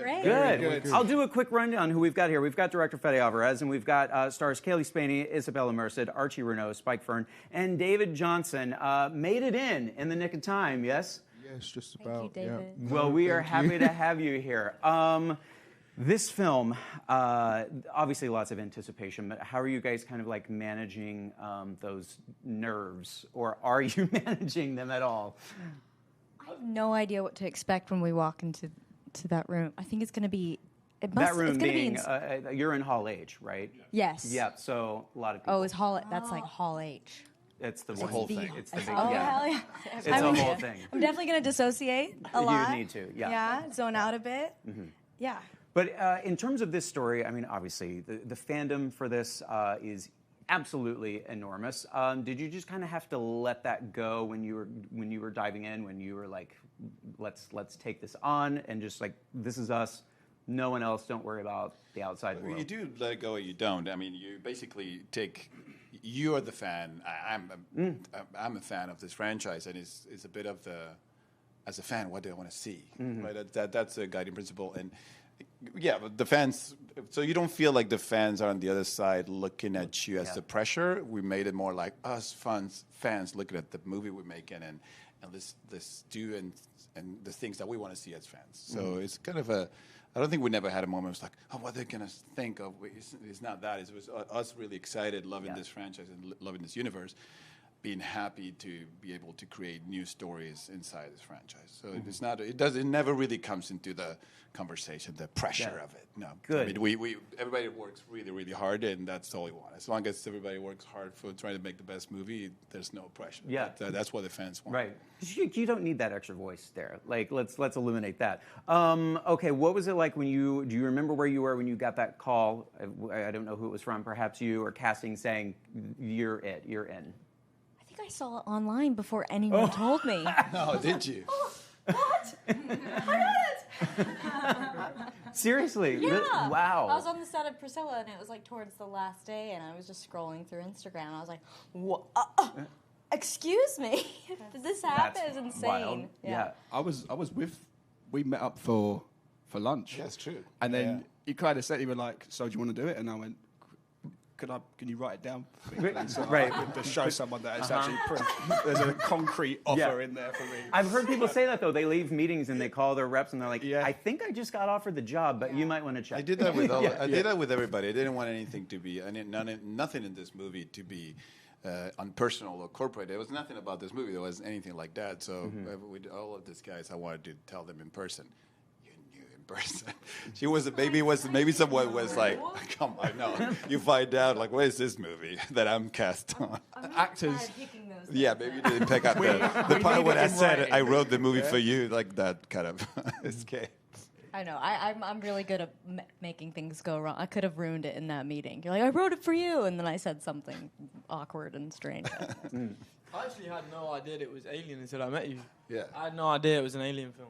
Speaker 2: Great.
Speaker 1: Good. I'll do a quick rundown who we've got here. We've got director Fede Alvarez, and we've got stars Kaylee Spaney, Isabella Merced, Archie Renault, Spike Fern, and David Johnson. Made it in the nick of time, yes?
Speaker 2: Yes, just about. Thank you, David.
Speaker 1: Yeah. Well, we are happy to have you here. This film, obviously lots of anticipation, but how are you guys kind of like managing those nerves, or are you managing them at all?
Speaker 2: I have no idea what to expect when we walk into that room. I think it's going to be.
Speaker 1: That room being, you're in Hall H, right?
Speaker 2: Yes.
Speaker 1: Yeah, so a lot of people.
Speaker 2: Oh, it's Hall. That's like Hall H.
Speaker 1: It's the whole thing. It's the big,
Speaker 2: hell yeah.
Speaker 1: It's a whole thing.
Speaker 2: I'm definitely going to dissociate a lot.
Speaker 1: You need to, yeah.
Speaker 2: Yeah, zone out a bit.
Speaker 1: Mm-hmm.
Speaker 2: Yeah.
Speaker 1: But in terms of this story, I mean, obviously, the fandom for this is absolutely enormous. Did you just kind of have to let that go when you were diving in, when you were like, let's take this on and just like, this is us, no one else, don't worry about the outside world?
Speaker 5: You do let it go or you don't. I mean, you basically take. You are the fan. I'm a fan of this franchise, and it's a bit of the, as a fan, what do I want to see?
Speaker 1: Mm-hmm.
Speaker 5: Right? That's a guiding principle, and yeah, but the fans. So you don't feel like the fans are on the other side looking at you as the pressure. We made it more like us fans looking at the movie we're making, and let's do and the things that we want to see as fans. So it's kind of a. I don't think we never had a moment. It was like, oh, what they're gonna think of? It's not that. It was us really excited, loving this franchise and loving this universe, being happy to be able to create new stories inside this franchise. So it's not. It never really comes into the conversation, the pressure of it. No,
Speaker 1: good.
Speaker 5: I mean, we everybody works really, really hard, and that's all we want. As long as everybody works hard for trying to make the best movie, there's no pressure.
Speaker 1: Yeah,
Speaker 5: that's what the fans want.
Speaker 1: Right. You don't need that extra voice there. Like, let's eliminate that. Okay, what was it like when do you remember where you were when you got that call? I don't know who it was from, perhaps you or casting saying, you're in.
Speaker 2: I think I saw it online before anyone told me.
Speaker 5: No, did you?
Speaker 2: What? I got it!
Speaker 1: Seriously?
Speaker 2: Yeah.
Speaker 1: Wow.
Speaker 2: I was on the set of Priscilla, and it was like towards the last day, and I was just scrolling through Instagram, and I was like, what? Excuse me? Does this happen? It's insane.
Speaker 1: Wild. Yeah.
Speaker 6: I was we met up for lunch.
Speaker 5: That's true.
Speaker 6: And then you kind of said, you were like, so do you want to do it? And I went, can you write it down? So
Speaker 1: right.
Speaker 6: To show someone that it's actually there's a concrete offer in there for me.
Speaker 1: I've heard people say that, though. They leave meetings and they call their reps and they're like, I think I just got offered the job, but you might want to check.
Speaker 5: I did that with I did that with everybody. I didn't want anything to be, nothing in this movie to be unpersonal or corporate. There was nothing about this movie that was anything like that. So with all of these guys, I wanted to tell them in person. Person. She was maybe someone was like, come on, no. You find out like, what is this movie that I'm cast on?
Speaker 6: Actors.
Speaker 5: Yeah, maybe you didn't pick up the part when I said I wrote the movie for you, like that kind of escape.
Speaker 2: I know. I'm really good at making things go wrong. I could have ruined it in that meeting. You're like, I wrote it for you, and then I said something awkward and strange.
Speaker 13: I actually had no idea it was Alien until I met you.
Speaker 5: Yeah.
Speaker 13: I had no idea it was an Alien film.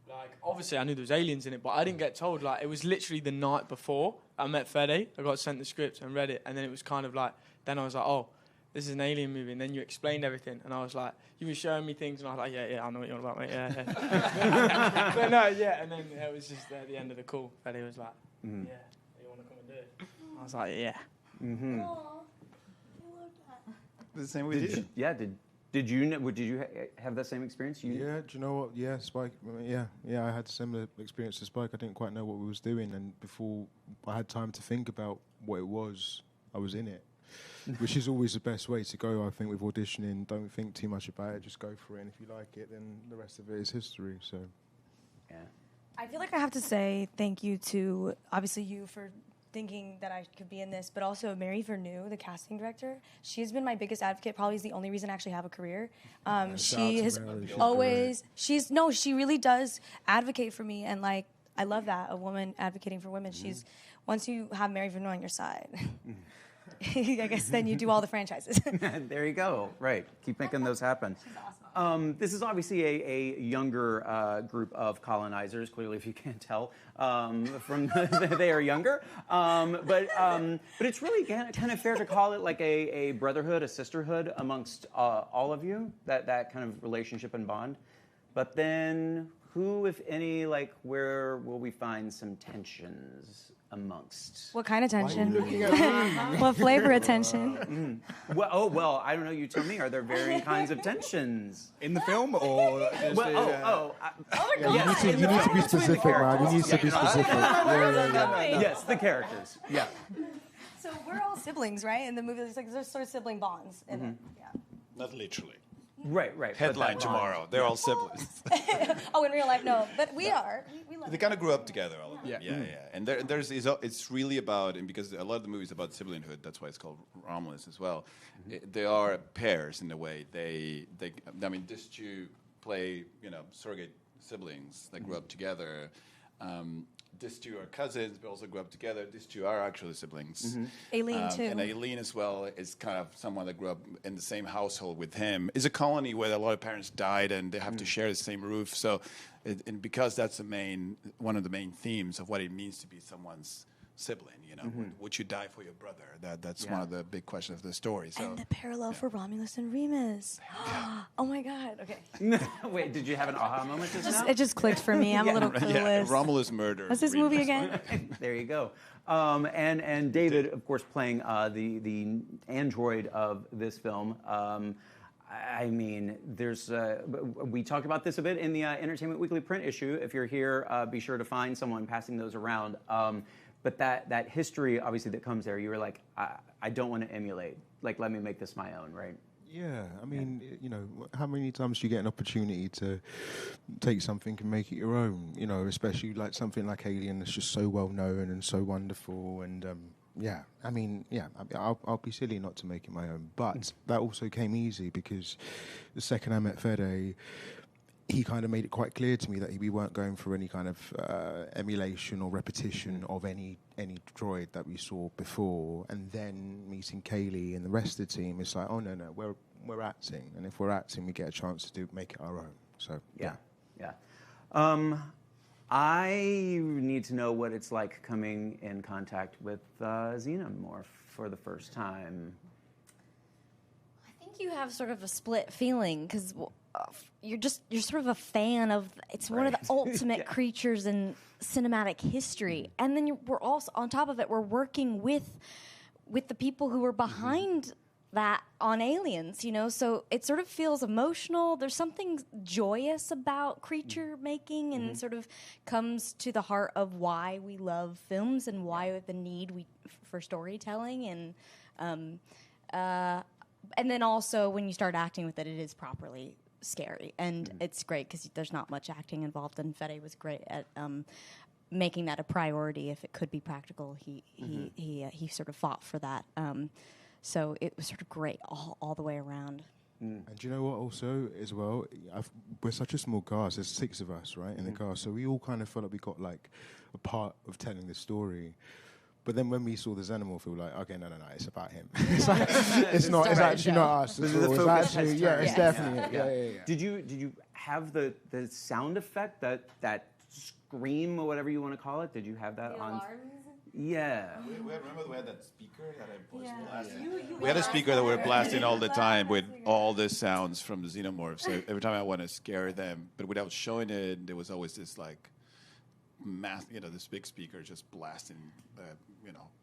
Speaker 13: Like, obviously I knew there was aliens in it, but I didn't get told. Like, it was literally the night before I met Fede. I got sent the script and read it, and then it was kind of like, then I was like, oh, this is an alien movie, and then you explained everything, and I was like, you were showing me things, and I was like, yeah, I know what you're on about, mate, yeah. But no, yeah, and then it was just at the end of the call, Fede was like, yeah, you want to come and do it? I was like, yeah.
Speaker 1: Mm-hmm.
Speaker 2: Aww, I love that.
Speaker 5: The same with you?
Speaker 1: Yeah, Did you have that same experience?
Speaker 25: Yeah, do you know what? Yeah, Spike. Yeah, I had a similar experience to Spike. I didn't quite know what we was doing, and before I had time to think about what it was, I was in it, which is always the best way to go. I think with auditioning, don't think too much about it. Just go for it, and if you like it, then the rest of it is history. So,
Speaker 1: yeah.
Speaker 26: I feel like I have to say thank you to obviously you for thinking that I could be in this, but also Mary Vernew, the casting director. She's been my biggest advocate, probably is the only reason I actually have a career. She has always, she really does advocate for me, and like, I love that, a woman advocating for women. She's, once you have Mary Vernew on your side, I guess then you do all the franchises.
Speaker 1: There you go. Right. Keep making those happen.
Speaker 26: She's awesome.
Speaker 1: This is obviously a younger group of colonizers. Clearly, if you can't tell, from they are younger. But it's really kind of fair to call it like a brotherhood, a sisterhood amongst all of you. That kind of relationship and bond. But then, who, if any, like, where will we find some tensions amongst?
Speaker 26: What kind of tension?
Speaker 1: looking at me?
Speaker 26: What flavor of tension?
Speaker 1: Well, I don't know. You tell me. Are there varying kinds of tensions
Speaker 6: in the film, or?
Speaker 1: Yes,
Speaker 25: You need to be specific, man. You need to be specific.
Speaker 1: Yes, the characters. Yeah.
Speaker 26: So we're all siblings, right? In the movie, there's sort of sibling bonds in it. Yeah.
Speaker 5: Not literally.
Speaker 1: Right.
Speaker 5: Headline tomorrow. They're all siblings.
Speaker 26: Oh, in real life, no, but we are. We love
Speaker 5: They kind of grew up together. All of them. Yeah. And it's really about, and because a lot of the movie is about siblinghood, that's why it's called Romulus as well. They are pairs in a way. I mean, these two play, surrogate siblings that grew up together. These two are cousins, but also grew up together. These two are actually siblings.
Speaker 26: Aileen, too.
Speaker 5: And Aileen as well is kind of someone that grew up in the same household with him. It's a colony where a lot of parents died and they have to share the same roof. So, and because that's one of the main themes of what it means to be someone's sibling, would you die for your brother? That's one of the big questions of the story. So.
Speaker 26: And the parallel for Romulus and Remus. Oh my God. Okay.
Speaker 1: Wait, did you have an aha moment just now?
Speaker 26: It just clicked for me. I'm a little clueless.
Speaker 5: Yeah, Romulus murder.
Speaker 26: What's this movie again?
Speaker 1: There you go. And David, of course, playing the android of this film. I mean, we talked about this a bit in the Entertainment Weekly print issue. If you're here, be sure to find someone passing those around. But that history, obviously, that comes there, you were like, I don't want to emulate. Like, let me make this my own, right?
Speaker 25: Yeah, I mean, how many times do you get an opportunity to take something and make it your own? Especially like something like Alien that's just so well known and so wonderful. And I'll be silly not to make it my own. But that also came easy because the second I met Fede, he kind of made it quite clear to me that we weren't going for any kind of emulation or repetition of any droid that we saw before. And then meeting Kaylee and the rest of the team, it's like, oh no, we're acting, and if we're acting, we get a chance to make it our own. So
Speaker 1: yeah. I need to know what it's like coming in contact with Xenomorph for the first time.
Speaker 2: I think you have sort of a split feeling because you're sort of a fan of. It's one of the ultimate creatures in cinematic history, and then we're also on top of it. We're working with the people who were behind that on Aliens, so it sort of feels emotional. There's something joyous about creature making, and sort of comes to the heart of why we love films and why the need for storytelling, and then also when you start acting with it, it is properly scary, and it's great because there's not much acting involved. And Fede was great at making that a priority if it could be practical. He sort of fought for that. So it was sort of great all the way around.
Speaker 25: And do you know what also as well? We're such a small cast. There's 6 of us, right, in the cast. So we all kind of felt like we got like a part of telling the story. But then when we saw the Xenomorph, we were like, okay, no, it's about him. It's actually not us. It's definitely it.
Speaker 1: Did you have the sound effect, that scream or whatever you want to call it? Did you have that on?
Speaker 2: Alarms?
Speaker 1: Yeah.
Speaker 5: Remember we had that speaker that I was blasting? We had a speaker that we were blasting all the time with all the sounds from the Xenomorphs. So every time I want to scare them, but without showing it, there was always this like this big speaker just blasting,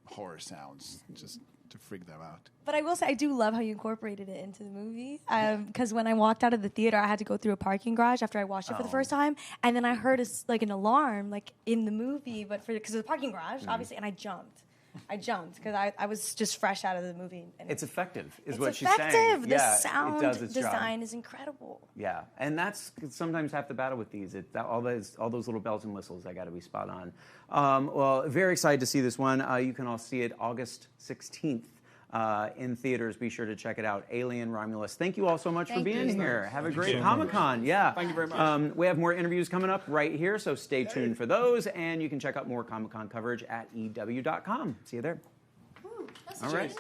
Speaker 5: horror sounds just to freak them out.
Speaker 26: But I will say, I do love how you incorporated it into the movie. Because when I walked out of the theater, I had to go through a parking garage after I watched it for the first time, and then I heard an alarm in the movie, but because of the parking garage, obviously, and I jumped because I was just fresh out of the movie. And
Speaker 1: it's effective, is
Speaker 26: it's
Speaker 1: what she's
Speaker 26: effective.
Speaker 1: saying.
Speaker 26: The
Speaker 1: Yeah,
Speaker 26: sound
Speaker 1: it does its
Speaker 26: design
Speaker 1: job.
Speaker 26: is incredible.
Speaker 1: Yeah, and that's sometimes half the battle with these. All those little bells and whistles, I got to be spot on. Well, very excited to see this one. You can all see it August 16th. In theaters. Be sure to check it out. Alien Romulus. Thank you all so much for being here. Have a great Comic-Con. Yeah.
Speaker 6: Thank you very much.
Speaker 1: We have more interviews coming up right here, so stay tuned for those. And you can check out more Comic-Con coverage at EW.com. See you there. All right.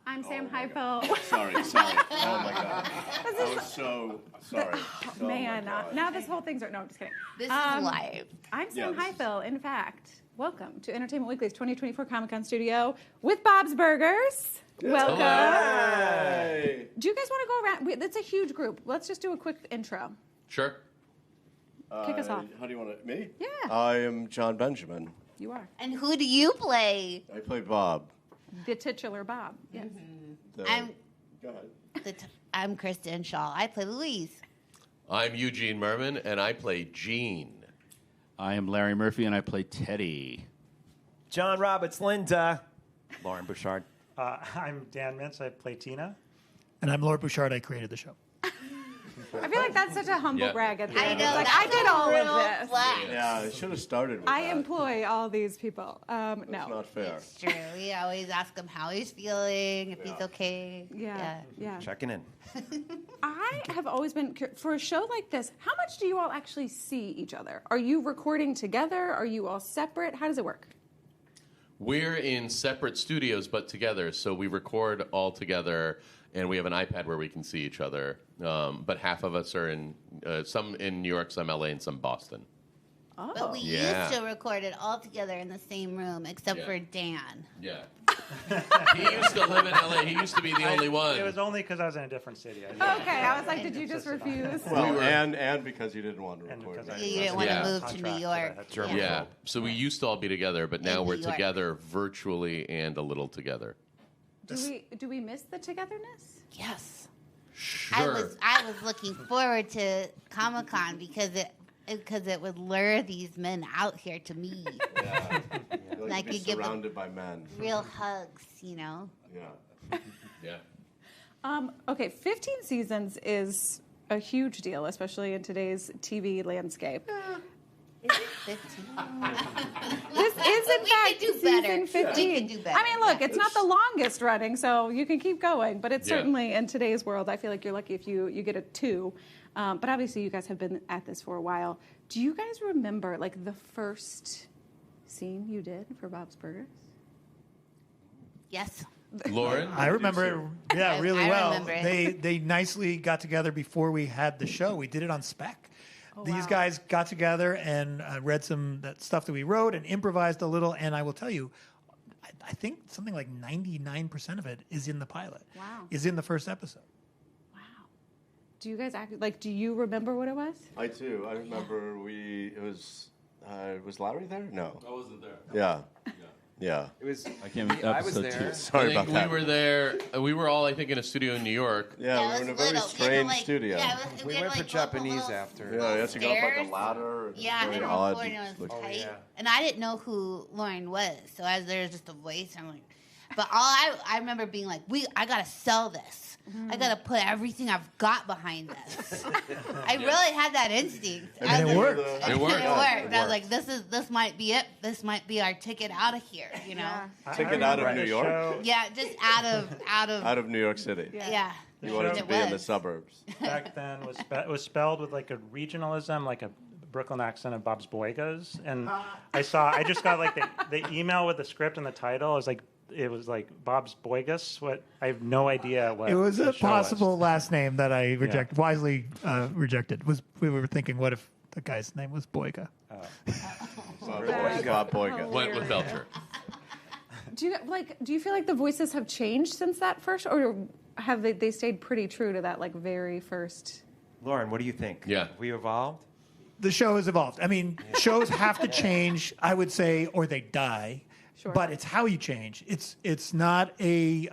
Speaker 7: I'm Sam Heifel.
Speaker 18: Sorry. Oh my God. I was so sorry. Oh,
Speaker 7: Man,
Speaker 18: my God.
Speaker 7: now this whole thing's no, I'm just kidding.
Speaker 15: This is live.
Speaker 7: I'm Sam
Speaker 18: Yeah, this
Speaker 7: Heifel. In fact, welcome to Entertainment Weekly's 2024 Comic-Con studio with Bob's Burgers. Welcome.
Speaker 18: Hey.
Speaker 7: Do you guys want to go around? It's a huge group. Let's just do a quick intro.
Speaker 18: Sure.
Speaker 7: Kick us off.
Speaker 18: How do you want to? Me?
Speaker 7: Yeah.
Speaker 18: I am John Benjamin.
Speaker 7: You are.
Speaker 15: And who do you play?
Speaker 18: I play Bob.
Speaker 7: The titular Bob. Yes.
Speaker 15: I'm
Speaker 18: Go ahead.
Speaker 15: I'm Kristen Shaw. I play Louise.
Speaker 8: I'm Eugene Merman, and I play Gene.
Speaker 9: I am Larry Murphy, and I play Teddy.
Speaker 10: John Roberts, Linda. Lauren Bouchard.
Speaker 11: I'm Dan Mintz. I play Tina.
Speaker 12: And I'm Laura Bouchard. I created the show.
Speaker 7: I feel like that's such a humble
Speaker 8: Yeah.
Speaker 7: brag at the
Speaker 15: I
Speaker 7: end.
Speaker 15: know,
Speaker 7: It's like,
Speaker 15: that's
Speaker 7: I did
Speaker 15: a
Speaker 7: all
Speaker 15: real
Speaker 7: of this.
Speaker 15: flex.
Speaker 18: Yeah, I should have started with
Speaker 7: I
Speaker 18: that.
Speaker 7: employ all these people. No.
Speaker 18: That's not fair.
Speaker 15: It's true. We always ask him how he's feeling, if he's okay.
Speaker 7: Yeah.
Speaker 10: Checking in.
Speaker 7: I have always been, for a show like this, how much do you all actually see each other? Are you recording together? Are you all separate? How does it work?
Speaker 8: We're in separate studios, but together. So we record all together, and we have an iPad where we can see each other. But half of us are in, some in New York, some LA, and some Boston.
Speaker 7: Oh.
Speaker 15: But we
Speaker 8: Yeah.
Speaker 15: used to record it all together in the same room, except for Dan.
Speaker 8: Yeah. He used to live in LA. He used to be the only one.
Speaker 11: It was only because I was in a different city.
Speaker 7: Okay, I was like, did you just refuse?
Speaker 18: Well, and because you didn't want to record.
Speaker 15: You didn't want to move to New York.
Speaker 8: Yeah. So we used to all be together, but now
Speaker 15: In
Speaker 8: we're
Speaker 15: New York.
Speaker 8: together virtually and a little together.
Speaker 7: Do we miss the togetherness?
Speaker 15: Yes.
Speaker 8: Sure.
Speaker 15: I was looking forward to Comic-Con because it would lure these men out here to me.
Speaker 18: Yeah.
Speaker 15: I could give them
Speaker 18: surrounded by men.
Speaker 15: real hugs, you know.
Speaker 18: Yeah.
Speaker 8: Yeah.
Speaker 7: Okay, 15 seasons is a huge deal, especially in today's TV landscape.
Speaker 15: Is it 15?
Speaker 7: This is, in fact,
Speaker 15: do better.
Speaker 7: season 15.
Speaker 15: We could do better.
Speaker 7: I mean, look, it's not the longest running, so you can keep going. But it's
Speaker 8: Yeah.
Speaker 7: certainly, in today's world, I feel like you're lucky if you get a 2. But obviously, you guys have been at this for a while. Do you guys remember, like, the first scene you did for Bob's Burgers?
Speaker 15: Yes.
Speaker 8: Lauren?
Speaker 12: I remember it, really
Speaker 15: I
Speaker 12: well.
Speaker 15: remember it.
Speaker 12: They nicely got together before we had the show. We did it on spec. These guys got together and read some that stuff that we wrote and improvised a little. And I will tell you, I think something like 99% of it is in the pilot.
Speaker 7: Wow.
Speaker 12: Is in the first episode.
Speaker 7: Do you guys do you remember what it was?
Speaker 18: I do. I remember was Larry there? No.
Speaker 8: I wasn't there.
Speaker 18: Yeah. Yeah.
Speaker 10: It was.
Speaker 9: I can't remember
Speaker 10: I was
Speaker 9: episode
Speaker 10: there.
Speaker 9: 2.
Speaker 18: Sorry
Speaker 8: I think
Speaker 18: about that.
Speaker 8: we were there. We were all, I think, in a studio in New York.
Speaker 18: Yeah, we were in a very strange studio.
Speaker 10: We went for Japanese after.
Speaker 18: Yeah, you had to go up like a
Speaker 15: Stairs.
Speaker 18: ladder. It was
Speaker 15: Yeah,
Speaker 18: very
Speaker 15: and
Speaker 18: odd.
Speaker 15: Lauren
Speaker 18: It
Speaker 15: was
Speaker 18: looked-
Speaker 15: tight. And I didn't know who Lauren was. So as there was just a voice, I'm like, but I remember being like, I gotta sell this. I gotta put everything I've got behind this. I really had that instinct.
Speaker 12: And it worked.
Speaker 8: It worked.
Speaker 15: I was like, this might be it. This might be our ticket out of here. You know?
Speaker 18: Ticket out of New York?
Speaker 15: Yeah, just out of
Speaker 18: New York City.
Speaker 15: Yeah.
Speaker 18: You wanted to
Speaker 15: It
Speaker 18: be in the
Speaker 15: was.
Speaker 18: suburbs.
Speaker 11: Back then was spelled with like a regionalism, like a Brooklyn accent of Bob's Boygas. And I just got like the email with the script and the title. It was like Bob's Boygas. What I have no idea what
Speaker 12: It was
Speaker 11: the
Speaker 12: a
Speaker 11: show
Speaker 12: possible last name that I wisely rejected. We were thinking, what if the guy's name was Boyga?
Speaker 18: Bob Boyga.
Speaker 8: Went with Belcher.
Speaker 7: Do you feel like the voices have changed since that first, or have they stayed pretty true to that very first?
Speaker 10: Lauren, what do you think?
Speaker 8: Yeah.
Speaker 10: Have we evolved?
Speaker 12: The show has evolved. I mean, shows have to change, I would say, or they die.
Speaker 7: Sure.
Speaker 12: But it's how you change. It's not a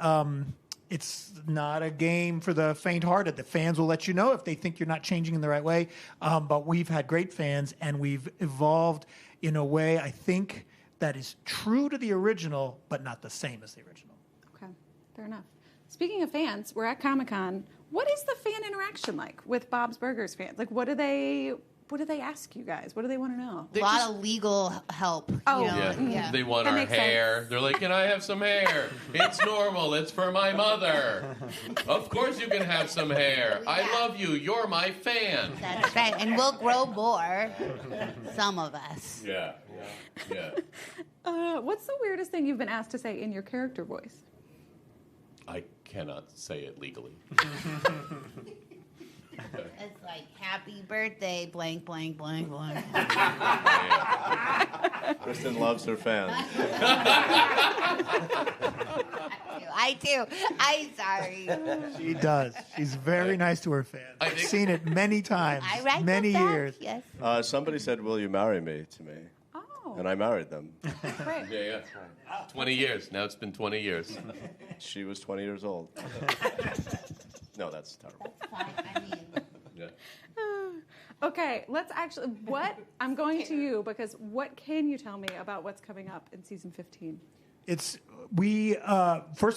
Speaker 12: game for the faint-hearted. The fans will let you know if they think you're not changing in the right way. But we've had great fans, and we've evolved in a way, I think, that is true to the original, but not the same as the original.
Speaker 7: Okay, fair enough. Speaking of fans, we're at Comic-Con. What is the fan interaction like with Bob's Burgers fans? Like, what do they ask you guys? What do they want to know?
Speaker 15: A lot of legal help.
Speaker 7: Oh,
Speaker 15: yeah.
Speaker 8: They want
Speaker 7: That
Speaker 8: our
Speaker 7: makes
Speaker 8: hair.
Speaker 7: sense.
Speaker 8: They're like, can I have some hair? It's normal. It's for my mother. Of course you can have some hair. I love you. You're my fan.
Speaker 15: That's right. And we'll grow more. Some of us.
Speaker 8: Yeah.
Speaker 7: What's the weirdest thing you've been asked to say in your character voice?
Speaker 8: I cannot say it legally.
Speaker 15: It's like happy birthday, blank, blank, blank, blank.
Speaker 18: Kristen loves her fans.
Speaker 15: I do. I'm sorry.
Speaker 12: She does. She's very nice to her fans. I've seen it many times,
Speaker 15: I write
Speaker 12: many
Speaker 15: them back,
Speaker 12: years.
Speaker 15: Yes.
Speaker 18: Somebody said, "Will you marry me?" to me.
Speaker 7: Oh.
Speaker 18: And I married them.
Speaker 7: Great.
Speaker 8: Yeah. 20 years. Now it's been 20 years.
Speaker 18: She was 20 years old. No, that's terrible.
Speaker 8: Yeah.
Speaker 7: Okay, let's actually. I'm going to you because what can you tell me about what's coming up in season 15?
Speaker 12: First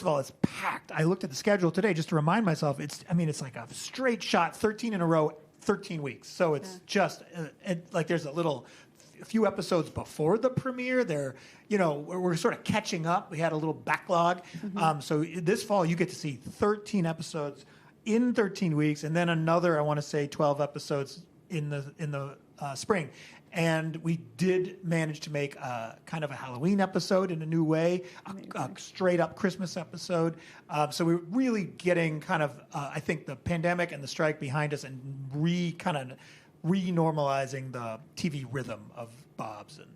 Speaker 12: of all, it's packed. I looked at the schedule today just to remind myself. It's like a straight shot, 13 in a row, 13 weeks. So it's just like there's a few episodes before the premiere. We're sort of catching up. We had a little backlog.
Speaker 7: Mm-hmm.
Speaker 12: So this fall, you get to see 13 episodes in 13 weeks, and then another, I want to say, 12 episodes in the spring. And we did manage to make kind of a Halloween episode in a new way, a straight-up Christmas episode. So we're really getting kind of, I think, the pandemic and the strike behind us and re-normalizing the TV rhythm of Bob's and,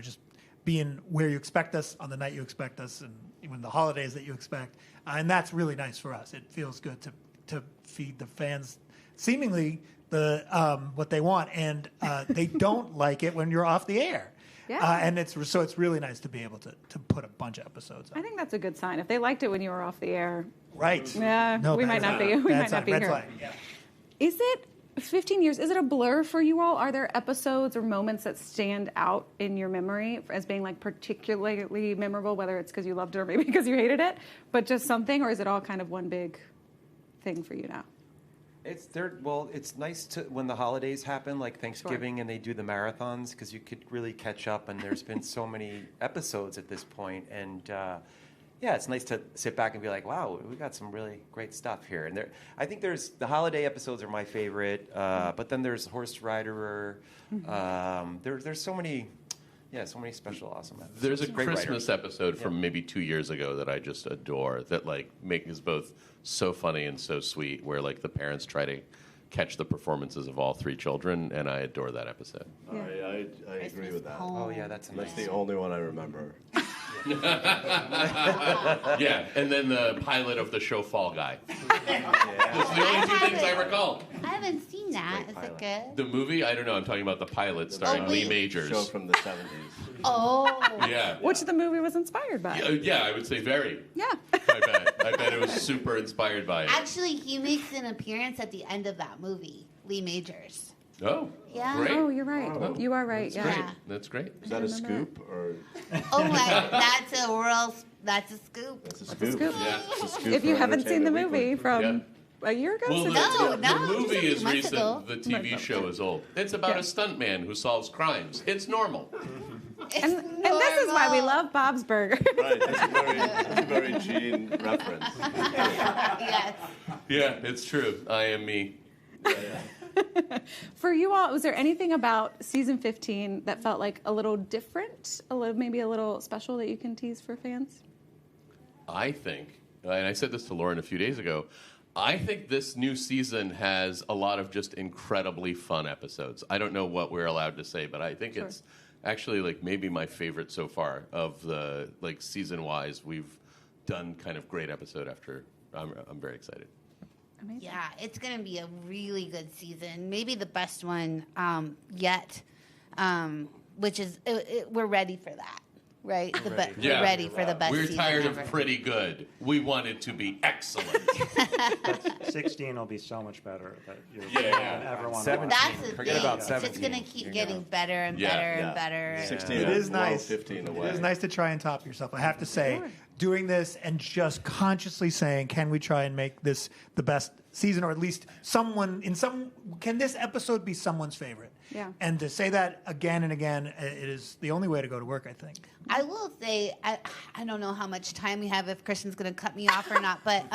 Speaker 12: just being where you expect us on the night you expect us and even the holidays that you expect. And that's really nice for us. It feels good to feed the fans seemingly what they want, and they don't like it when you're off the air.
Speaker 7: Yeah.
Speaker 12: And it's really nice to be able to put a bunch of episodes on.
Speaker 7: I think that's a good sign. If they liked it when you were off the air,
Speaker 12: right?
Speaker 7: Yeah,
Speaker 12: No,
Speaker 7: we might not be. We might not be
Speaker 12: Red
Speaker 7: here.
Speaker 12: flag, yeah.
Speaker 7: Is it 15 years? Is it a blur for you all? Are there episodes or moments that stand out in your memory as being like particularly memorable? Whether it's because you loved it or maybe because you hated it, but just something, or is it all kind of one big thing for you now?
Speaker 10: It's nice to when the holidays happen, like Thanksgiving, and they do the marathons, because you could really catch up. And there's been so many episodes at this point, and it's nice to sit back and be like, wow, we got some really great stuff here. And I think the holiday episodes are my favorite, but then there's Horse Rider. There's so many. Yeah, so many special, awesome episodes.
Speaker 8: There's a
Speaker 10: Great
Speaker 8: Christmas
Speaker 10: writers.
Speaker 8: episode from maybe 2 years ago that I just adore. That is both so funny and so sweet. Where the parents try to catch the performances of all three children, and I adore that episode.
Speaker 18: Yeah. I agree with that.
Speaker 10: Oh yeah, that's
Speaker 18: the only one I remember.
Speaker 8: Yeah, and then the pilot of the show Fall Guy. Those are the only two things I recall.
Speaker 15: I haven't seen that. Is it good?
Speaker 8: The movie? I don't know. I'm talking about the pilot starring Lee Majors.
Speaker 18: Show from the 70s.
Speaker 15: Oh.
Speaker 8: Yeah.
Speaker 7: Which the movie was inspired by.
Speaker 8: Yeah, I would say very.
Speaker 7: Yeah.
Speaker 8: I bet it was super inspired by it.
Speaker 15: Actually, he makes an appearance at the end of that movie, Lee Majors.
Speaker 8: Oh.
Speaker 15: Yeah.
Speaker 8: Great.
Speaker 7: Oh, you're right.
Speaker 8: Oh.
Speaker 7: You are right.
Speaker 8: That's
Speaker 7: Yeah.
Speaker 8: great. That's great.
Speaker 18: Is that a scoop or?
Speaker 15: Oh my! That's a scoop.
Speaker 18: That's a scoop.
Speaker 7: That's a scoop.
Speaker 18: Yeah. It's a scoop
Speaker 7: If you
Speaker 18: for
Speaker 7: haven't seen the
Speaker 18: Entertainment
Speaker 7: movie
Speaker 18: Weekly.
Speaker 7: from a year ago,
Speaker 8: Well,
Speaker 7: since
Speaker 8: the movie
Speaker 15: just a
Speaker 8: is
Speaker 15: few months
Speaker 8: recent.
Speaker 15: ago.
Speaker 8: The TV show is old. It's about a stuntman who solves crimes. It's normal.
Speaker 7: and this is why we love Bob's Burger.
Speaker 18: Right. It's a very Gene reference.
Speaker 15: Yes.
Speaker 8: Yeah, it's true. I am me.
Speaker 7: For you all, was there anything about season 15 that felt like a little different, maybe a little special that you can tease for fans?
Speaker 8: I think, and I said this to Lauren a few days ago, I think this new season has a lot of just incredibly fun episodes. I don't know what we're allowed to say, but I think it's actually maybe my favorite so far of the season-wise. We've done kind of great episode after. I'm very excited.
Speaker 7: Amazing.
Speaker 15: Yeah, it's going to be a really good season. Maybe the best one yet, which is we're ready for that, right? We're ready for the best
Speaker 8: We're
Speaker 15: season
Speaker 8: tired
Speaker 15: ever.
Speaker 8: of pretty good. We want it to be excellent.
Speaker 11: 16 will be so much better. That ever want
Speaker 10: 17.
Speaker 15: That's the
Speaker 10: Forget
Speaker 15: thing.
Speaker 10: about
Speaker 15: It's
Speaker 10: 17.
Speaker 15: just going to keep getting better and better and better.
Speaker 18: 16
Speaker 12: It is
Speaker 18: well,
Speaker 12: nice.
Speaker 18: 15 away.
Speaker 12: It is nice to try and top yourself. I have to say, doing this and just consciously saying, can we try and make this the best season, or at least can this episode be someone's favorite?
Speaker 7: Yeah.
Speaker 12: And to say that again and again, it is the only way to go to work, I think.
Speaker 15: I will say, I don't know how much time we have, if Christian's going to cut me off or not, but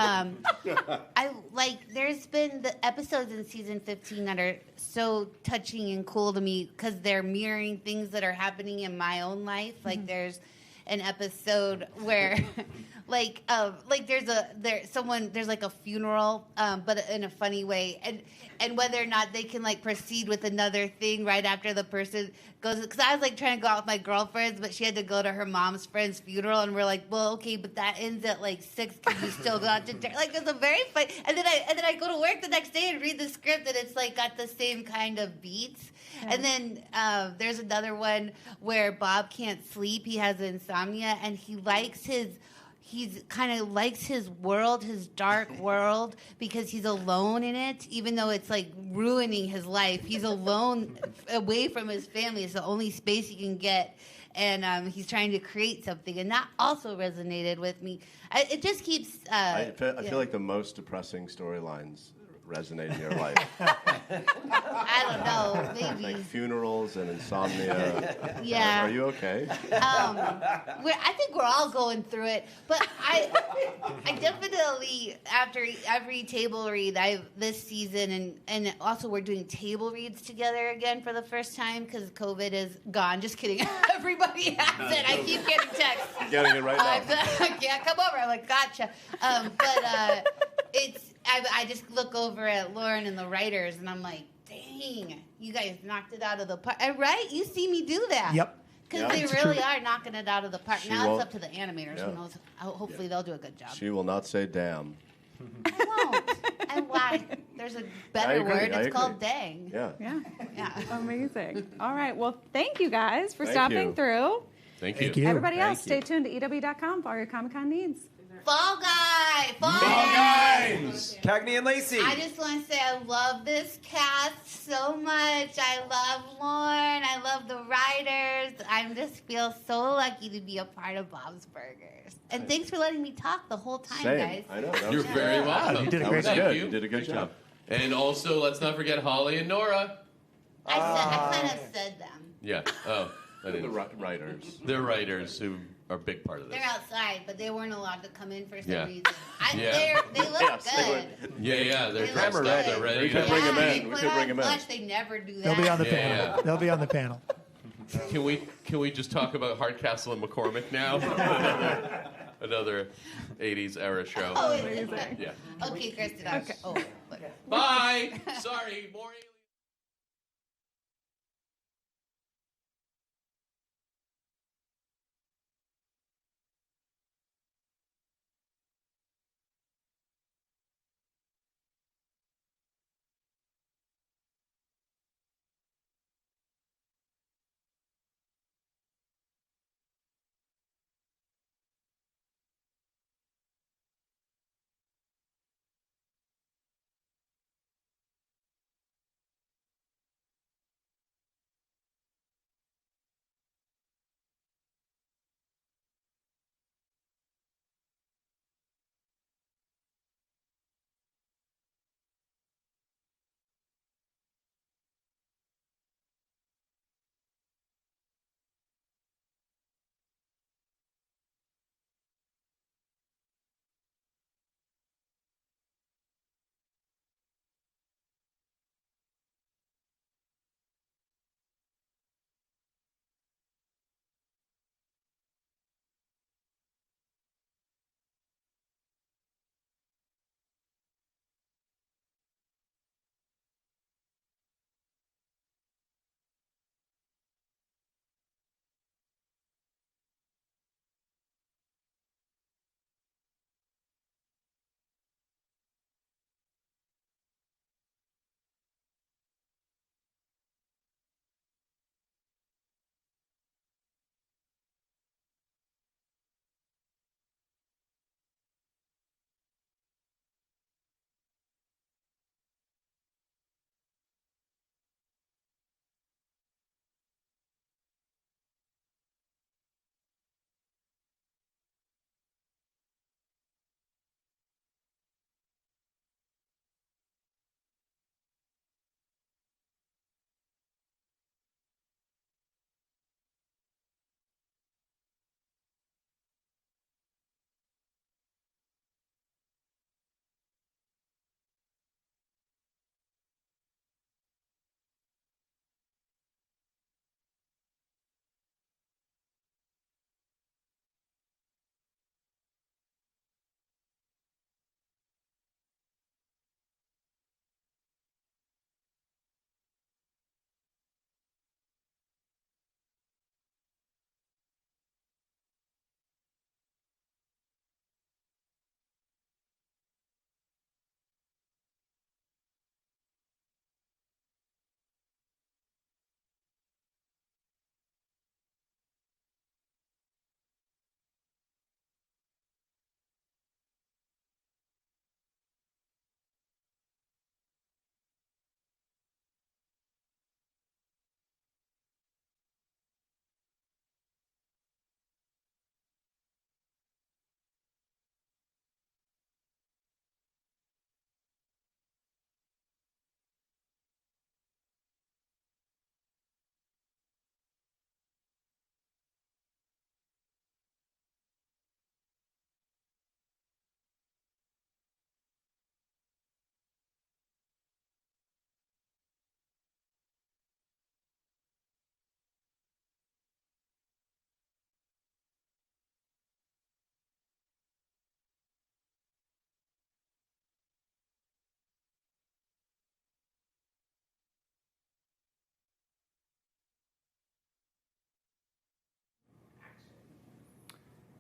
Speaker 15: there's been the episodes in season 15 that are so touching and cool to me because they're mirroring things that are happening in my own life. Like there's an episode where like there's like a funeral, but in a funny way, and whether or not they can like proceed with another thing right after the person goes, because I was like trying to go out with my girlfriends, but she had to go to her mom's friend's funeral, and we're like, well, okay, but that ends at like 6. Can you still go out to dinner? Like, it's a very fun. And then I go to work the next day and read the script, and it's like got the same kind of beats. And then there's another one where Bob can't sleep. He has insomnia, and he kind of likes his world, his dark world, because he's alone in it, even though it's like ruining his life. He's alone away from his family. It's the only space he can get. And he's trying to create something. And that also resonated with me. It just keeps...
Speaker 18: I feel like the most depressing storylines resonate in your life.
Speaker 15: I don't know, maybe.
Speaker 18: Like funerals and insomnia.
Speaker 15: Yeah.
Speaker 18: Are you okay?
Speaker 15: I think we're all going through it, but I definitely, after every table read this season, and also we're doing table reads together again for the first time because COVID is gone. Just kidding. Everybody has it. I keep getting texts.
Speaker 18: Getting it right now.
Speaker 15: I can't come over. I'm like, gotcha. But I just look over at Lauren and the writers, and I'm like, dang, you guys knocked it out of the park. Right? You see me do that.
Speaker 12: Yep.
Speaker 15: Because they really are knocking it out of the park. Now it's up to the animators.
Speaker 18: Yeah.
Speaker 15: Who knows? Hopefully they'll do a good job.
Speaker 18: She will not say damn.
Speaker 15: I won't. And why? There's a better word. It's called dang.
Speaker 18: Yeah.
Speaker 15: Yeah.
Speaker 7: Amazing. All right. Well, thank you guys for
Speaker 18: Thank
Speaker 7: stopping
Speaker 18: you.
Speaker 7: through.
Speaker 8: Thank you.
Speaker 7: Everybody else,
Speaker 18: Thank
Speaker 7: stay tuned to EW.com for all your Comic-Con needs.
Speaker 15: Fall Guy! Fall
Speaker 10: Guys! Cagney and Lacey.
Speaker 15: I just want to say I love this cast so much. I love Lauren. I love the writers. I just feel so lucky to be a part of Bob's Burgers. And thanks for letting me talk the whole time,
Speaker 18: Same.
Speaker 15: guys.
Speaker 18: I know. That
Speaker 8: You're
Speaker 18: was
Speaker 8: very
Speaker 18: good.
Speaker 8: welcome.
Speaker 18: You did a
Speaker 8: That
Speaker 18: great
Speaker 8: was
Speaker 18: job.
Speaker 8: good.
Speaker 18: You did a good
Speaker 8: Great
Speaker 18: job.
Speaker 8: And also, let's not forget Holly and Nora.
Speaker 15: I kind of said them.
Speaker 8: Yeah. Oh, I didn't.
Speaker 18: The writers.
Speaker 8: They're writers who are a big part of this.
Speaker 15: They're outside, but they weren't allowed to come in for some
Speaker 8: Yeah.
Speaker 15: reason.
Speaker 8: Yeah.
Speaker 15: They look
Speaker 18: Yes,
Speaker 15: good.
Speaker 18: they would.
Speaker 8: Yeah. They're
Speaker 15: They
Speaker 8: dressed
Speaker 15: look
Speaker 8: up.
Speaker 15: good.
Speaker 8: They're ready.
Speaker 18: We could
Speaker 8: to-
Speaker 18: bring 'em
Speaker 15: They
Speaker 18: in. We
Speaker 15: put
Speaker 18: could
Speaker 15: on
Speaker 18: bring 'em in.
Speaker 15: blush. They never do that.
Speaker 12: They'll be on the
Speaker 8: Yeah,
Speaker 12: panel.
Speaker 8: yeah.
Speaker 12: They'll be on the panel.
Speaker 8: Can we just talk about Hardcastle and McCormick now? Another 80s era show.
Speaker 15: Oh, is it?
Speaker 8: Yeah.
Speaker 15: Okay, Kristen. Okay. Oh, look.
Speaker 8: Bye. Sorry. More.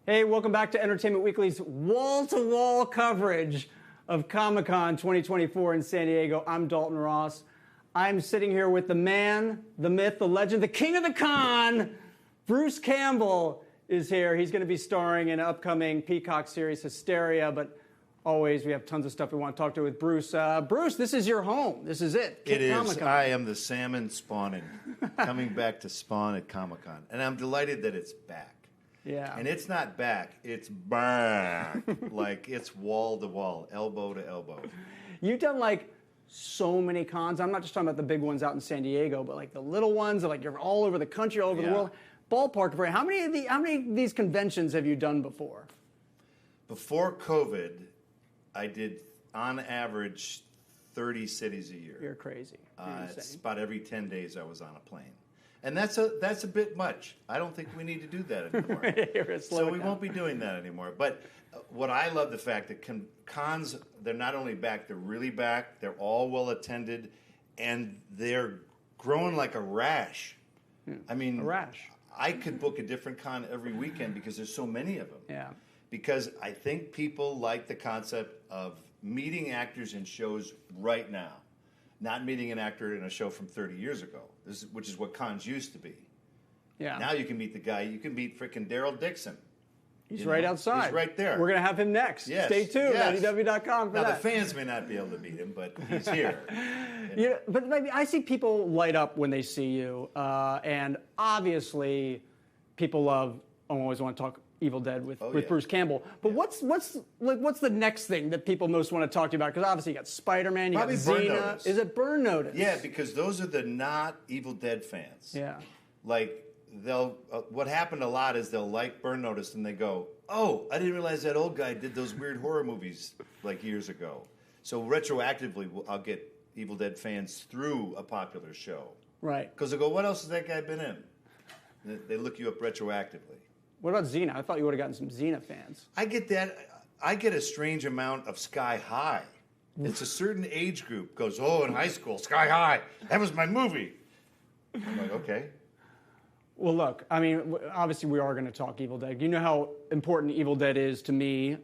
Speaker 14: Hey, welcome back to Entertainment Weekly's wall-to-wall coverage of Comic-Con 2024 in San Diego. I'm Dalton Ross. I'm sitting here with the man, the myth, the legend, the king of the con. Bruce Campbell is here. He's going to be starring in an upcoming Peacock series, Hysteria, but always we have tons of stuff we want to talk to with Bruce. Bruce, this is your home. This is it.
Speaker 16: It is.
Speaker 14: Comic-Con.
Speaker 16: I am the salmon spawning, coming back to spawn at Comic-Con. And I'm delighted that it's back.
Speaker 14: Yeah.
Speaker 16: And it's not back, it's back. Like it's wall to wall, elbow to elbow.
Speaker 14: You've done like so many cons. I'm not just talking about the big ones out in San Diego, but like the little ones, like you're all over the country, all over the world. Ballpark for you. How many of these conventions have you done before?
Speaker 16: Before COVID, I did on average 30 cities a year.
Speaker 14: You're crazy.
Speaker 16: It's about every 10 days I was on a plane. And that's a bit much. I don't think we need to do that anymore. So we won't be doing that anymore. But what I love the fact that cons, they're not only back, they're really back. They're all well attended, and they're growing like a rash. I mean,
Speaker 14: a rash.
Speaker 16: I could book a different con every weekend because there's so many of them.
Speaker 14: Yeah.
Speaker 16: Because I think people like the concept of meeting actors in shows right now. Not meeting an actor in a show from 30 years ago, which is what cons used to be.
Speaker 14: Yeah.
Speaker 16: Now you can meet the guy. You can meet frickin' Daryl Dixon.
Speaker 14: He's right outside.
Speaker 16: He's right there.
Speaker 14: We're going to have him next.
Speaker 16: Yes.
Speaker 14: Stay tuned.
Speaker 16: Yes.
Speaker 14: IDW.com for
Speaker 16: now,
Speaker 14: that.
Speaker 16: the fans may not be able to meet him, but he's here.
Speaker 14: Yeah, but maybe I see people light up when they see you, and obviously, people love. I always want to talk Evil Dead with Bruce Campbell. But what's the next thing that people most want to talk to you about? Because obviously you got Spider-Man, you
Speaker 16: Probably
Speaker 14: got
Speaker 16: Burn
Speaker 14: Xena.
Speaker 16: Notice.
Speaker 14: Is it Burn Notice?
Speaker 16: Yeah, because those are the not Evil Dead fans.
Speaker 14: Yeah.
Speaker 16: Like they'll. What happened a lot is they'll like Burn Notice and they go, "Oh, I didn't realize that old guy did those weird horror movies like years ago." So retroactively, I'll get Evil Dead fans through a popular show.
Speaker 14: Right.
Speaker 16: Because they go, "What else has that guy been in?" And they look you up retroactively.
Speaker 14: What about Xena? I thought you would have gotten some Xena fans.
Speaker 16: I get that. I get a strange amount of Sky High. It's a certain age group goes, "Oh, in high school, Sky High. That was my movie." I'm like, okay.
Speaker 14: Well, look, I mean, obviously we are going to talk Evil Dead. You know how important Evil Dead is to me.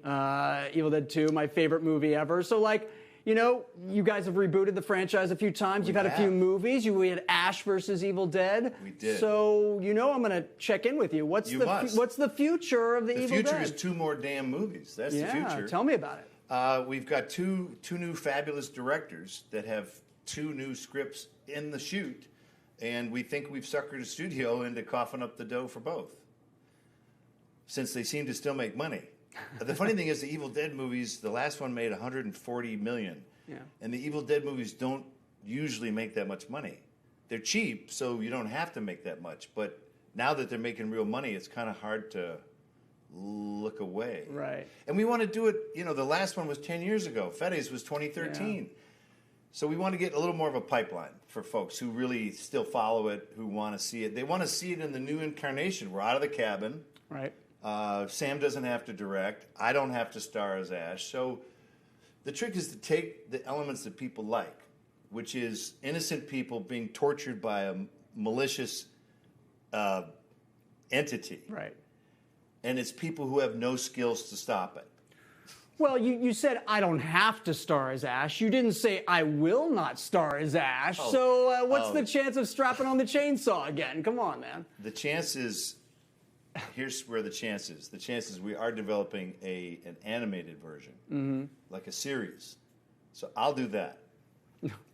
Speaker 14: Evil Dead 2, my favorite movie ever. So, like, you know, you guys have rebooted the franchise a few times. You've had a few movies. We had Ash versus Evil Dead.
Speaker 16: We did.
Speaker 14: So, you know, I'm going to check in with you. What's the future of the Evil Dead?
Speaker 16: The future is 2 more damn movies. That's the future.
Speaker 14: Tell me about it.
Speaker 16: We've got two new fabulous directors that have 2 new scripts in the shoot, and we think we've suckered a studio into coughing up the dough for both, since they seem to still make money. The funny thing is, the Evil Dead movies, the last one made $140 million, and the Evil Dead movies don't usually make that much money. They're cheap, so you don't have to make that much. But now that they're making real money, it's kind of hard to look away.
Speaker 14: Right.
Speaker 16: And we want to do it. You know, the last one was 10 years ago. Fede's was 2013.
Speaker 14: Yeah.
Speaker 16: So we want to get a little more of a pipeline for folks who really still follow it, who want to see it. They want to see it in the new incarnation. We're out of the cabin.
Speaker 14: Right.
Speaker 16: Sam doesn't have to direct. I don't have to star as Ash. So the trick is to take the elements that people like, which is innocent people being tortured by a malicious entity.
Speaker 14: Right.
Speaker 16: And it's people who have no skills to stop it.
Speaker 14: Well, you said I don't have to star as Ash. You didn't say I will not star as Ash. So what's the chance of strapping on the chainsaw again? Come on, man.
Speaker 16: The chance is, here's where the chance is. The chance is we are developing an animated version, like a series. So I'll do that.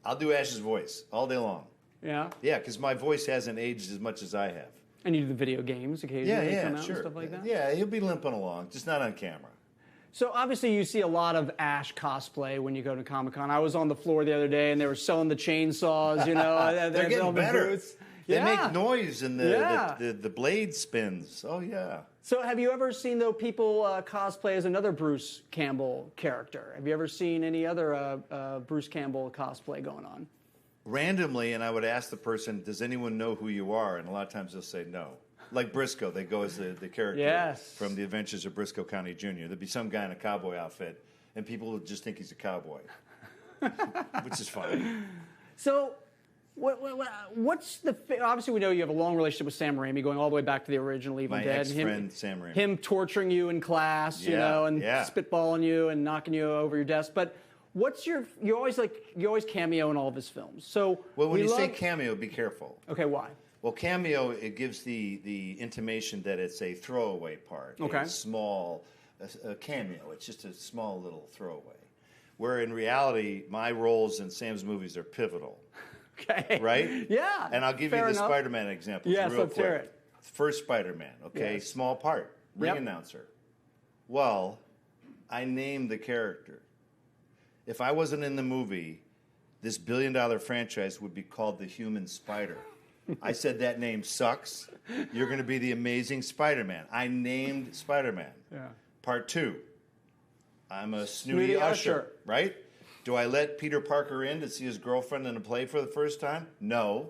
Speaker 16: I'll do Ash's voice all day long.
Speaker 14: Yeah?
Speaker 16: Yeah, because my voice hasn't aged as much as I have.
Speaker 14: And you do the video games occasionally.
Speaker 16: Yeah,
Speaker 14: come out
Speaker 16: sure.
Speaker 14: and stuff like that?
Speaker 16: Yeah, he'll be limping along, just not on camera.
Speaker 14: So obviously you see a lot of Ash cosplay when you go to Comic-Con. I was on the floor the other day and they were selling the chainsaws, you know.
Speaker 16: They're getting better.
Speaker 14: Boots.
Speaker 16: They make noise and the blade spins. Oh, yeah.
Speaker 14: So have you ever seen, though, people cosplay as another Bruce Campbell character? Have you ever seen any other Bruce Campbell cosplay going on?
Speaker 16: Randomly, and I would ask the person, does anyone know who you are? And a lot of times they'll say no. Like Briscoe, they go as the character from The Adventures of Briscoe County Jr. There'd be some guy in a cowboy outfit, and people would just think he's a cowboy, which is fine.
Speaker 14: So What's the obviously we know you have a long relationship with Sam Raimi, going all the way back to the original Evil
Speaker 16: My
Speaker 14: Dead.
Speaker 16: ex-friend, Sam Raimi.
Speaker 14: Him torturing you in class, you know, and spitballing you and knocking you over your desk. But what's you always cameo in all of his films. So
Speaker 16: when you say cameo, be careful.
Speaker 14: Okay, why?
Speaker 16: Well, cameo, it gives the intimation that it's a throwaway part.
Speaker 14: Okay.
Speaker 16: A small a cameo. It's just a small little throwaway. Where in reality, my roles in Sam's movies are pivotal.
Speaker 14: Okay.
Speaker 16: Right?
Speaker 14: Yeah.
Speaker 16: And I'll give you the Spider-Man example
Speaker 14: Yes,
Speaker 16: real
Speaker 14: let's
Speaker 16: quick.
Speaker 14: hear it.
Speaker 16: First Spider-Man, okay?
Speaker 14: Yes.
Speaker 16: Small part. Ring announcer. Well, I named the character. If I wasn't in the movie, this billion-dollar franchise would be called the Human Spider. I said that name sucks. You're going to be the Amazing Spider-Man. I named Spider-Man.
Speaker 14: Yeah.
Speaker 16: Part 2. I'm a snooty usher, right? Do I let Peter Parker in to see his girlfriend in a play for the first time? No,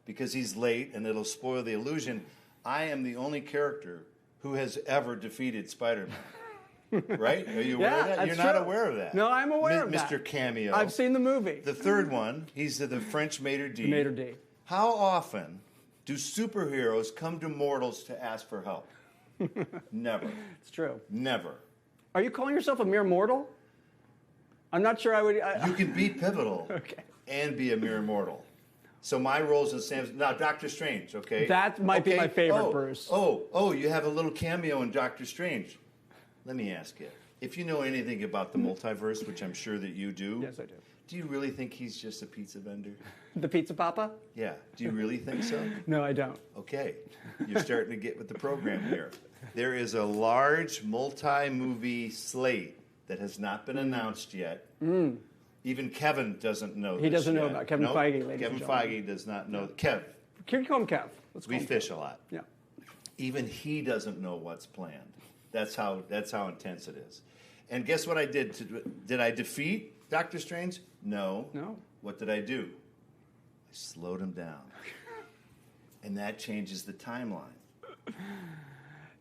Speaker 16: because he's late and it'll spoil the illusion. I am the only character who has ever defeated Spider-Man. Right? Are you aware of that? You're not aware of that.
Speaker 14: No, I'm aware of that.
Speaker 16: Mr. Cameo.
Speaker 14: I've seen the movie.
Speaker 16: The third one, he's the French maitre d'.
Speaker 14: Maitre d'.
Speaker 16: How often do superheroes come to mortals to ask for help? Never.
Speaker 14: It's true.
Speaker 16: Never.
Speaker 14: Are you calling yourself a mere mortal? I'm not sure I would.
Speaker 16: You can be pivotal and be a mere mortal. So my roles in Sam's now Doctor Strange. Okay,
Speaker 14: that might be my favorite, Bruce.
Speaker 16: Oh, you have a little cameo in Doctor Strange. Let me ask you, if you know anything about the multiverse, which I'm sure that you do.
Speaker 14: Yes, I do.
Speaker 16: Do you really think he's just a pizza vendor?
Speaker 14: The Pizza Papa?
Speaker 16: Yeah. Do you really think so?
Speaker 14: No, I don't.
Speaker 16: Okay. You're starting to get with the program here. There is a large multi-movie slate that has not been announced yet. Even Kevin doesn't know this
Speaker 14: He doesn't know
Speaker 16: yet.
Speaker 14: about Kevin Feige, ladies
Speaker 16: Kevin
Speaker 14: and gentlemen.
Speaker 16: Feige does not know. Kev.
Speaker 14: Can you call him Kev? Let's call
Speaker 16: We
Speaker 14: him
Speaker 16: fish
Speaker 14: Kev.
Speaker 16: a lot.
Speaker 14: Yeah.
Speaker 16: Even he doesn't know what's planned. That's how intense it is. And guess what I did? Did I defeat Doctor Strange? No.
Speaker 14: No.
Speaker 16: What did I do? I slowed him down. And that changes the timeline.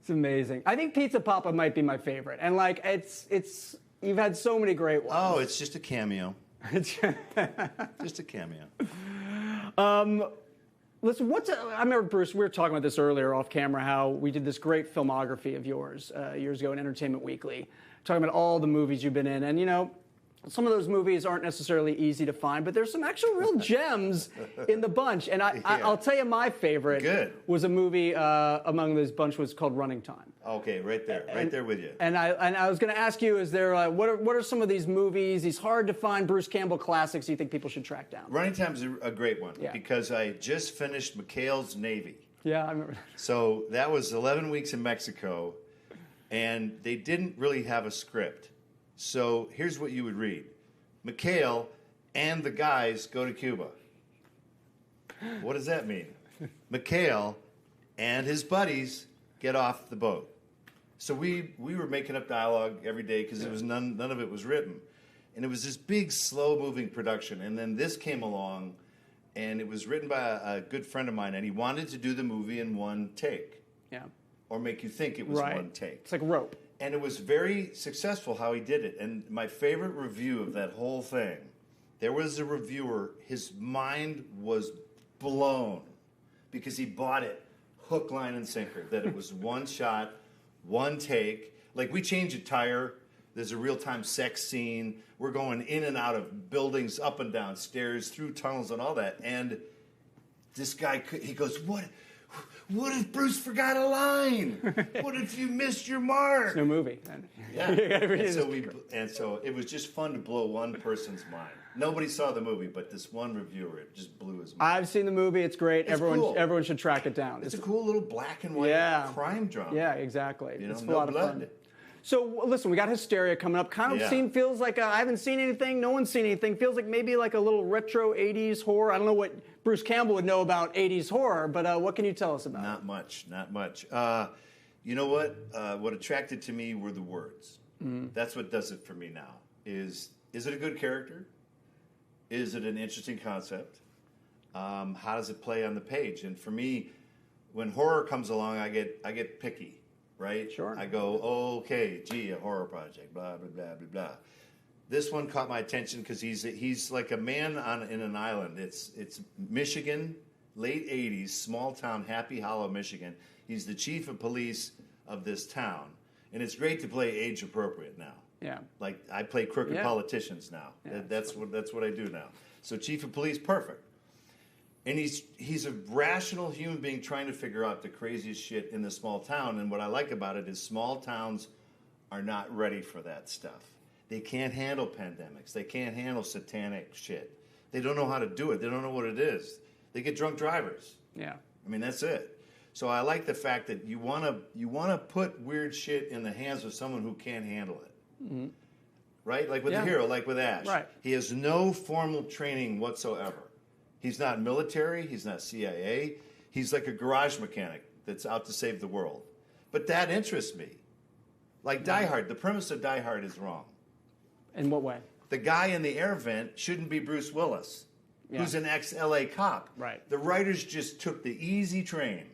Speaker 14: It's amazing. I think Pizza Papa might be my favorite. And like it's you've had so many great ones.
Speaker 16: Oh, it's just a cameo. Just a cameo.
Speaker 14: Listen, I remember, Bruce, we were talking about this earlier off camera, how we did this great filmography of yours years ago in Entertainment Weekly, talking about all the movies you've been in. And, you know, some of those movies aren't necessarily easy to find, but there's some actual real gems in the bunch. And I'll tell you my favorite was a movie among this bunch was called Running Time.
Speaker 16: Okay, right there with you.
Speaker 14: And I was going to ask you, is there what are some of these movies, these hard to find Bruce Campbell classics you think people should track down?
Speaker 16: Running Time is a great one because I just finished McHale's Navy.
Speaker 14: Yeah, I remember.
Speaker 16: So that was 11 weeks in Mexico, and they didn't really have a script. So here's what you would read. McHale and the guys go to Cuba. What does that mean? McHale and his buddies get off the boat. So we were making up dialogue every day because it was none of it was written. And it was this big, slow-moving production. And then this came along, and it was written by a good friend of mine, and he wanted to do the movie in one take.
Speaker 14: Yeah.
Speaker 16: Or make you think it was one take.
Speaker 14: It's like Rope.
Speaker 16: And it was very successful how he did it. And my favorite review of that whole thing, there was a reviewer, his mind was blown because he bought it hook, line, and sinker, that it was one shot, one take. Like, we change a tire. There's a real-time sex scene. We're going in and out of buildings, up and down stairs, through tunnels and all that. And this guy, he goes, What if Bruce forgot a line? What if you missed your mark?
Speaker 14: It's no movie.
Speaker 16: Yeah. and so it was just fun to blow one person's mind. Nobody saw the movie, but this one reviewer, it just blew his mind.
Speaker 14: I've seen the movie. It's great.
Speaker 16: It's cool.
Speaker 14: Everyone should track it down.
Speaker 16: It's a cool little black and white crime drama.
Speaker 14: Yeah, exactly.
Speaker 16: It's
Speaker 14: a
Speaker 16: no
Speaker 14: lot
Speaker 16: blood.
Speaker 14: of fun. So listen, we got Hysteria coming up. Feels like I haven't seen anything. No one's seen anything. Feels like maybe like a little retro 80s horror. I don't know what Bruce Campbell would know about 80s horror, but what can you tell us about
Speaker 16: Not much. You know what? What attracted to me were the words. That's what does it for me now. Is it a good character? Is it an interesting concept? How does it play on the page? And for me, when horror comes along, I get picky. Right?
Speaker 14: Sure.
Speaker 16: I go, okay, a horror project, blah, blah, blah, blah, blah. This one caught my attention because he's like a man in an island. It's Michigan, late 80s, small town, Happy Hollow, Michigan. He's the chief of police of this town. And it's great to play age appropriate now.
Speaker 14: Yeah.
Speaker 16: Like I play crooked
Speaker 14: Yeah.
Speaker 16: politicians now.
Speaker 14: Yeah.
Speaker 16: That's what I do now. So chief of police, perfect. And he's a rational human being trying to figure out the craziest shit in the small town. And what I like about it is small towns are not ready for that stuff. They can't handle pandemics. They can't handle satanic shit. They don't know how to do it. They don't know what it is. They get drunk drivers.
Speaker 14: Yeah.
Speaker 16: I mean, that's it. So I like the fact that you wanna put weird shit in the hands of someone who can't handle it.
Speaker 14: Mm-hmm.
Speaker 16: Right? Like with
Speaker 14: Yeah.
Speaker 16: the hero, like with Ash.
Speaker 14: Right.
Speaker 16: He has no formal training whatsoever. He's not military. He's not CIA. He's like a garage mechanic that's out to save the world. But that interests me. Like Die Hard, the premise of Die Hard is wrong.
Speaker 14: In what way?
Speaker 16: The guy in the air vent shouldn't be Bruce Willis, who's an ex-LA cop.
Speaker 14: Right.
Speaker 16: The writers just took the easy train.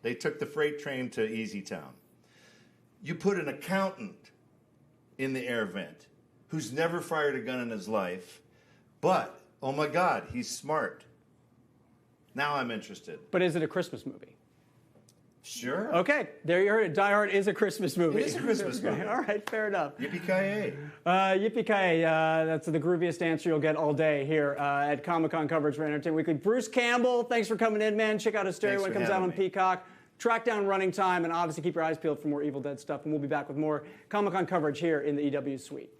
Speaker 16: They took the freight train to Easy Town. You put an accountant in the air vent who's never fired a gun in his life, but, oh my God, he's smart. Now I'm interested.
Speaker 14: But is it a Christmas movie?
Speaker 16: Sure.
Speaker 14: Okay, there you heard it. Die Hard is a Christmas movie.
Speaker 16: It is a Christmas movie.
Speaker 14: All right, fair enough.
Speaker 16: Yippee-ki-yay.
Speaker 14: Yippee-ki-yay. That's the grooviest answer you'll get all day here at Comic-Con coverage for Entertainment Weekly. Bruce Campbell, thanks for coming in, man. Check out Hysteria when it comes out on Peacock. Track down Running Time, and obviously keep your eyes peeled for more Evil Dead stuff. And we'll be back with more Comic-Con coverage here in the EW Suite.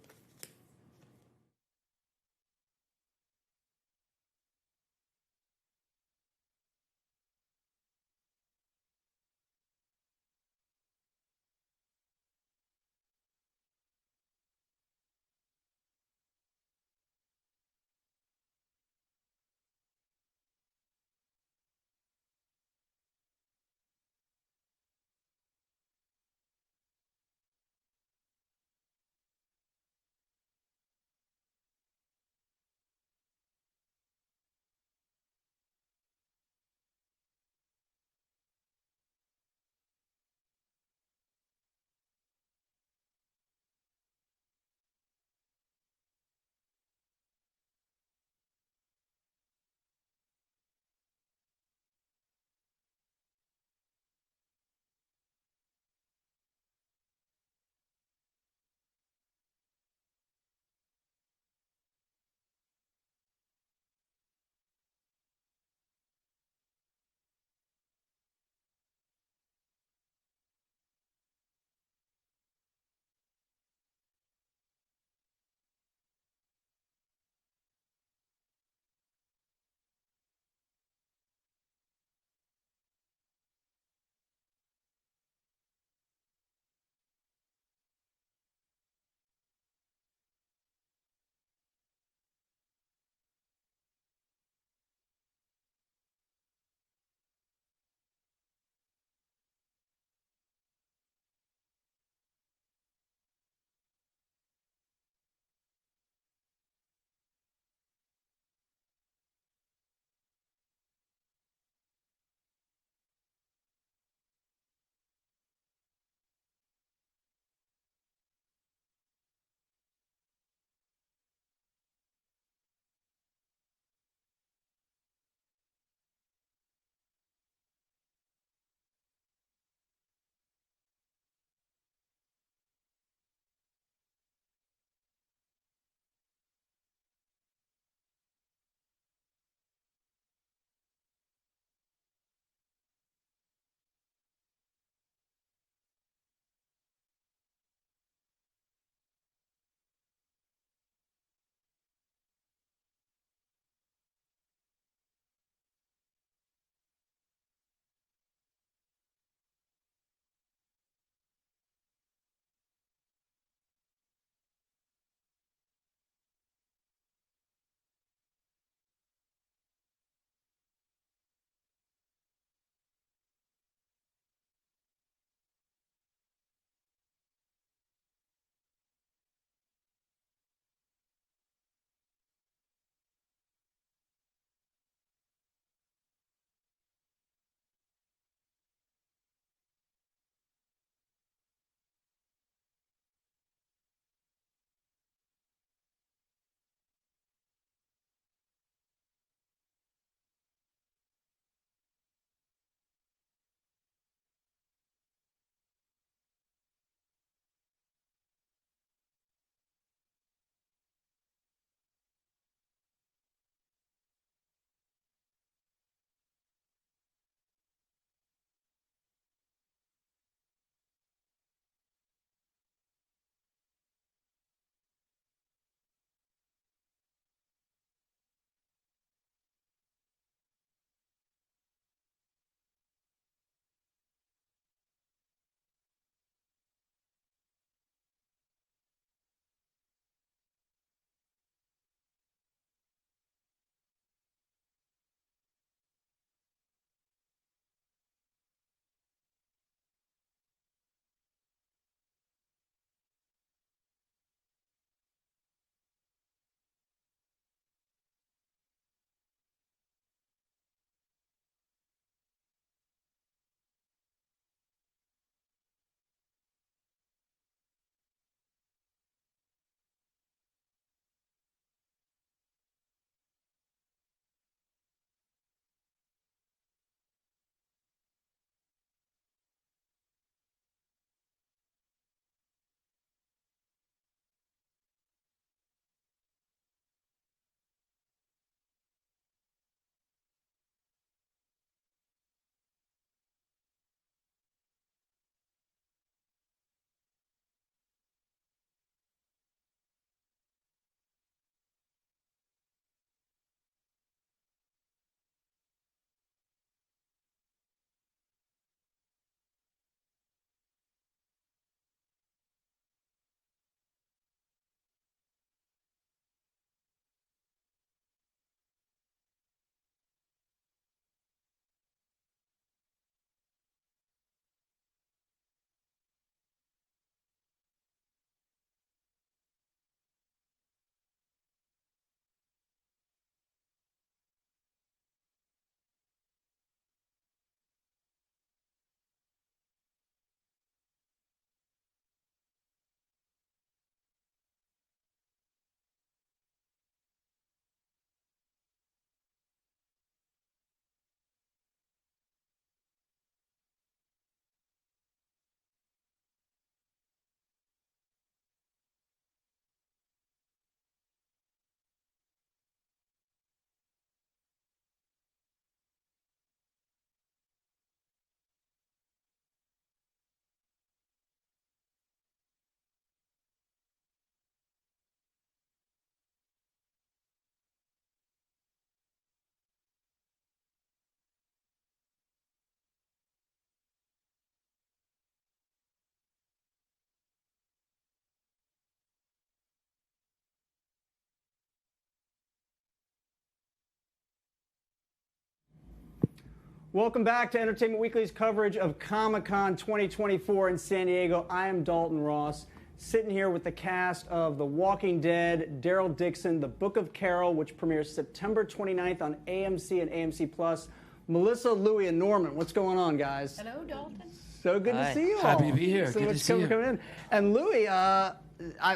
Speaker 14: Welcome back to Entertainment Weekly's coverage of Comic-Con 2024 in San Diego. I am Dalton Ross, sitting here with the cast of The Walking Dead, Daryl, Dixon, The Book of Carol, which premieres September 29th on AMC and AMC+. Melissa, Louie, and Norman. What's going on, guys?
Speaker 3: Hello, Dalton.
Speaker 14: So good to see you all.
Speaker 4: Happy to be here.
Speaker 14: So
Speaker 4: Good
Speaker 14: much
Speaker 4: to see you.
Speaker 14: coming in. And Louie,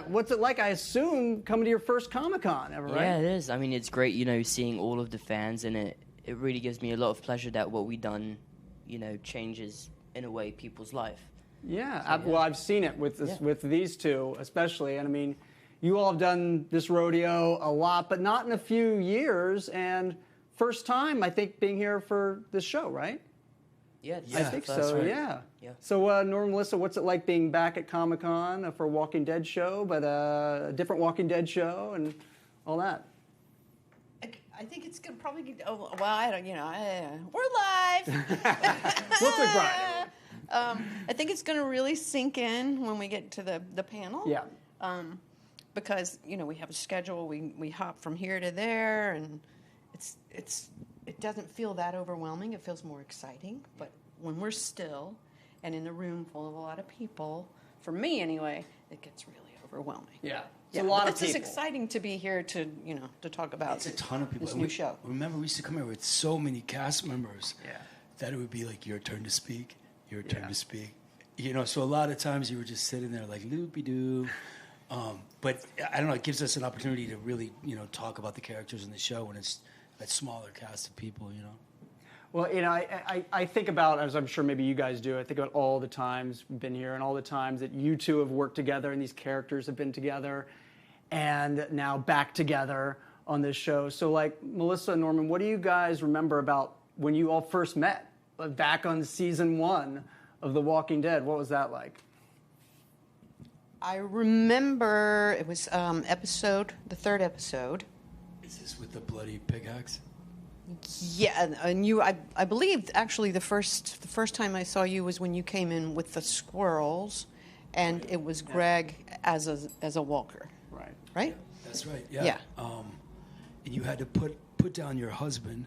Speaker 14: what's it like? I assume coming to your first Comic-Con ever, right?
Speaker 17: Yeah, it is. I mean, it's great, you know, seeing all of the fans, and it really gives me a lot of pleasure that what we've done, you know, changes in a way people's life.
Speaker 14: Yeah, well, I've seen it with with these two especially, and I mean, you all have done this rodeo a lot, but not in a few years, and first time I think being here for this show, right?
Speaker 17: Yeah,
Speaker 14: I think so.
Speaker 17: right.
Speaker 14: Yeah.
Speaker 17: Yeah.
Speaker 14: So, Norman, Melissa, what's it like being back at Comic-Con for a Walking Dead show, but a different Walking Dead show and all that?
Speaker 3: I think it's gonna probably. Oh, well, I don't. You know, we're live.
Speaker 14: What's it, Brian?
Speaker 3: I think it's gonna really sink in when we get to the panel.
Speaker 14: Yeah.
Speaker 3: Because you know we have a schedule. We hop from here to there, and it doesn't feel that overwhelming. It feels more exciting. But when we're still and in a room full of a lot of people, for me anyway, it gets really overwhelming.
Speaker 14: Yeah.
Speaker 3: It's
Speaker 14: a lot of
Speaker 3: It's just
Speaker 14: people.
Speaker 3: exciting to be here to talk about.
Speaker 4: It's a ton of people.
Speaker 3: This new show.
Speaker 4: Remember, we used to come here with so many cast members that it would be like your turn to speak, your turn to speak. You know, so a lot of times you were just sitting there like loopy-doo. But I don't know, it gives us an opportunity to really, you know, talk about the characters in the show when it's a smaller cast of people, you know.
Speaker 14: Well, you know, I think about, as I'm sure maybe you guys do, I think about all the times we've been here and all the times that you two have worked together and these characters have been together and now back together on this show. So, like, Melissa and Norman, what do you guys remember about when you all first met, back on season 1 of The Walking Dead? What was that like?
Speaker 3: I remember it was the third episode.
Speaker 4: Is this with the bloody pickaxe?
Speaker 3: Yeah, and you, I believe actually the first time I saw you was when you came in with the squirrels, and it was Greg as a walker.
Speaker 14: Right.
Speaker 3: Right.
Speaker 4: That's right. Yeah.
Speaker 3: Yeah.
Speaker 4: And you had to put down your husband,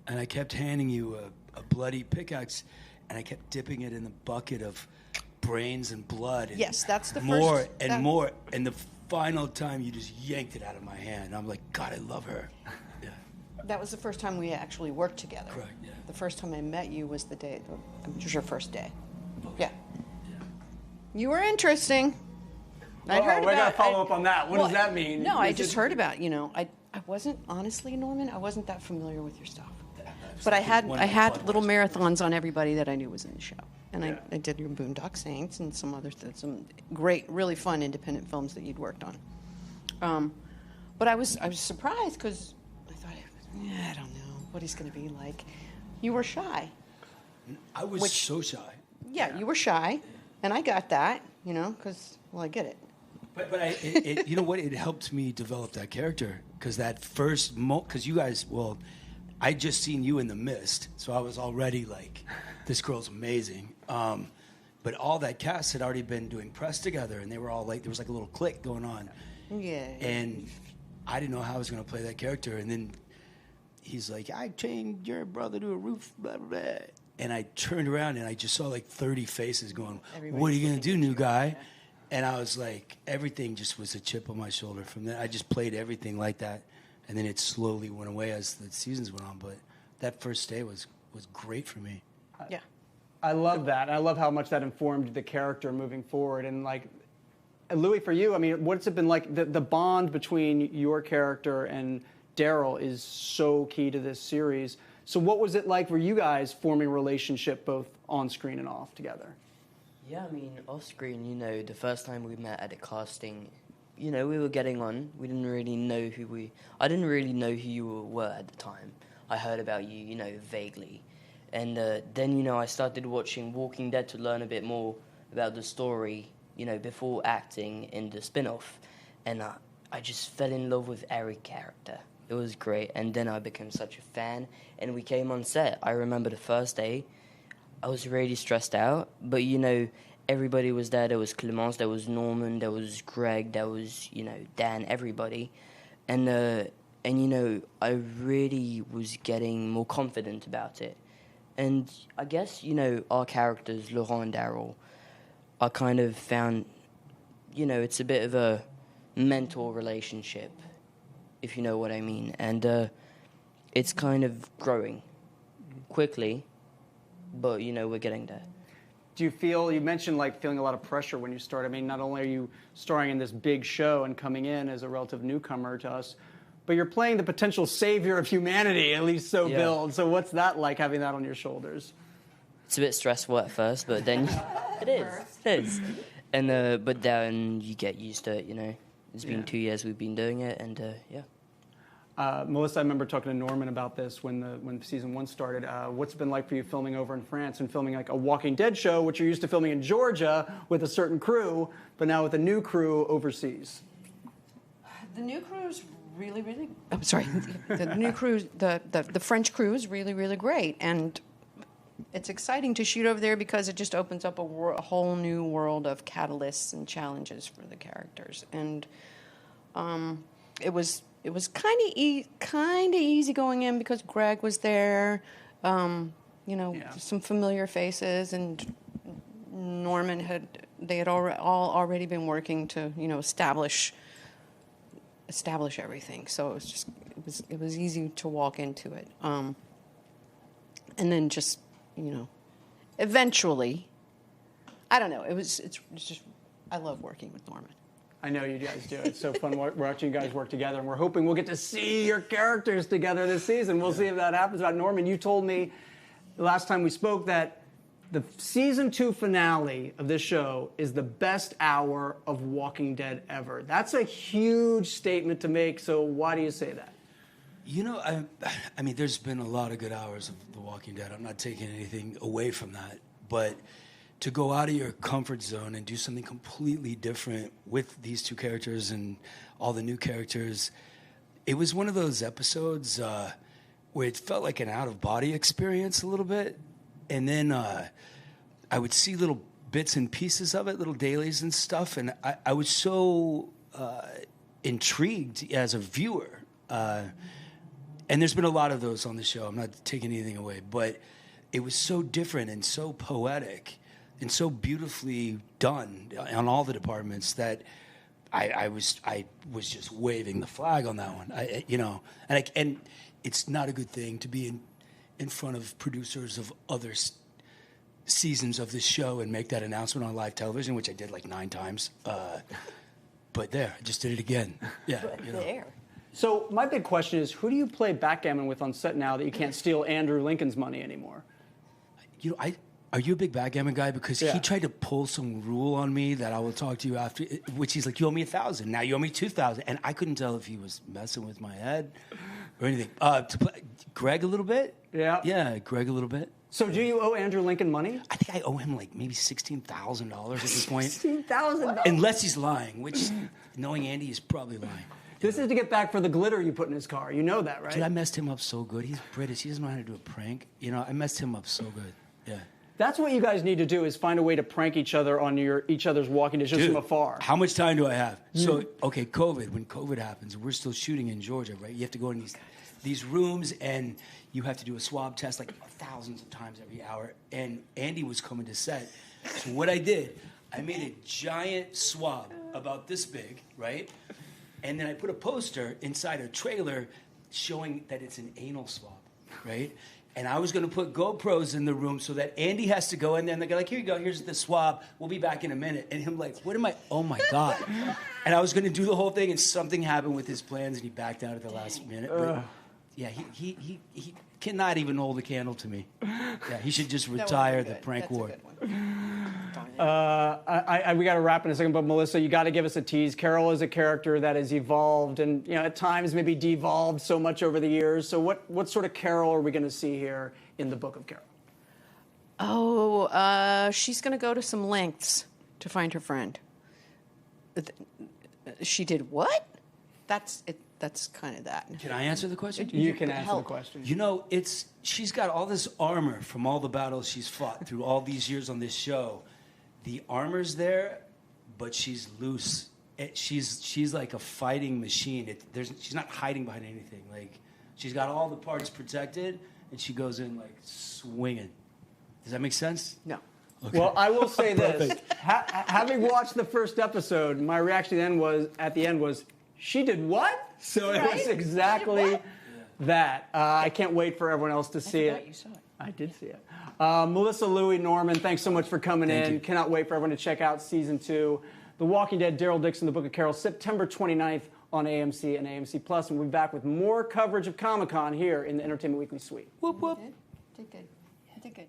Speaker 4: and I kept handing you a bloody pickaxe, and I kept dipping it in the bucket of brains and blood. And
Speaker 3: Yes, that's the
Speaker 4: more
Speaker 3: first-
Speaker 4: and
Speaker 3: that-
Speaker 4: more. And the final time, you just yanked it out of my hand. I'm like, God, I love her.
Speaker 3: That was the first time we actually worked together.
Speaker 4: Correct, yeah.
Speaker 3: The first time I met you was it was your first day. Yeah. You were interesting. I'd heard
Speaker 14: we're
Speaker 3: about.
Speaker 14: gonna follow up on that. What does that mean?
Speaker 3: No, I
Speaker 14: Is
Speaker 3: just
Speaker 14: it-
Speaker 3: heard about. You know, I wasn't honestly, Norman. I wasn't that familiar with your stuff. But I had little marathons on everybody that I knew was in the show, and I did your Boondock Saints and some great, really fun independent films that you'd worked on. But I was surprised because I thought, I don't know what he's going to be like. You were shy.
Speaker 4: I was so shy.
Speaker 3: Yeah, you were shy, and I got that. You know, because I get it.
Speaker 4: But you know what? It helped me develop that character because that first because you guys, I just seen you in The Mist, so I was already like, this girl's amazing. But all that cast had already been doing press together, and they were all like, there was like a little clique going on.
Speaker 3: Yeah.
Speaker 4: And I didn't know how I was going to play that character, and then he's like, I chained your brother to a roof, blah, blah, blah. And I turned around, and I just saw like 30 faces going, what are you going to do, new guy? And I was like, everything just was a chip on my shoulder from that. I just played everything like that. And then it slowly went away as the seasons went on. But that first day was great for me.
Speaker 3: Yeah.
Speaker 14: I love that. I love how much that informed the character moving forward. And like, Louie, for you, I mean, what's it been like? The bond between your character and Daryl is so key to this series. So what was it like for you guys forming a relationship both on screen and off together?
Speaker 17: Yeah, I mean, off screen, you know, the first time we met at the casting, you know, we were getting on. We didn't really know I didn't really know who you were at the time. I heard about you, you know, vaguely. And then, you know, I started watching Walking Dead to learn a bit more about the story, you know, before acting in the spin-off. And I just fell in love with Eric's character. It was great. And then I became such a fan. And we came on set. I remember the first day, I was really stressed out. But, you know, everybody was there. There was Clemence, there was Norman, there was Greg, there was, you know, Dan, everybody. And you know, I really was getting more confident about it. And I guess, our characters, Laurent and Daryl, are kind of found, it's a bit of a mentor relationship, if you know what I mean. And it's kind of growing quickly, but, we're getting there.
Speaker 14: Do you feel, you mentioned like feeling a lot of pressure when you start. I mean, not only are you starring in this big show and coming in as a relative newcomer to us, but you're playing the potential savior of humanity, at least so billed. So what's that like, having that on your shoulders?
Speaker 17: It's a bit stressful at first, but then it is. And but then you get used to it, It's been 2 years we've been doing it, and
Speaker 14: Melissa, I remember talking to Norman about this when season 1 started. What's it been like for you filming over in France and filming like a Walking Dead show, which you're used to filming in Georgia with a certain crew, but now with a new crew overseas?
Speaker 3: The new crew's really, really. I'm sorry. The new crew, the French crew is really, really great, and it's exciting to shoot over there because it just opens up a whole new world of catalysts and challenges for the characters, and it was kind of easy going in because Greg was there, some familiar faces, and Norman they had all already been working to establish everything. So it was easy to walk into it. And then just, eventually, I don't know. It's just, I love working with Norman.
Speaker 14: I know you guys do. It's so fun watching you guys work together, and we're hoping we'll get to see your characters together this season. We'll see if that happens. About Norman, you told me the last time we spoke that the season 2 finale of this show is the best hour of Walking Dead ever. That's a huge statement to make, so why do you say that?
Speaker 4: I mean, there's been a lot of good hours of The Walking Dead. I'm not taking anything away from that. But to go out of your comfort zone and do something completely different with these 2 characters and all the new characters, it was one of those episodes where it felt like an out-of-body experience a little bit. And then I would see little bits and pieces of it, little dailies and stuff, and I was so intrigued as a viewer. And there's been a lot of those on the show. I'm not taking anything away, but it was so different and so poetic and so beautifully done on all the departments that I was just waving the flag on that one. And it's not a good thing to be in front of producers of other seasons of this show and make that announcement on live television, which I did like 9 times. But I just did it again. Yeah,
Speaker 14: There. So my big question is, who do you play backgammon with on set now that you can't steal Andrew Lincoln's money anymore?
Speaker 4: Are you a big backgammon guy? Because he tried to pull some rule on me that I will talk to you after, which he's like, you owe me 1,000. Now you owe me 2,000. And I couldn't tell if he was messing with my head or anything. To play Greg a little bit?
Speaker 14: Yeah.
Speaker 4: Yeah, Greg a little bit.
Speaker 14: So do you owe Andrew Lincoln money?
Speaker 4: I think I owe him like maybe $16,000 at this point.
Speaker 14: $16,000?
Speaker 4: Unless he's lying, which knowing Andy, he's probably lying.
Speaker 14: This is to get back for the glitter you put in his car. You know that, right?
Speaker 4: Dude, I messed him up so good. He's British. He doesn't know how to do a prank. I messed him up so good. Yeah.
Speaker 14: That's what you guys need to do, is find a way to prank each other on each other's Walking Dead just from afar.
Speaker 4: How much time do I have? So, okay, COVID. When COVID happens, we're still shooting in Georgia, right? You have to go in these rooms, and you have to do a swab test like thousands of times every hour. And Andy was coming to set. So what I did, I made a giant swab about this big, right? And then I put a poster inside a trailer showing that it's an anal swab, right? And I was going to put GoPros in the room so that Andy has to go in there, and they're like, here you go, here's the swab. We'll be back in a minute. And him like, oh my God. And I was going to do the whole thing, and something happened with his plans, and he backed out at the last minute. But yeah, he cannot even hold a candle to me. Yeah, he should just retire the prank war.
Speaker 14: We got to wrap in a second, but Melissa, you got to give us a tease. Carol is a character that has evolved and, at times maybe devolved so much over the years. So what sort of Carol are we going to see here in the Book of Carol?
Speaker 3: She's going to go to some lengths to find her friend. She did what? That's it. That's kind of that.
Speaker 4: Can I answer the question?
Speaker 14: You can answer the question.
Speaker 4: She's got all this armor from all the battles she's fought through all these years on this show. The armor's there, but she's loose. She's like a fighting machine. She's not hiding behind anything. Like, she's got all the parts protected, and she goes in like swinging. Does that make sense?
Speaker 14: No.
Speaker 4: Okay.
Speaker 14: Well, I will say this:
Speaker 4: Perfect.
Speaker 14: having watched the first episode, my reaction at the end was, "She did what?" So it was exactly that. I can't wait for everyone else to see it.
Speaker 3: You saw it.
Speaker 14: I did see it. Melissa, Louie, Norman, thanks so much for coming
Speaker 4: Thank
Speaker 14: in.
Speaker 4: you.
Speaker 14: Cannot wait for everyone to check out season 2. The Walking Dead, Daryl Dixon, The Book of Carol, September 29th on AMC and AMC Plus, and we'll be back with more coverage of Comic-Con here in the Entertainment Weekly suite.
Speaker 3: Whoop whoop. Did good. Did good.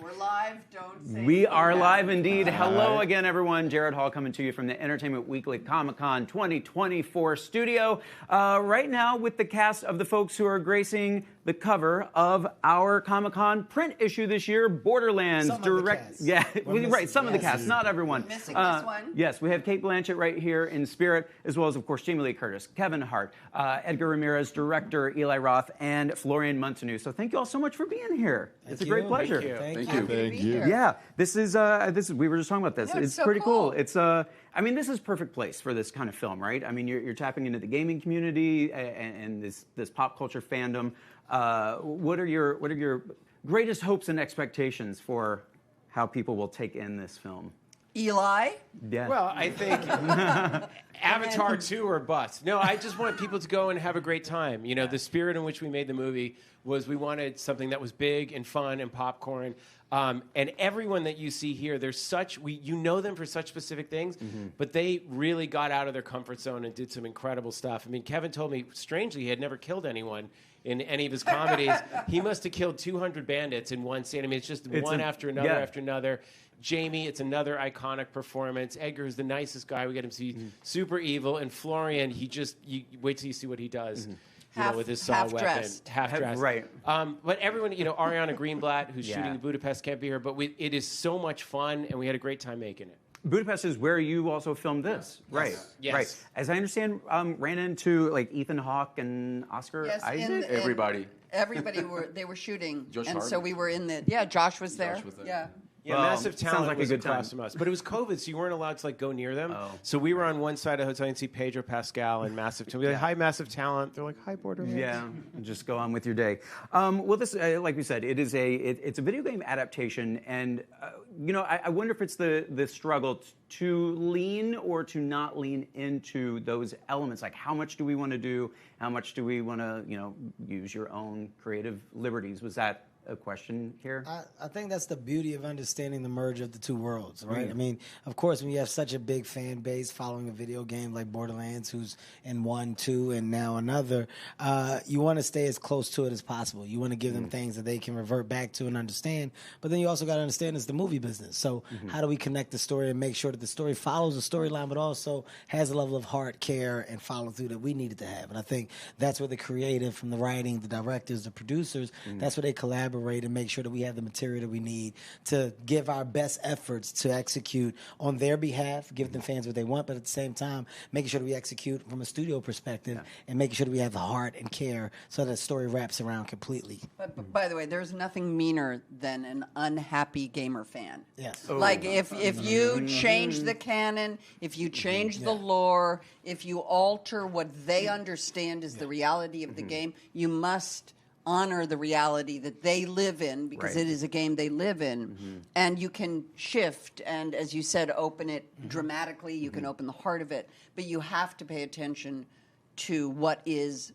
Speaker 19: We're live. Don't say
Speaker 1: We are
Speaker 19: that.
Speaker 1: live indeed. Hello again, everyone. Jared Hall coming to you from the Entertainment Weekly Comic-Con 2024 studio. Right now with the cast of the folks who are gracing the cover of our Comic-Con print issue this year, Borderlands.
Speaker 20: Some of the cast.
Speaker 1: Yeah,
Speaker 20: We're
Speaker 1: right, some of the
Speaker 20: missing,
Speaker 1: cast, not everyone.
Speaker 19: Missing this one.
Speaker 1: Yes, we have Kate Blanchett right here in spirit, as well as, of course, Jamie Lee Curtis, Kevin Hart, Edgar Ramirez, director Eli Roth, and Florian Munteanu. So thank you all so much for being here. It's a great pleasure.
Speaker 20: Thank you.
Speaker 1: Thank you. Yeah, this is we were just talking about this.
Speaker 19: Yeah, it's so
Speaker 1: pretty cool.
Speaker 19: cool.
Speaker 1: It's I mean, this is perfect place for this kind of film, right? I mean, you're tapping into the gaming community and this pop culture fandom. What are your greatest hopes and expectations for how people will take in this film?
Speaker 19: Eli?
Speaker 1: Yeah.
Speaker 21: Well, I think Avatar 2 or bust. No, I just want people to go and have a great time. You know, the spirit in which we made the movie was we wanted something that was big and fun and popcorn. And everyone that you see here, you know them for such specific things, but they really got out of their comfort zone and did some incredible stuff. I mean, Kevin told me, strangely, he had never killed anyone in any of his comedies. He must have killed 200 bandits in one scene. I mean, it's just one after another after another. Jamie, it's another iconic performance. Edgar is the nicest guy. We get him to be super evil. And Florian, you wait till you see what he does. With his saw weapon. Half dressed.
Speaker 1: Right.
Speaker 21: But everyone, Ariana Greenblatt, who's shooting in Budapest, can't be here. But it is so much fun, and we had a great time making it.
Speaker 1: Budapest is where you also filmed this, right?
Speaker 21: Yes.
Speaker 1: Right. As I understand, ran into like Ethan Hawke and Oscar
Speaker 19: Yes,
Speaker 1: Isaac.
Speaker 5: Everybody.
Speaker 19: Everybody were shooting,
Speaker 5: Josh
Speaker 19: and so
Speaker 5: Hartnett.
Speaker 19: we were in the. Yeah, Josh was there.
Speaker 5: Josh was there.
Speaker 19: Yeah.
Speaker 21: Yeah,
Speaker 1: Well,
Speaker 21: massive
Speaker 1: sounds
Speaker 21: talent
Speaker 1: like a
Speaker 21: was
Speaker 1: good time.
Speaker 21: across from us. But it was COVID, so you weren't allowed to go near them.
Speaker 1: Oh.
Speaker 21: So we were on one side of the hotel and see Pedro Pascal and massive talent. We're like, hi, massive talent. They're like, hi, Borderlands.
Speaker 1: Yeah, just go on with your day. Well, this, like we said, it's a video game adaptation, and I wonder if it's the struggle to lean or to not lean into those elements. Like, how much do we want to do? How much do we want to, use your own creative liberties? Was that a question here?
Speaker 20: I think that's the beauty of understanding the merge of the two worlds, right? I mean, of course, when you have such a big fan base following a video game like Borderlands, who's in 1, 2, and now another, you want to stay as close to it as possible. You want to give them things that they can revert back to and understand, but then you also got to understand it's the movie business. So how do we connect the story and make sure that the story follows the storyline, but also has a level of heart, care, and follow through that we needed to have? And I think that's where the creative, from the writing, the directors, the producers, that's where they collaborate and make sure that we have the material that we need to give our best efforts to execute on their behalf, give the fans what they want, but at the same time, making sure that we execute from a studio perspective and making sure that we have the heart and care so that the story wraps around completely.
Speaker 19: But by the way, there's nothing meaner than an unhappy gamer fan.
Speaker 20: Yes.
Speaker 19: Like if you change the canon, if you change the lore, if you alter what they understand is the reality of the game, you must honor the reality that they live in, because it is a game they live in. And you can shift and, as you said, open it dramatically. You can open the heart of it, but you have to pay attention to what is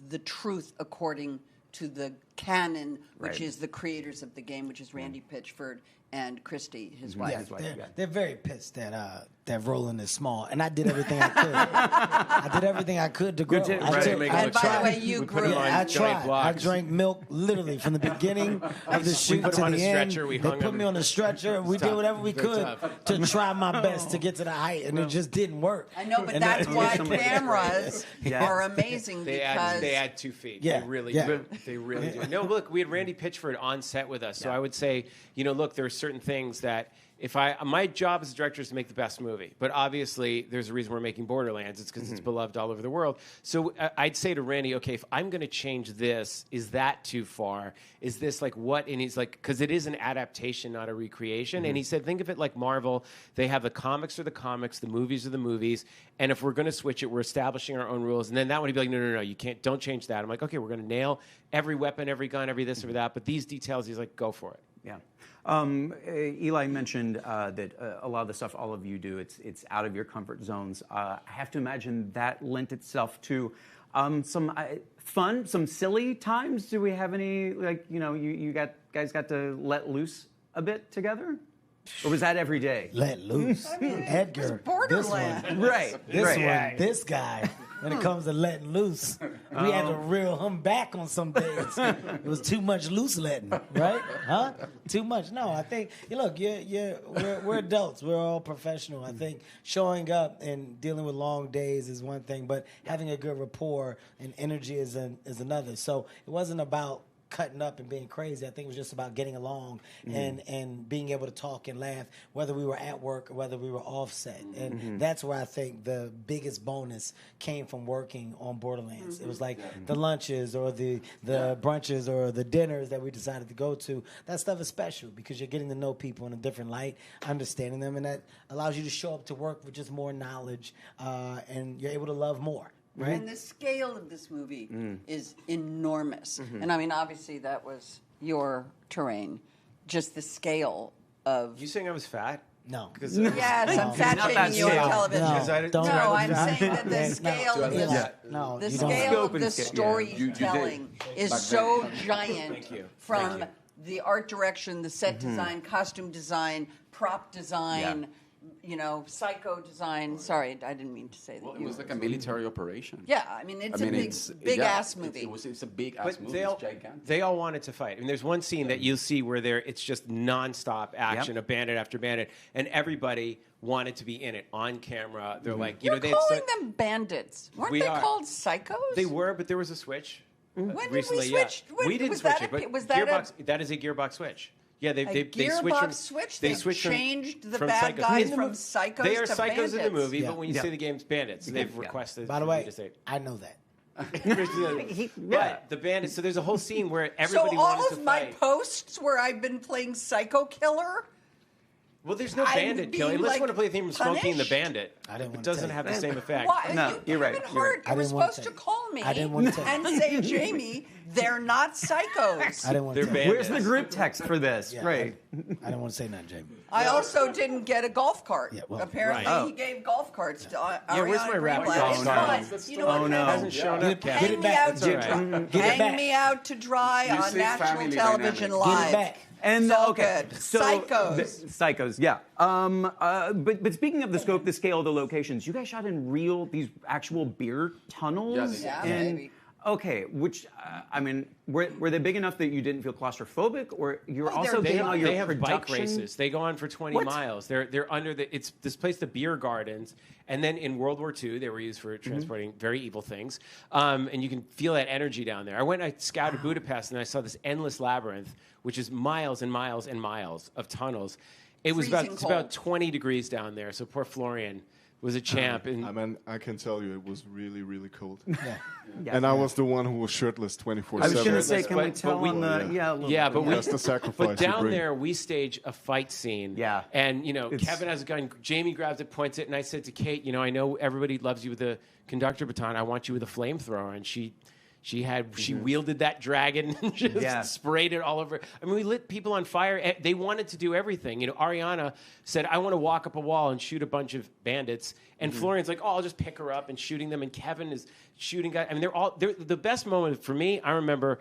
Speaker 19: the truth according to the canon, which is the creators of the game, which is Randy Pitchford and Christy, his wife.
Speaker 20: They're very pissed that Roland is small, and I did everything I could. I did everything I could to grow.
Speaker 19: And by the way, you grew.
Speaker 20: I tried. I drank milk literally from the beginning of the shoot to the end. They put me on a stretcher, and we did whatever we could to try my best to get to the height, and it just didn't work.
Speaker 19: I know, but that's why cameras are amazing,
Speaker 21: They
Speaker 19: because
Speaker 21: add 2 feet.
Speaker 20: Yeah.
Speaker 21: They really do. They really do. No, look, we had Randy Pitchford on set with us, so I would say, look, there are certain things that my job as a director is to make the best movie, but obviously there's a reason we're making Borderlands. It's because it's beloved all over the world. So I'd say to Randy, okay, if I'm going to change this, is that too far? Is this like what? And he's like, because it is an adaptation, not a recreation. And he said, think of it like Marvel. They have the comics are the comics, the movies are the movies. And if we're going to switch it, we're establishing our own rules. And then that one he'd be like, no, you can't, don't change that. I'm like, okay, we're going to nail every weapon, every gun, every this, every that. But these details, he's like, go for it.
Speaker 1: Yeah. Eli mentioned that a lot of the stuff all of you do, it's out of your comfort zones. I have to imagine that lent itself to some fun, some silly times. Do we have any, you guys got to let loose a bit together? Or was that every day?
Speaker 20: Let loose. Edgar.
Speaker 19: Borderlands.
Speaker 20: This one.
Speaker 1: Right.
Speaker 20: This guy. When it comes to letting loose. We had to reel him back on some days. It was too much loose letting, right? Huh? Too much. No, I think, look, we're adults. We're all professional. I think showing up and dealing with long days is one thing, but having a good rapport and energy is another. So it wasn't about cutting up and being crazy. I think it was just about getting along and being able to talk and laugh, whether we were at work or whether we were offset. And that's where I think the biggest bonus came from working on Borderlands. It was like the lunches or the brunches or the dinners that we decided to go to. That stuff is special because you're getting to know people in a different light, understanding them, and that allows you to show up to work with just more knowledge, and you're able to love more. Right?
Speaker 19: And the scale of this movie is enormous. And I mean, obviously, that was your terrain. Just the scale of.
Speaker 21: You saying I was fat?
Speaker 20: No.
Speaker 19: Yes, I'm fat shaming you on television. No, I'm saying that the scale of the scale of the storytelling is so giant from the art direction, the set design, costume design, prop design. Psycho design. Sorry, I didn't mean to say that.
Speaker 2: Well, it was like a military operation.
Speaker 19: Yeah, I mean, it's a big ass movie.
Speaker 2: It's a big ass movie. It's gigantic.
Speaker 21: They all wanted to fight. I mean, there's one scene that you'll see where it's just nonstop action, of bandit after bandit, and everybody wanted to be in it on camera. They're like,
Speaker 19: You're calling them bandits. Weren't they called psychos?
Speaker 21: They were, but there was a switch.
Speaker 19: When
Speaker 21: recently,
Speaker 19: did we switch?
Speaker 21: We didn't switch it, but that is a gearbox switch. Yeah, they switched. They
Speaker 19: changed the bad guys from psychos to bandits.
Speaker 21: They are psychos in the movie, but when you say the game's bandits, they've requested.
Speaker 20: By the way, I know that.
Speaker 21: But the bandits. So there's a whole scene where everybody
Speaker 19: wanted to fight.
Speaker 21: So
Speaker 19: all of my posts where I've been playing psycho killer.
Speaker 21: Well, there's no bandit killing. Unless you want to play the theme from Smokey and the Bandit. It doesn't have the same effect.
Speaker 19: Why?
Speaker 1: No, you're right.
Speaker 19: You were supposed to call me and say, Jamie, they're not psychos.
Speaker 20: I didn't want to say
Speaker 1: Where's the group text for this?
Speaker 20: Yeah,
Speaker 1: right.
Speaker 20: I didn't want to say nothing, Jamie.
Speaker 19: I also didn't get a golf cart.
Speaker 20: Yeah, well,
Speaker 19: apparently, he gave golf carts to Ariana.
Speaker 21: Where's my rap
Speaker 19: Greenblatt. It's fine. You know what?
Speaker 21: Hasn't shown up.
Speaker 19: Hang me out to dry. Hang me out to dry on national television live.
Speaker 20: Get it back.
Speaker 1: And
Speaker 19: so
Speaker 1: okay,
Speaker 19: good.
Speaker 1: so psychos, yeah. But speaking of the scope, the scale, the locations, you guys shot in these actual beer tunnels.
Speaker 19: Yeah,
Speaker 1: baby. Okay, which I mean, were they big enough that you didn't feel claustrophobic, or you're also getting all your
Speaker 21: they have
Speaker 1: production?
Speaker 21: bike races. They go on for 20 miles. They're under it's this place, the beer gardens, and then in World War II they were used for transporting very evil things, and you can feel that energy down there. I scouted Budapest and I saw this endless labyrinth, which is miles and miles and miles of tunnels. It's about 20 degrees down there. So poor Florian was a champ.
Speaker 13: I can tell you, it was really, really cold.
Speaker 20: Yeah.
Speaker 13: And I was the one who was shirtless 24/7.
Speaker 1: I was going to say, can we tell on the
Speaker 13: that's the sacrifice.
Speaker 21: But down there, we stage a fight scene.
Speaker 1: Yeah.
Speaker 21: And Kevin has a gun. Jamie grabs it, points it, and I said to Kate, I know everybody loves you with the conductor baton. I want you with a flamethrower, and she wielded that dragon and just sprayed it all over. I mean, we lit people on fire. They wanted to do everything. Ariana said, I want to walk up a wall and shoot a bunch of bandits. And Florian's like, I'll just pick her up and shooting them. And Kevin is shooting guys. I mean, they're the best moment for me. I remember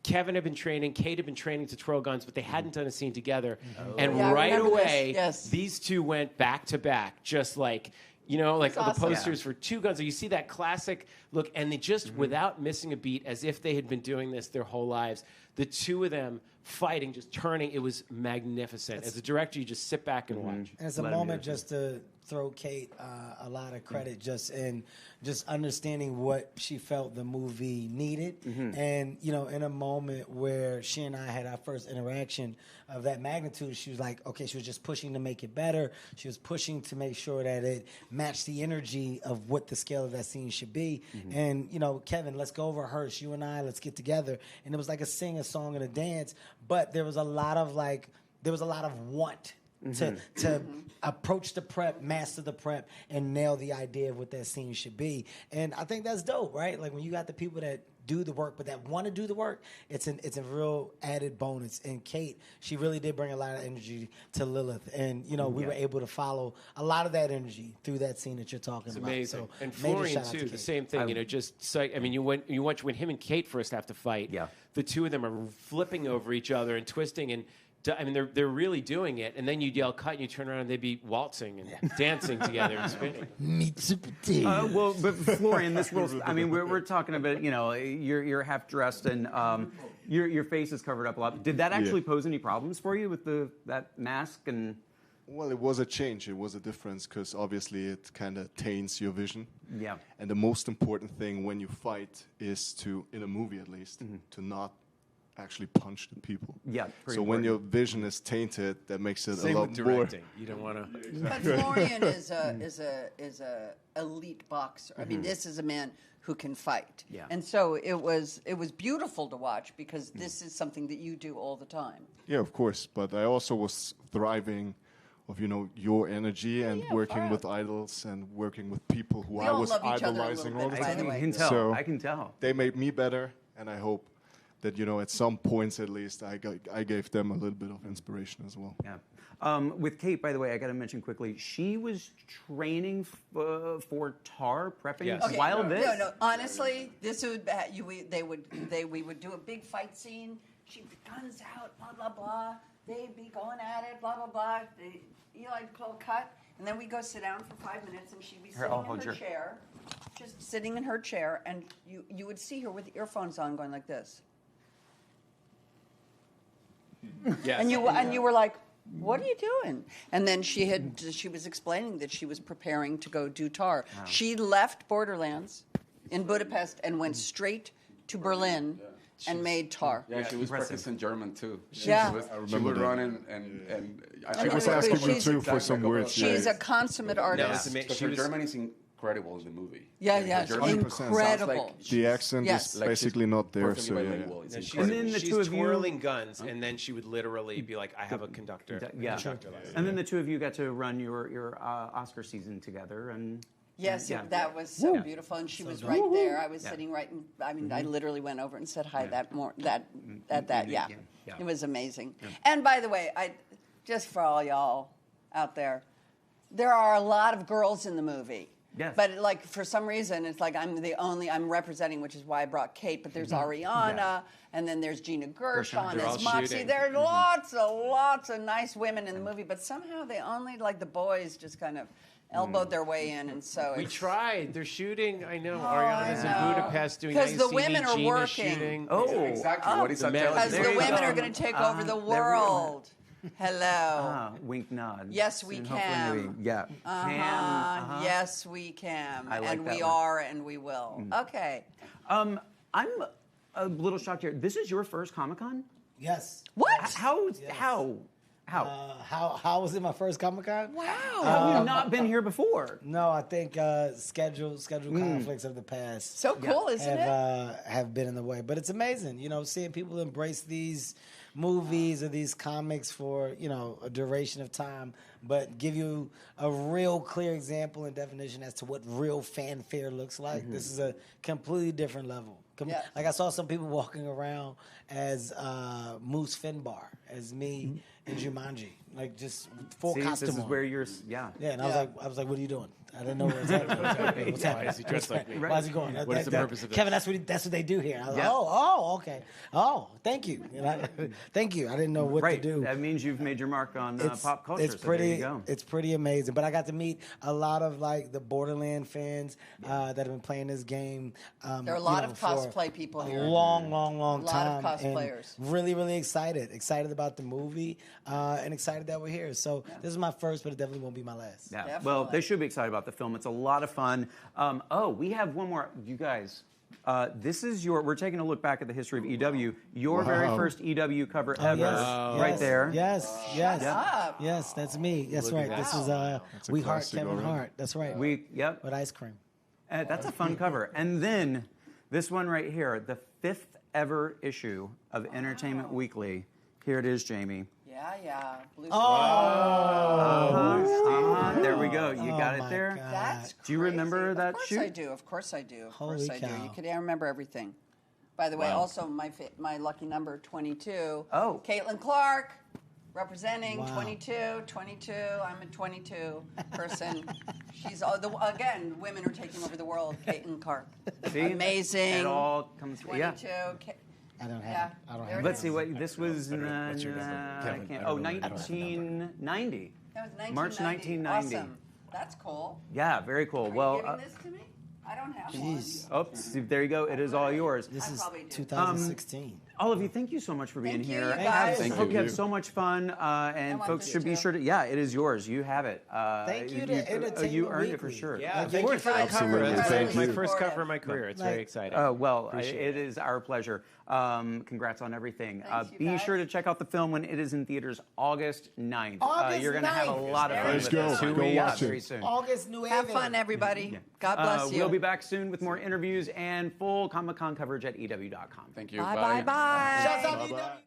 Speaker 21: Kevin had been training, Kate had been training to twirl guns, but they hadn't done a scene together. And right away, these two went back to back, just like... the posters for two guns. So you see that classic look, and they just, without missing a beat, as if they had been doing this their whole lives, the two of them fighting, just turning, it was magnificent. As a director, you just sit back and watch.
Speaker 20: And it's a moment just to throw Kate a lot of credit just in just understanding what she felt the movie needed. And, in a moment where she and I had our first interaction of that magnitude, she was like, okay, she was just pushing to make it better. She was pushing to make sure that it matched the energy of what the scale of that scene should be. And, Kevin, let's go over rehearse. You and I, let's get together. And it was like a sing, a song, and a dance. But there was a lot of want to approach the prep, master the prep, and nail the idea of what that scene should be. And I think that's dope, right? Like when you got the people that do the work, but that want to do the work, it's a real added bonus. And Kate, she really did bring a lot of energy to Lilith. And, we were able to follow a lot of that energy through that scene that you're talking about.
Speaker 21: It's amazing.
Speaker 20: So
Speaker 21: and Florian, too, the same thing. You watch when him and Kate first have to fight, the two of them are flipping over each other and twisting, and I mean, they're really doing it, and then you'd yell cut, and you turn around, and they'd be waltzing and dancing together and spinning.
Speaker 1: Well, but Florian, this role, I mean, we're talking about, you know, you're half dressed and your face is covered up a lot. Did that actually pose any problems for you with that mask and?
Speaker 13: Well, it was a change. It was a difference because obviously it kind of taints your vision.
Speaker 1: Yeah.
Speaker 13: And the most important thing when you fight is to, in a movie at least, to not actually punch the people.
Speaker 1: Yeah.
Speaker 13: So when your vision is tainted, that makes it
Speaker 21: Same
Speaker 13: a lot
Speaker 21: with
Speaker 13: more.
Speaker 21: directing. You don't want to.
Speaker 19: But Florian is a elite boxer. I mean, this is a man who can fight.
Speaker 1: Yeah.
Speaker 19: And so it was beautiful to watch because this is something that you do all the time.
Speaker 13: Yeah, of course. But I also was thriving of, you know, your energy and working with idols and working with people who I was idolizing all the time.
Speaker 1: I can tell.
Speaker 13: So
Speaker 1: I can tell.
Speaker 13: They made me better, and I hope that, you know, at some points at least, I gave them a little bit of inspiration as well.
Speaker 1: Yeah. With Kate, by the way, I got to mention quickly, she was training for tar prepping while this.
Speaker 19: No. Honestly, this would we would do a big fight scene. She'd be guns out, blah blah blah. They'd be going at it, blah blah blah. I'd call cut, and then we go sit down for 5 minutes, and she'd be sitting in her chair, just sitting in her chair, and you would see her with earphones on, going like this.
Speaker 21: Yes.
Speaker 19: And you were like, what are you doing? And then she was explaining that she was preparing to go do tar.
Speaker 1: Wow.
Speaker 19: She left Borderlands in Budapest and went straight to Berlin and made tar.
Speaker 2: Yeah, she was practicing German too.
Speaker 19: Yeah.
Speaker 2: She would run and
Speaker 13: I was asking you too for some words.
Speaker 19: She's a consummate artist.
Speaker 2: Her German is incredible in the movie.
Speaker 19: Yeah,
Speaker 2: German
Speaker 19: incredible.
Speaker 13: The accent is basically not there, so
Speaker 21: And then she's twirling guns, and then she would literally be like, "I have a conductor."
Speaker 1: Yeah. And then the two of you got to run your Oscar season together, and.
Speaker 19: Yes, that was so beautiful, and she was right there. I was sitting right, I mean, I literally went over and said hi. It was amazing. And by the way, just for all y'all out there are a lot of girls in the movie.
Speaker 1: Yes.
Speaker 19: But like for some reason, it's like I'm representing, which is why I brought Kate. But there's Ariana, and then there's Gina Gershon, there's Moxie. There's lots of nice women in the movie, but somehow they only like the boys just kind of elbowed their way in, and so
Speaker 21: we tried. They're shooting. I know.
Speaker 19: Oh,
Speaker 21: Ariana's in Budapest doing.
Speaker 19: Because the women are
Speaker 21: Gina's
Speaker 19: working.
Speaker 21: Shooting.
Speaker 2: Exactly. What is that?
Speaker 19: Because the women are going to take over the world. Hello.
Speaker 1: Wink nod.
Speaker 19: Yes, we can. Yes, we can. And we are, and we will. Okay.
Speaker 1: I'm a little shocked here. This is your first Comic-Con?
Speaker 20: Yes.
Speaker 19: What?
Speaker 1: How?
Speaker 20: How was it my first Comic-Con?
Speaker 19: Wow.
Speaker 1: Have you not been here before?
Speaker 20: No, I think schedule conflicts of the past.
Speaker 19: So cool, isn't it?
Speaker 20: Have been in the way, but it's amazing. You know, seeing people embrace these movies or these comics for, you know, a duration of time, but give you a real clear example and definition as to what real fanfare looks like. Mm-hmm. This is a completely different level. Like I saw some people walking around as Moose Finbar, as me in Jumanji, like just full costume.
Speaker 1: This is where you're,
Speaker 20: and I was like, what are you doing? I didn't know where it's happening. What's happening?
Speaker 21: Why is he dressed like me?
Speaker 20: Why is he going?
Speaker 21: What is the purpose of this?
Speaker 20: Kevin, that's what they do here. I was like, okay. Oh, thank you. Thank you. I didn't know what to do.
Speaker 1: That means you've made your mark on pop culture.
Speaker 20: It's it's pretty amazing. But I got to meet a lot of like the Borderlands fans that have been playing this game.
Speaker 19: There are a lot of cosplay people here.
Speaker 20: Long
Speaker 19: A
Speaker 20: time.
Speaker 19: lot of cosplayers.
Speaker 20: Really, really excited. Excited about the movie and excited that we're here. So this is my first, but it definitely won't be my last.
Speaker 1: Yeah. Definitely. Well, they should be excited about the film. It's a lot of fun. We have one more. You guys, this is we're taking a look back at the history of EW. Your very first EW cover ever. Right there.
Speaker 20: Yes, that's me. That's right. This is We Heart Kevin Hart. That's right. With ice cream.
Speaker 1: That's a fun cover. And then this one right here, the 5th ever issue of Entertainment Weekly. Here it is, Jamie.
Speaker 19: Blue
Speaker 1: there we go. You got it there.
Speaker 19: God. That's
Speaker 1: do you remember that shoot?
Speaker 19: Of course I do.
Speaker 20: Holy cow.
Speaker 19: I remember everything. By the way, also my lucky number 22. Oh, Caitlin Clark, representing 22. I'm a 22 person. She's again, women are taking over the world. Caitlin Clark, amazing.
Speaker 1: It all comes.
Speaker 19: 22.
Speaker 20: I don't have. I don't have.
Speaker 1: Let's see what this was.
Speaker 20: What's your number?
Speaker 1: I can't. Oh, 1990.
Speaker 19: That was
Speaker 1: March
Speaker 19: 1990.
Speaker 1: 1990.
Speaker 19: Awesome. That's cool.
Speaker 1: Yeah, very cool.
Speaker 19: Are
Speaker 1: Well,
Speaker 19: you giving this to me? I don't have
Speaker 20: Jeez.
Speaker 19: one.
Speaker 1: oops, there you go. It is all yours.
Speaker 20: This is 2016.
Speaker 1: All of you, thank you so much for being
Speaker 19: Thank you,
Speaker 1: here.
Speaker 19: you guys.
Speaker 1: I hope you had so much fun, and
Speaker 19: want
Speaker 1: folks
Speaker 19: this
Speaker 1: should be
Speaker 19: too.
Speaker 1: sure to. Yeah, it is yours. You have it.
Speaker 20: Thank you to Entertainment
Speaker 1: You earned it for
Speaker 20: Weekly.
Speaker 1: sure.
Speaker 21: Yeah,
Speaker 20: Of
Speaker 21: thank you
Speaker 20: course.
Speaker 21: for the cover.
Speaker 13: Absolutely.
Speaker 21: It's
Speaker 13: Thank
Speaker 21: my
Speaker 13: you.
Speaker 21: first cover of my career. It's very
Speaker 20: Like-
Speaker 21: exciting.
Speaker 1: Well,
Speaker 21: Appreciate
Speaker 1: it is our pleasure. Congrats on everything.
Speaker 19: Thanks, you
Speaker 1: Be
Speaker 19: guys.
Speaker 1: sure to check out the film when it is in theaters August 9th.
Speaker 20: August
Speaker 1: You're going to have a
Speaker 20: 9th.
Speaker 1: lot of fun
Speaker 13: Let's
Speaker 1: with
Speaker 13: go.
Speaker 1: this.
Speaker 13: Go
Speaker 1: Yeah,
Speaker 13: watch it.
Speaker 1: very soon.
Speaker 20: August New
Speaker 19: Have fun, everybody. God bless you.
Speaker 1: We'll be back soon with more interviews and full Comic-Con coverage at EW.com.
Speaker 2: Thank you.
Speaker 19: Bye, bye, bye.
Speaker 20: Shouts out to
Speaker 13: Bye-bye.
Speaker 20: EW.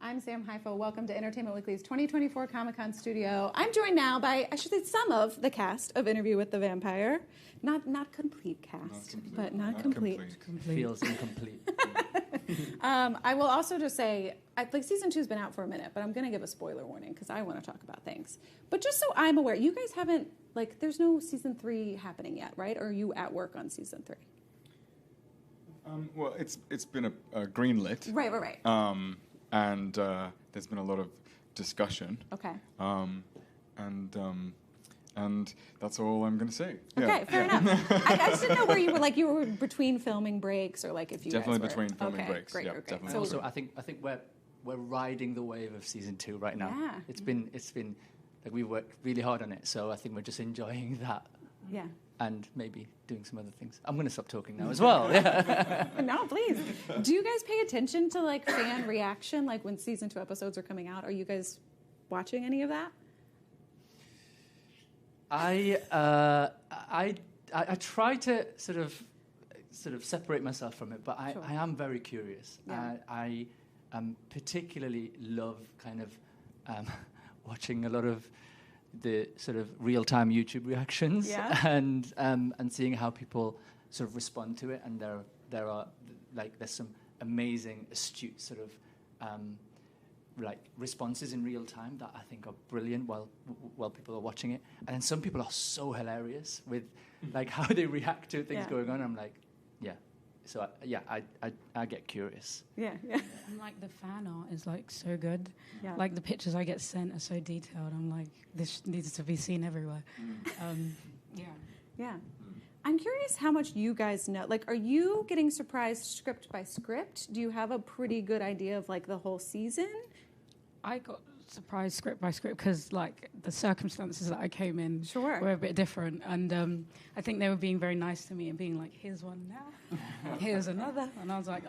Speaker 7: I'm Sam Hyfo. Welcome to Entertainment Weekly's 2024 Comic-Con studio. I'm joined now by, I should say, some of the cast of Interview with the Vampire. Not complete cast, but not complete.
Speaker 6: Feels incomplete.
Speaker 7: I will also just say, season 2's been out for a minute, but I'm going to give a spoiler warning because I want to talk about things. But just so I'm aware, you guys haven't, there's no season 3 happening yet, right? Or are you at work on season 3?
Speaker 22: Well, it's been a greenlit.
Speaker 7: Right.
Speaker 22: And there's been a lot of discussion.
Speaker 7: Okay.
Speaker 22: And that's all I'm going to say.
Speaker 7: Okay, fair enough. I just didn't know where you were. You were between filming breaks, or if you
Speaker 22: definitely
Speaker 7: guys were.
Speaker 22: between filming breaks.
Speaker 7: Great,
Speaker 22: yeah,
Speaker 7: great.
Speaker 22: definitely.
Speaker 6: So also, I think we're riding the wave of season 2 right now.
Speaker 7: Yeah.
Speaker 6: It's been we worked really hard on it, so I think we're just enjoying that.
Speaker 7: Yeah.
Speaker 6: And maybe doing some other things. I'm going to stop talking now as well. Yeah.
Speaker 7: No, please. Do you guys pay attention to fan reaction, when season 2 episodes are coming out? Are you guys watching any of that?
Speaker 6: I try to sort of separate myself from it, but I am very curious.
Speaker 7: Yeah.
Speaker 6: I particularly love kind of watching a lot of the sort of real-time YouTube reactions and seeing how people sort of respond to it. And there's some amazing, astute sort of responses in real time that I think are brilliant while people are watching it. And then some people are so hilarious with how they react to things going on. I'm like, yeah. So I get curious.
Speaker 7: Yeah.
Speaker 23: And the fan art is so good.
Speaker 7: Yeah.
Speaker 23: The pictures I get sent are so detailed. I'm like, this needs to be seen everywhere.
Speaker 7: Yeah. I'm curious how much you guys know. Are you getting surprised script by script? Do you have a pretty good idea of the whole season?
Speaker 23: I got surprised script by script because the circumstances that I came in
Speaker 7: Sure.
Speaker 23: were a bit different, and I think they were being very nice to me and being like, here's one now, here's another, and I was like,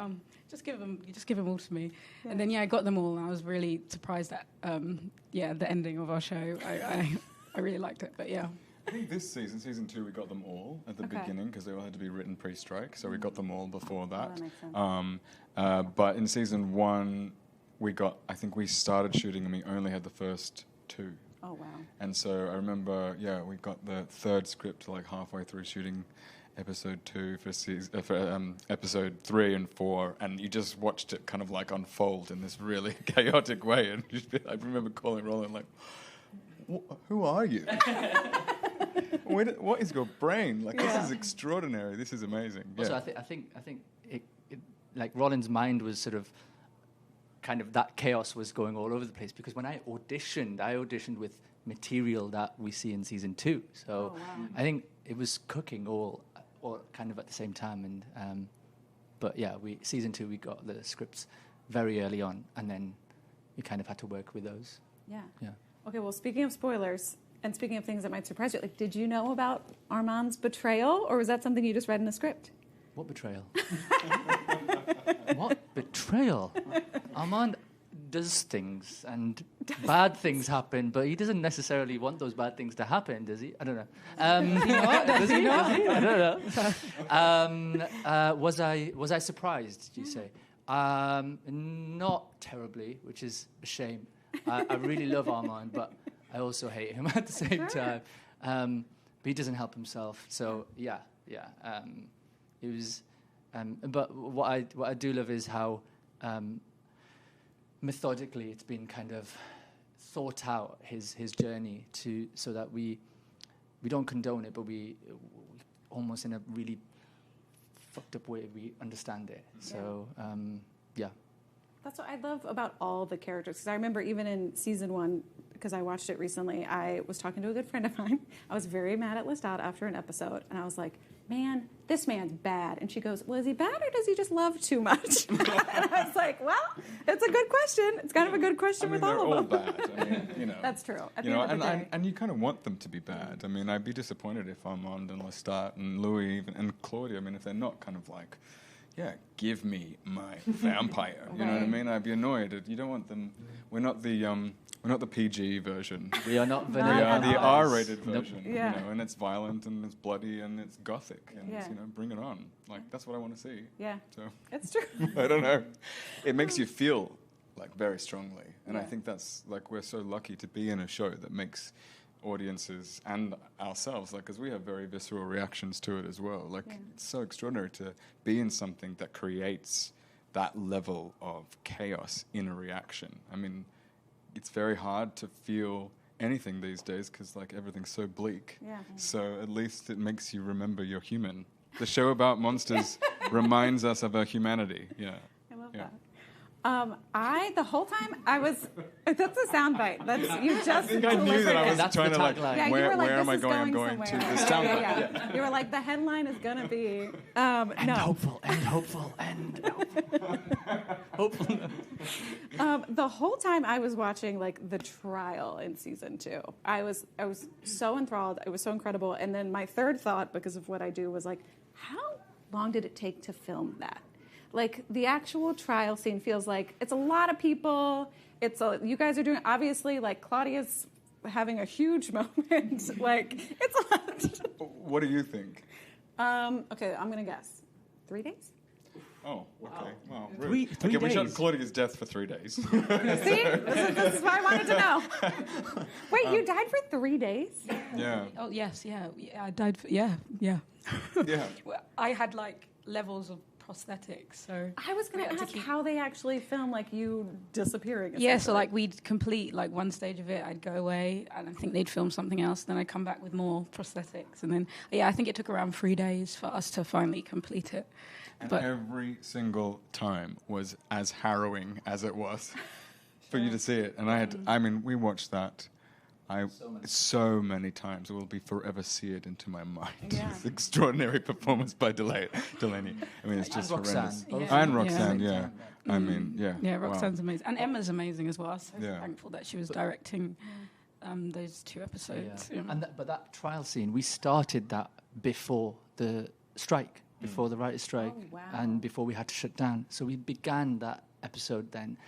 Speaker 23: just give them all to me.
Speaker 7: Yeah.
Speaker 23: And then I got them all, and I was really surprised at the ending of our show. I really liked it, but yeah.
Speaker 22: I think this season 2, we got them all at the beginning because they all had to be written pre-strike, so we got them all before that.
Speaker 7: that makes sense.
Speaker 22: But in season 1, I think we started shooting and we only had the first 2.
Speaker 7: Oh, wow.
Speaker 22: And so I remember, we got the 3rd script halfway through shooting episode 2 for episode 3 and 4, and you just watched it kind of unfold in this really chaotic way. And I remember calling Roland who are you? What is your brain? This is extraordinary. This is amazing.
Speaker 6: Also, I think it Roland's mind was sort of kind of that chaos was going all over the place because when I auditioned with material that we see in season 2. So I think it was cooking all kind of at the same time. And but season 2 we got the scripts very early on, and then we kind of had to work with those.
Speaker 7: Yeah.
Speaker 6: Yeah.
Speaker 7: Okay. Well, speaking of spoilers. And speaking of things that might surprise you, did you know about Armand's betrayal, or was that something you just read in the script?
Speaker 6: What betrayal? What betrayal? Armand does things, and bad things happen, but he doesn't necessarily want those bad things to happen, does he? I don't know. Does he not? I don't know. Was I surprised, do you say? Not terribly, which is a shame. I really love Armand, but I also hate him at the same time. But he doesn't help himself. So it was. But what I do love is how methodically it's been kind of thought out his journey so that we don't condone it, but we almost in a really fucked up way we understand it. So yeah.
Speaker 7: That's what I love about all the characters. Because I remember even in season 1, because I watched it recently, I was talking to a good friend of mine. I was very mad at Lestat after an episode. And I was like, man, this man's bad. And she goes, well, is he bad or does he just love too much? And I was like, well, it's a good question. It's kind of a good question with all of them.
Speaker 22: They're all bad.
Speaker 7: That's true.
Speaker 22: And you kind of want them to be bad. I mean, I'd be disappointed if Armand and Lestat and Louis and Claudia, if they're not kind of give me my vampire. You know what I mean? I'd be annoyed. You don't want them. We're not the PG version.
Speaker 6: We are not vanilla.
Speaker 22: We are the R-rated version.
Speaker 7: Nope. Yeah.
Speaker 22: And it's violent and it's bloody and it's gothic and it's,
Speaker 7: Yeah.
Speaker 22: bring it on. That's what I want to see.
Speaker 7: Yeah.
Speaker 22: So
Speaker 7: It's true.
Speaker 22: I don't know. It makes you feel like very strongly. And I think that's like we're so lucky to be in a show that makes audiences and ourselves, like, because we have very visceral reactions to it as well. Like, it's so extraordinary to be in something that creates that level of chaos in a reaction. I mean, it's very hard to feel anything these days because like everything's so bleak.
Speaker 7: Yeah.
Speaker 22: So at least it makes you remember you're human. The show about monsters reminds us of our humanity. Yeah.
Speaker 7: I love that. The whole time I was, that's a soundbite. That's, you just
Speaker 22: I think I knew that I was
Speaker 7: delivered it.
Speaker 22: trying to like,
Speaker 7: Yeah,
Speaker 22: where am I
Speaker 7: this is
Speaker 22: going? I'm going to
Speaker 7: somewhere.
Speaker 22: this soundbite. Yeah.
Speaker 7: You were like, the headline is going to be,
Speaker 6: and
Speaker 7: no.
Speaker 6: hopeful, and hopeful, and hopeful.
Speaker 7: The whole time I was watching like the trial in season 2, I was so enthralled. It was so incredible. And then my third thought, because of what I do, was like, how long did it take to film that? Like the actual trial scene feels like it's a lot of people. You guys are doing, obviously, like Claudia's having a huge moment. Like it's a lot.
Speaker 22: What do you think?
Speaker 7: Okay, I'm gonna guess 3 days.
Speaker 22: Oh, okay. Wow.
Speaker 6: Three
Speaker 22: Okay, we shot
Speaker 6: days.
Speaker 22: Claudia's death for 3 days.
Speaker 7: See, this is what I wanted to know. Wait, you died for 3 days?
Speaker 22: Yeah.
Speaker 23: Oh yes, yeah. I died for yeah.
Speaker 22: Yeah.
Speaker 23: Well, I had like levels of prosthetics, so
Speaker 7: I was going to ask how they actually film like you disappearing.
Speaker 23: yeah, so like we'd complete like one stage of it, I'd go away, and I think they'd film something else, then I'd come back with more prosthetics, and then I think it took around 3 days for us to finally complete it.
Speaker 22: And
Speaker 23: But
Speaker 22: every single time was as harrowing as it was for you to see it. And we watched that so many times. It will be forever seared into my mind.
Speaker 23: Yeah.
Speaker 22: It's extraordinary performance by Delaney. I mean, it's just horrendous.
Speaker 23: Yeah.
Speaker 22: And Roxanne, yeah. I mean, yeah.
Speaker 23: Yeah,
Speaker 22: wow.
Speaker 23: Roxanne's amazing. And Emma's amazing as well. I'm so
Speaker 22: Yeah.
Speaker 23: thankful that she was directing those 2 episodes.
Speaker 6: Yeah.
Speaker 23: Yeah.
Speaker 6: And but that trial scene, we started that before the strike, before the writer's strike, and before we had to shut down. So we began that episode then,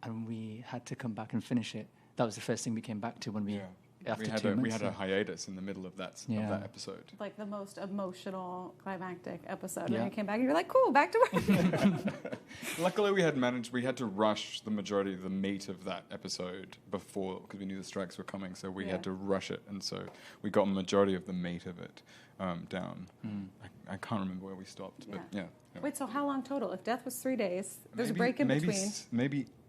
Speaker 6: and we had to come back and finish it. That was the first thing we came back to when we after 2 months.
Speaker 22: We had a hiatus in the middle of that episode.
Speaker 7: Like the most emotional, climactic episode.
Speaker 22: Yeah.
Speaker 7: And you came back and you're like, cool, back to work.
Speaker 22: Luckily, we had to rush the majority of the meat of that episode before, because we knew the strikes were coming, so we had to rush it, and so we got a majority of the meat of it down. I can't remember where we stopped, but yeah.
Speaker 7: Wait, so how long total? If death was 3 days, there's a break in between.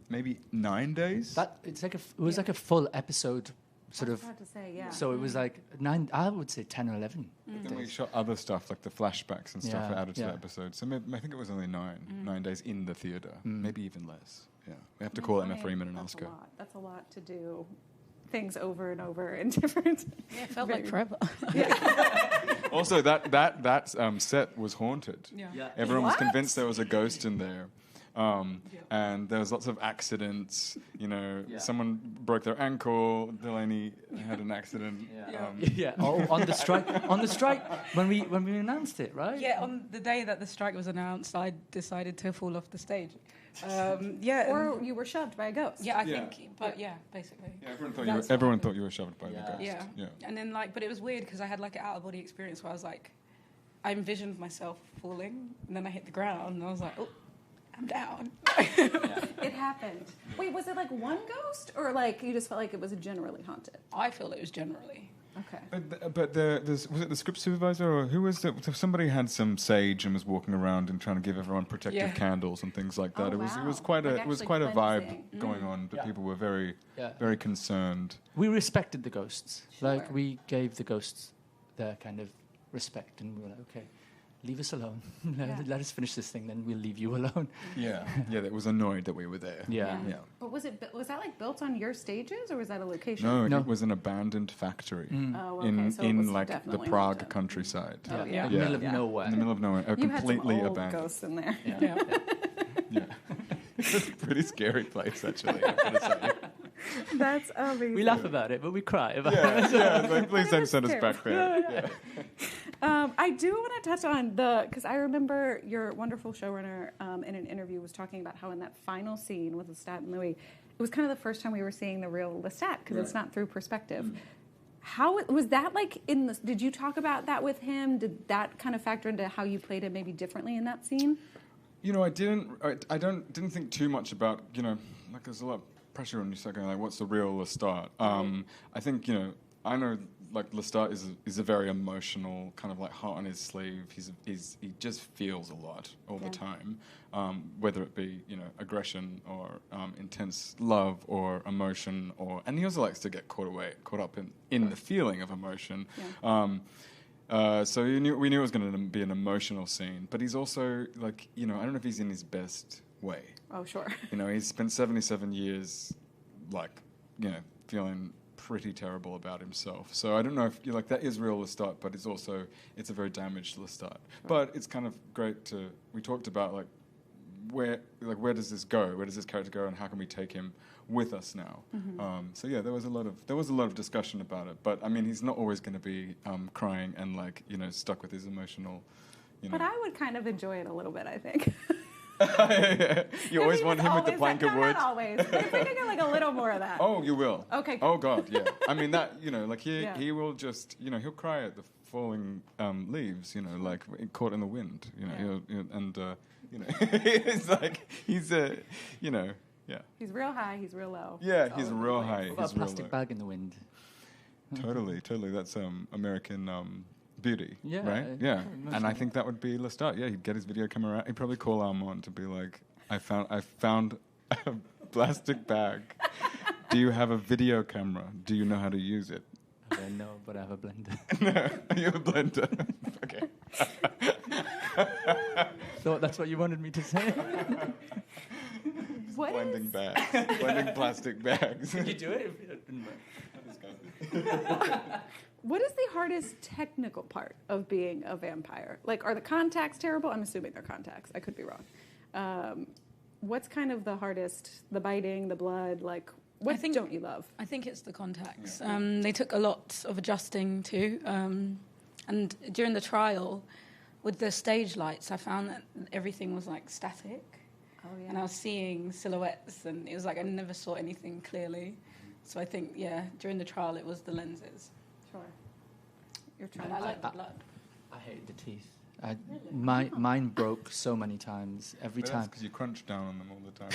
Speaker 22: Maybe 9 days.
Speaker 6: It was like a full episode, sort
Speaker 7: I
Speaker 6: of.
Speaker 7: was about to say, yeah.
Speaker 6: So it was like 9. I would say 10 or 11.
Speaker 22: But then we shot other stuff like the flashbacks and stuff added to the
Speaker 6: yeah.
Speaker 22: episode. So I think it was only 9 days in the theater, maybe even less. Yeah, we have to call Emma Freeman and ask her.
Speaker 7: That's a lot to do. Things over and over in different.
Speaker 23: Yeah, it felt like forever.
Speaker 22: Also, that set was haunted.
Speaker 23: Yeah.
Speaker 22: Everyone was convinced there was a ghost in there. And there was lots of accidents. Someone broke their ankle. Delaney had an accident.
Speaker 6: On the strike when we announced it, right?
Speaker 23: Yeah, on the day that the strike was announced, I decided to fall off the stage.
Speaker 7: Or you were shoved by a ghost.
Speaker 23: Yeah, I think. But yeah, basically.
Speaker 22: Yeah, everyone thought you were shoved by the ghost.
Speaker 23: Yeah. And then but it was weird because I had like an out of body experience where I was like, I envisioned myself falling, and then I hit the ground, and I was like, oh, I'm down.
Speaker 7: It happened. Wait, was it like one ghost, or like you just felt like it was generally haunted?
Speaker 23: I feel it was generally.
Speaker 7: Okay.
Speaker 22: But was it the script supervisor, or who was it? Somebody had some sage and was walking around and trying to give everyone protective candles and things like that.
Speaker 7: Oh,
Speaker 22: It was quite a vibe
Speaker 7: cleansing.
Speaker 22: going on, but people were very concerned.
Speaker 6: We respected the ghosts. Like we gave the ghosts their kind of respect, and we were like, okay, leave us alone. Let us finish this thing, then we'll leave you alone.
Speaker 22: Yeah, it was annoyed that we were there.
Speaker 6: Yeah.
Speaker 7: But was that like built on your stages, or was that a location?
Speaker 22: No, it was an abandoned factory
Speaker 7: Oh, okay.
Speaker 22: in
Speaker 7: So it was
Speaker 22: the
Speaker 7: definitely
Speaker 22: Prague
Speaker 7: haunted.
Speaker 22: countryside.
Speaker 7: Oh, yeah.
Speaker 6: In the middle of nowhere.
Speaker 22: In the middle of nowhere,
Speaker 7: You
Speaker 22: completely
Speaker 7: had some old
Speaker 22: abandoned.
Speaker 7: ghosts in there.
Speaker 22: Yeah. It's a pretty scary place, actually. I gotta say.
Speaker 7: That's amazing.
Speaker 6: We laugh about it, but we cry about it.
Speaker 22: It's like, please don't send us back there.
Speaker 7: Yeah. I do want to touch on because I remember your wonderful showrunner in an interview was talking about how in that final scene with Lestat and Louis, it was kind of the first time we were seeing the real Lestat because it's not through perspective. How was that like in the? Did you talk about that with him? Did that kind of factor into how you played it maybe differently in that scene?
Speaker 22: You know, I didn't think too much about, you know, like there's a lot of pressure on you, so going like, what's the real Lestat? I think, you know, I know like Lestat is a very emotional, kind of like heart on his sleeve. He just feels a lot all the time, whether it be, you know, aggression or intense love or emotion, and he also likes to get caught up in the feeling of emotion. So we knew it was going to be an emotional scene, but he's also like, you know, I don't know if he's in his best way.
Speaker 7: Oh, sure.
Speaker 22: You know, he's spent 77 years, like, you know, feeling pretty terrible about himself. So I don't know if you're like, that is real Lestat, but it's a very damaged Lestat. Right. But it's kind of great we talked about like where does this go? Where does this character go, and how can we take him with us now? So yeah, there was a lot of discussion about it. But I mean, he's not always going to be crying and like, you know, stuck with his emotional, you know.
Speaker 7: But I would kind of enjoy it a little bit, I think.
Speaker 22: You always want him with the plank of wood?
Speaker 7: Not always. But if we could get like a little more of that.
Speaker 22: Oh, you will.
Speaker 7: Okay.
Speaker 22: Oh, God, yeah. I mean, that, you know, like he will just, you know, he'll cry at the falling leaves, you know, like caught in the wind, you know, you know, it's like you know, yeah.
Speaker 7: He's real high, he's real low.
Speaker 22: Yeah, he's real high.
Speaker 6: What about a plastic bag in the wind?
Speaker 22: Totally. That's American Beauty,
Speaker 6: yeah,
Speaker 22: right? Yeah, and I think that would be Lestat. Yeah, he'd get his video camera out. He'd probably call Armand to be like, I found a plastic bag. Do you have a video camera? Do you know how to use it?
Speaker 6: I don't know, but I have a blender.
Speaker 22: No, you have a blender. Okay.
Speaker 6: Thought that's what you wanted me to say.
Speaker 22: Blending bags, blending plastic bags.
Speaker 6: Did you do it?
Speaker 7: What is the hardest technical part of being a vampire? Like, are the contacts terrible? I'm assuming they're contacts. I could be wrong. What's kind of the hardest? The biting, the blood, like, what don't you love?
Speaker 23: I think it's the contacts. They took a lot of adjusting to. And during the trial, with the stage lights, I found that everything was like static.
Speaker 7: Oh, yeah.
Speaker 23: And I was seeing silhouettes, and it was like I never saw anything clearly. So I think, during the trial, it was the lenses.
Speaker 7: Sure. You're trying.
Speaker 23: I like the blood.
Speaker 6: I hate the teeth. Mine broke so many times. Every time.
Speaker 22: That's because you crunch down on them all the time.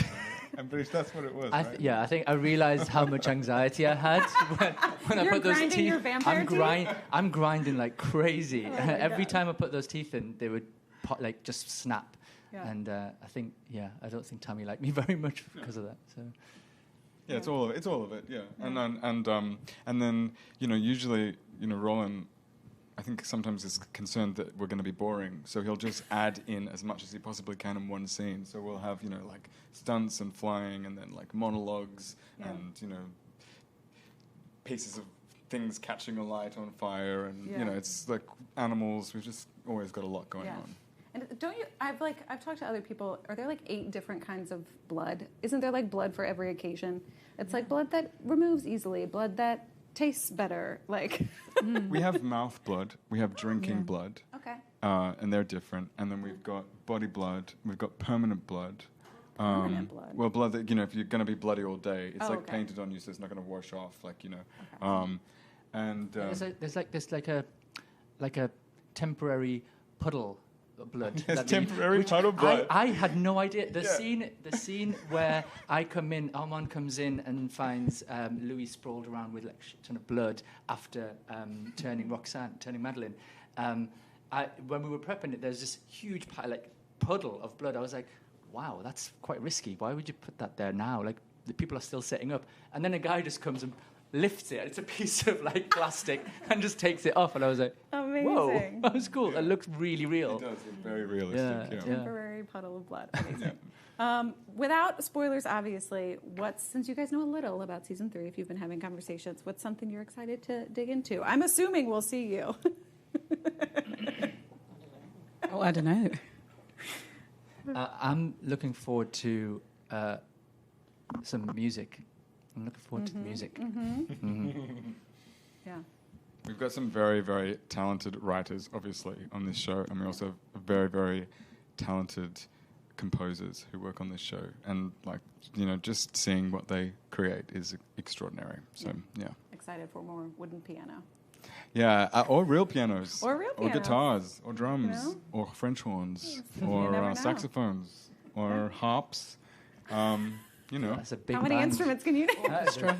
Speaker 22: I'm pretty sure that's what it was. Right?
Speaker 6: I think I realized how much anxiety I had when I put those teeth.
Speaker 7: Your vampire
Speaker 6: I'm grinding like crazy.
Speaker 7: Oh
Speaker 6: Every time I put those teeth in, they would just snap.
Speaker 7: Yeah.
Speaker 6: And I think, I don't think Tammy liked me very much because of that. So.
Speaker 22: Yeah, it's all of it. Yeah, and then you know, usually, you know, Roland, I think sometimes is concerned that we're going to be boring, so he'll just add in as much as he possibly can in one scene. So we'll have, you know, like stunts and flying, and then like monologues, and you know, pieces of things catching a light on fire, and you know, it's like animals. We've just always got a lot going on.
Speaker 7: And don't you? I've talked to other people. Are there like 8 different kinds of blood? Isn't there like blood for every occasion? It's like blood that removes easily, blood that tastes better. Like
Speaker 22: we have mouth blood, we have drinking blood.
Speaker 7: Okay.
Speaker 22: And they're different. And then we've got body blood. We've got permanent blood.
Speaker 7: Permanent blood.
Speaker 22: Well, blood that, you know, if you're going to be bloody all day, it's painted on you, so it's not going to wash off. Like, you know. And
Speaker 6: there's like a temporary puddle of blood.
Speaker 22: Temporary puddle of blood.
Speaker 6: I had no idea. The scene where Armand comes in and finds Louis sprawled around with like a ton of blood after turning Madeline. When we were prepping it, there's this huge puddle of blood. I was like, wow, that's quite risky. Why would you put that there now? Like, the people are still setting up. And then a guy just comes and lifts it. It's a piece of like plastic and just takes it off. And I was like,
Speaker 7: amazing.
Speaker 6: Whoa, that was cool. It looks really real.
Speaker 22: It does look very realistic. Yeah.
Speaker 7: Temporary puddle of blood. Amazing. Without spoilers, obviously, since you guys know a little about season 3, if you've been having conversations, what's something you're excited to dig into? I'm assuming we'll see you.
Speaker 23: Oh, I don't know.
Speaker 6: I'm looking forward to some music. I'm looking forward to the music.
Speaker 7: Yeah.
Speaker 22: We've got some very, very talented writers, obviously, on this show, and we also have very, very talented composers who work on this show. And, like, you know, just seeing what they create is extraordinary. So, yeah.
Speaker 7: Excited for more wooden piano.
Speaker 22: Yeah, or real pianos.
Speaker 7: Or real pianos.
Speaker 22: Or guitars, or drums,
Speaker 7: You know?
Speaker 22: or French horns,
Speaker 7: You
Speaker 22: or
Speaker 7: never know.
Speaker 22: saxophones, or harps. You know.
Speaker 6: That's a big
Speaker 7: How many instruments can you name?
Speaker 6: That's true.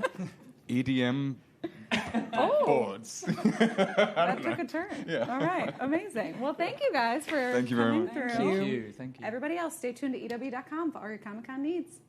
Speaker 22: EDM
Speaker 7: Oh.
Speaker 22: boards.
Speaker 7: That took a turn.
Speaker 22: Yeah.
Speaker 7: All right. Amazing. Well, thank you guys for
Speaker 22: Thank you very
Speaker 7: coming
Speaker 22: much.
Speaker 7: through.
Speaker 6: Thank you.
Speaker 7: Everybody else, stay tuned to EW.com for all your Comic-Con needs.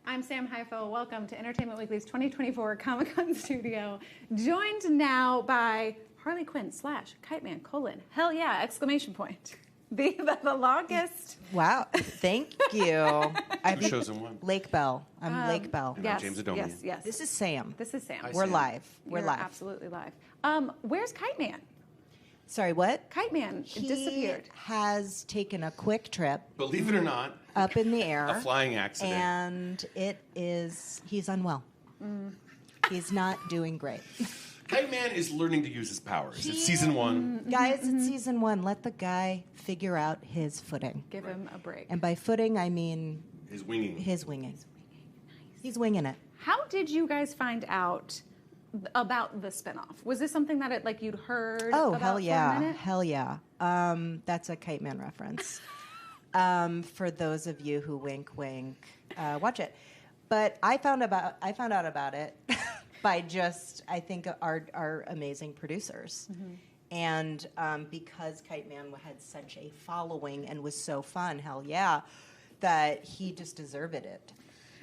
Speaker 7: I'm Sam Heifel. Welcome to Entertainment Weekly's 2024 Comic-Con studio. Joined now by Harley Quinn / Kite Man : hell yeah, exclamation point. The longest.
Speaker 9: Wow, thank you.
Speaker 8: Two shows in one.
Speaker 9: Lake Bell. I'm Lake Bell.
Speaker 8: And I'm James Adomian.
Speaker 7: Yes.
Speaker 9: This is Sam.
Speaker 7: This is Sam.
Speaker 8: Hi,
Speaker 9: We're
Speaker 8: Sam.
Speaker 9: live. We're
Speaker 7: You're
Speaker 9: live.
Speaker 7: absolutely live. Where's Kite Man?
Speaker 9: Sorry, what?
Speaker 7: Kite Man
Speaker 9: He
Speaker 7: disappeared.
Speaker 9: has taken a quick trip
Speaker 8: Believe it or not,
Speaker 9: up in the air.
Speaker 8: a flying accident.
Speaker 9: And he's unwell. He's not doing great.
Speaker 8: Kite Man is learning to use his powers. It's season 1.
Speaker 9: Guys, it's season 1. Let the guy figure out his footing.
Speaker 7: Give him a break.
Speaker 9: And by footing, I mean
Speaker 8: His winging.
Speaker 9: his winging. He's winging it.
Speaker 7: How did you guys find out about the spinoff? Was this something that you'd heard
Speaker 9: Oh,
Speaker 7: about
Speaker 9: hell
Speaker 7: for a
Speaker 9: yeah.
Speaker 7: minute?
Speaker 9: Hell yeah. That's a Kite Man reference. For those of you who wink, watch it. But I found out about it by just, I think, our amazing producers. And because Kite Man had such a following and was so fun, hell yeah, that he just deserved it.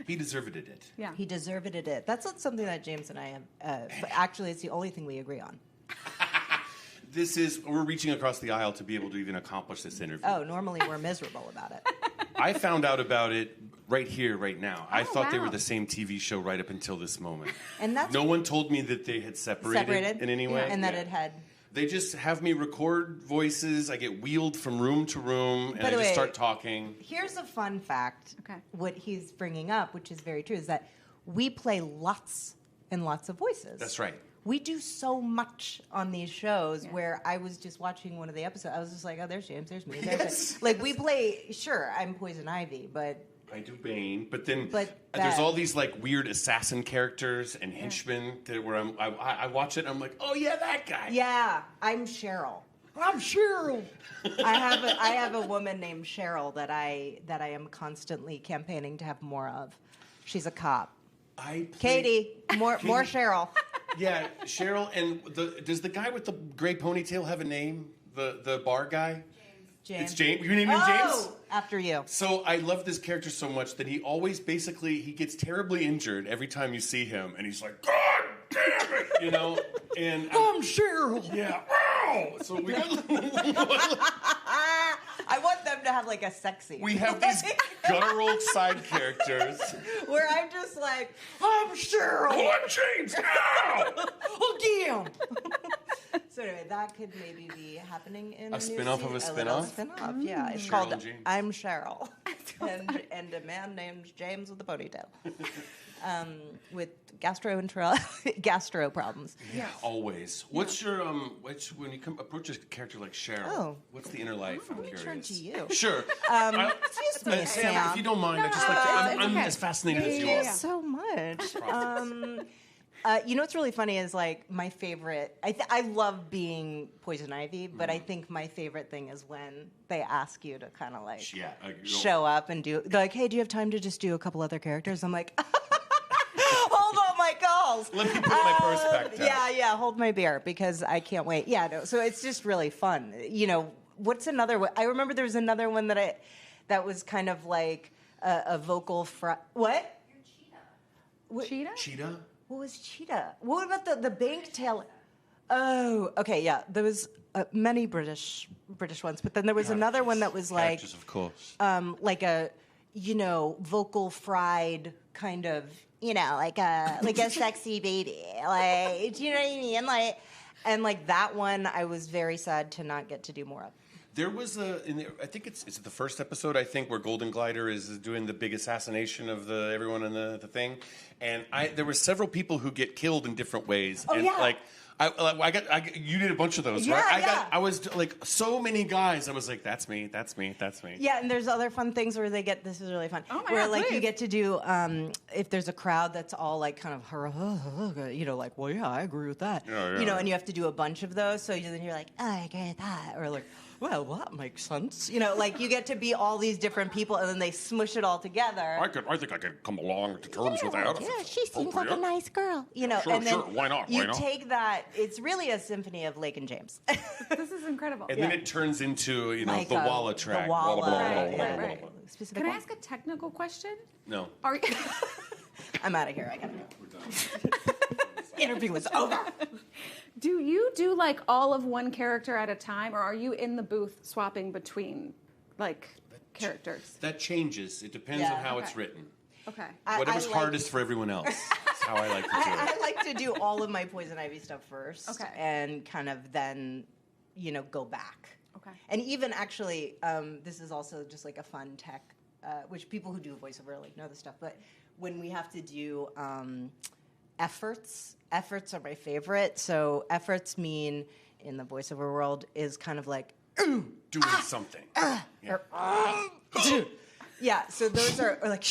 Speaker 8: He deserved it.
Speaker 7: Yeah.
Speaker 9: He deserved it. That's not something that James and I have. Actually, it's the only thing we agree on.
Speaker 8: We're reaching across the aisle to be able to even accomplish this interview.
Speaker 9: Oh, normally we're miserable about it.
Speaker 8: I found out about it right here, right now. I thought they
Speaker 9: wow.
Speaker 8: were the same TV show right up until this moment.
Speaker 9: And that's
Speaker 8: No one told me that they had separated in any way.
Speaker 9: and that it had.
Speaker 8: They just have me record voices. I get wheeled from room to room, and
Speaker 9: By
Speaker 8: I
Speaker 9: the
Speaker 8: just
Speaker 9: way,
Speaker 8: start talking.
Speaker 9: Here's a fun fact.
Speaker 7: Okay.
Speaker 9: What he's bringing up, which is very true, is that we play lots and lots of voices.
Speaker 8: That's right.
Speaker 9: We do so much on these shows where I was just watching one of the episodes. I was just like, oh, there's James, there's me. There's like, we play, sure, I'm Poison Ivy, but...
Speaker 8: I do Bane, but then
Speaker 9: But
Speaker 8: there's
Speaker 9: that-
Speaker 8: all these like weird assassin characters and henchmen that where I watch it and I'm like, oh yeah, that guy.
Speaker 9: Yeah, I'm Cheryl. I'm Cheryl. I have a woman named Cheryl that I am constantly campaigning to have more of. She's a cop. Katie, more Cheryl.
Speaker 8: Yeah, Cheryl. And does the guy with the gray ponytail have a name? The bar guy?
Speaker 9: James.
Speaker 8: It's James. You name him James?
Speaker 9: Oh, after you.
Speaker 8: So I love this character so much that he always he gets terribly injured every time you see him, and he's like, God damn it, you know. And
Speaker 9: I'm Cheryl.
Speaker 8: Yeah. Wow. So we.
Speaker 9: I want them to have like a sexy.
Speaker 8: We have these guttural side characters.
Speaker 9: Where I'm just like, I'm Cheryl.
Speaker 8: Oh, I'm James now.
Speaker 9: Oh, damn. So anyway, that could maybe be happening in
Speaker 8: A
Speaker 9: new
Speaker 8: spin-off of a
Speaker 9: season. little
Speaker 8: spin-off?
Speaker 9: spin-off, yeah. It's
Speaker 8: Cheryl
Speaker 9: called
Speaker 8: and James.
Speaker 9: I'm Cheryl. and a man named James with a ponytail. With gastro problems.
Speaker 8: Yeah, always. What's your when you approach a character like Cheryl?
Speaker 9: Oh.
Speaker 8: What's the inner life? I'm curious.
Speaker 9: Turn to you.
Speaker 8: Sure.
Speaker 9: Excuse me,
Speaker 8: Sam, if you don't mind, I just like to, I'm as fascinated as you are.
Speaker 9: So much. You know what's really funny is like my favorite. I love being Poison Ivy, but I think my favorite thing is when they ask you to kind of like show up and do. They're like, hey, do you have time to just do a couple other characters? I'm like. Hold on my calls.
Speaker 8: Let me put my purse back down.
Speaker 9: Yeah, hold my beer because I can't wait. Yeah, no, so it's just really fun. You know, what's another one? I remember there was another one that was kind of like a vocal what?
Speaker 7: Cheetah?
Speaker 8: Cheetah?
Speaker 9: What was Cheetah? What about the bank tail? Oh, okay, yeah. There was many British ones, but then there was another one that was like,
Speaker 8: Characters, of course.
Speaker 9: like a, vocal fried kind of, like a sexy baby, like, do you know what I mean? Like that one, I was very sad to not get to do more of.
Speaker 8: There was I think it's the first episode, I think, where Golden Glider is doing the big assassination of everyone in the thing, and there were several people who get killed in different ways.
Speaker 9: Oh,
Speaker 8: and
Speaker 9: yeah.
Speaker 8: like you did a bunch of those,
Speaker 9: Yeah,
Speaker 8: right?
Speaker 9: yeah.
Speaker 8: I was like so many guys. I was like, that's me.
Speaker 9: Yeah, and there's other fun things where they get. This is really fun.
Speaker 7: Oh my
Speaker 9: where
Speaker 7: God,
Speaker 9: like
Speaker 7: please.
Speaker 9: you get to do if there's a crowd that's all like kind of like, well, yeah, I agree with that.
Speaker 8: Yeah.
Speaker 9: And you have to do a bunch of those. So then you're like, oh, I agree with that, or like, well, that makes sense. You know, like you get to be all these different people, and then they smush it all together.
Speaker 10: I think I could come along to terms with that.
Speaker 9: Yeah, she seems like a nice girl. You know,
Speaker 10: Sure,
Speaker 9: and then
Speaker 10: sure. Why not?
Speaker 9: You
Speaker 10: Why not?
Speaker 9: take that. It's really a symphony of Lake and James.
Speaker 7: This is incredible.
Speaker 10: And then it turns into,
Speaker 9: Like,
Speaker 10: the Walla track.
Speaker 9: the Walla,
Speaker 10: Blah, blah, blah,
Speaker 9: right,
Speaker 10: blah,
Speaker 9: right,
Speaker 10: blah,
Speaker 9: right.
Speaker 10: blah, blah.
Speaker 9: Specific
Speaker 7: Can I
Speaker 9: one?
Speaker 7: ask a technical question?
Speaker 10: No.
Speaker 7: Are you?
Speaker 9: I'm out of here. I gotta go. Interview is over.
Speaker 7: Do you do like all of one character at a time, or are you in the booth swapping between like characters?
Speaker 10: That changes. It depends
Speaker 9: Yeah.
Speaker 10: on how
Speaker 7: Okay.
Speaker 10: it's written.
Speaker 7: Okay.
Speaker 10: Whatever's hardest for everyone else. That's how I like to do it.
Speaker 9: I like to do all of my Poison Ivy stuff first,
Speaker 7: Okay.
Speaker 9: and kind of then, go back.
Speaker 7: Okay.
Speaker 9: And even actually, this is also just like a fun tech, which people who do voiceover like know this stuff. But when we have to do efforts are my favorite. So efforts mean in the voiceover world is kind of like
Speaker 10: doing something.
Speaker 9: Yeah. So those are or like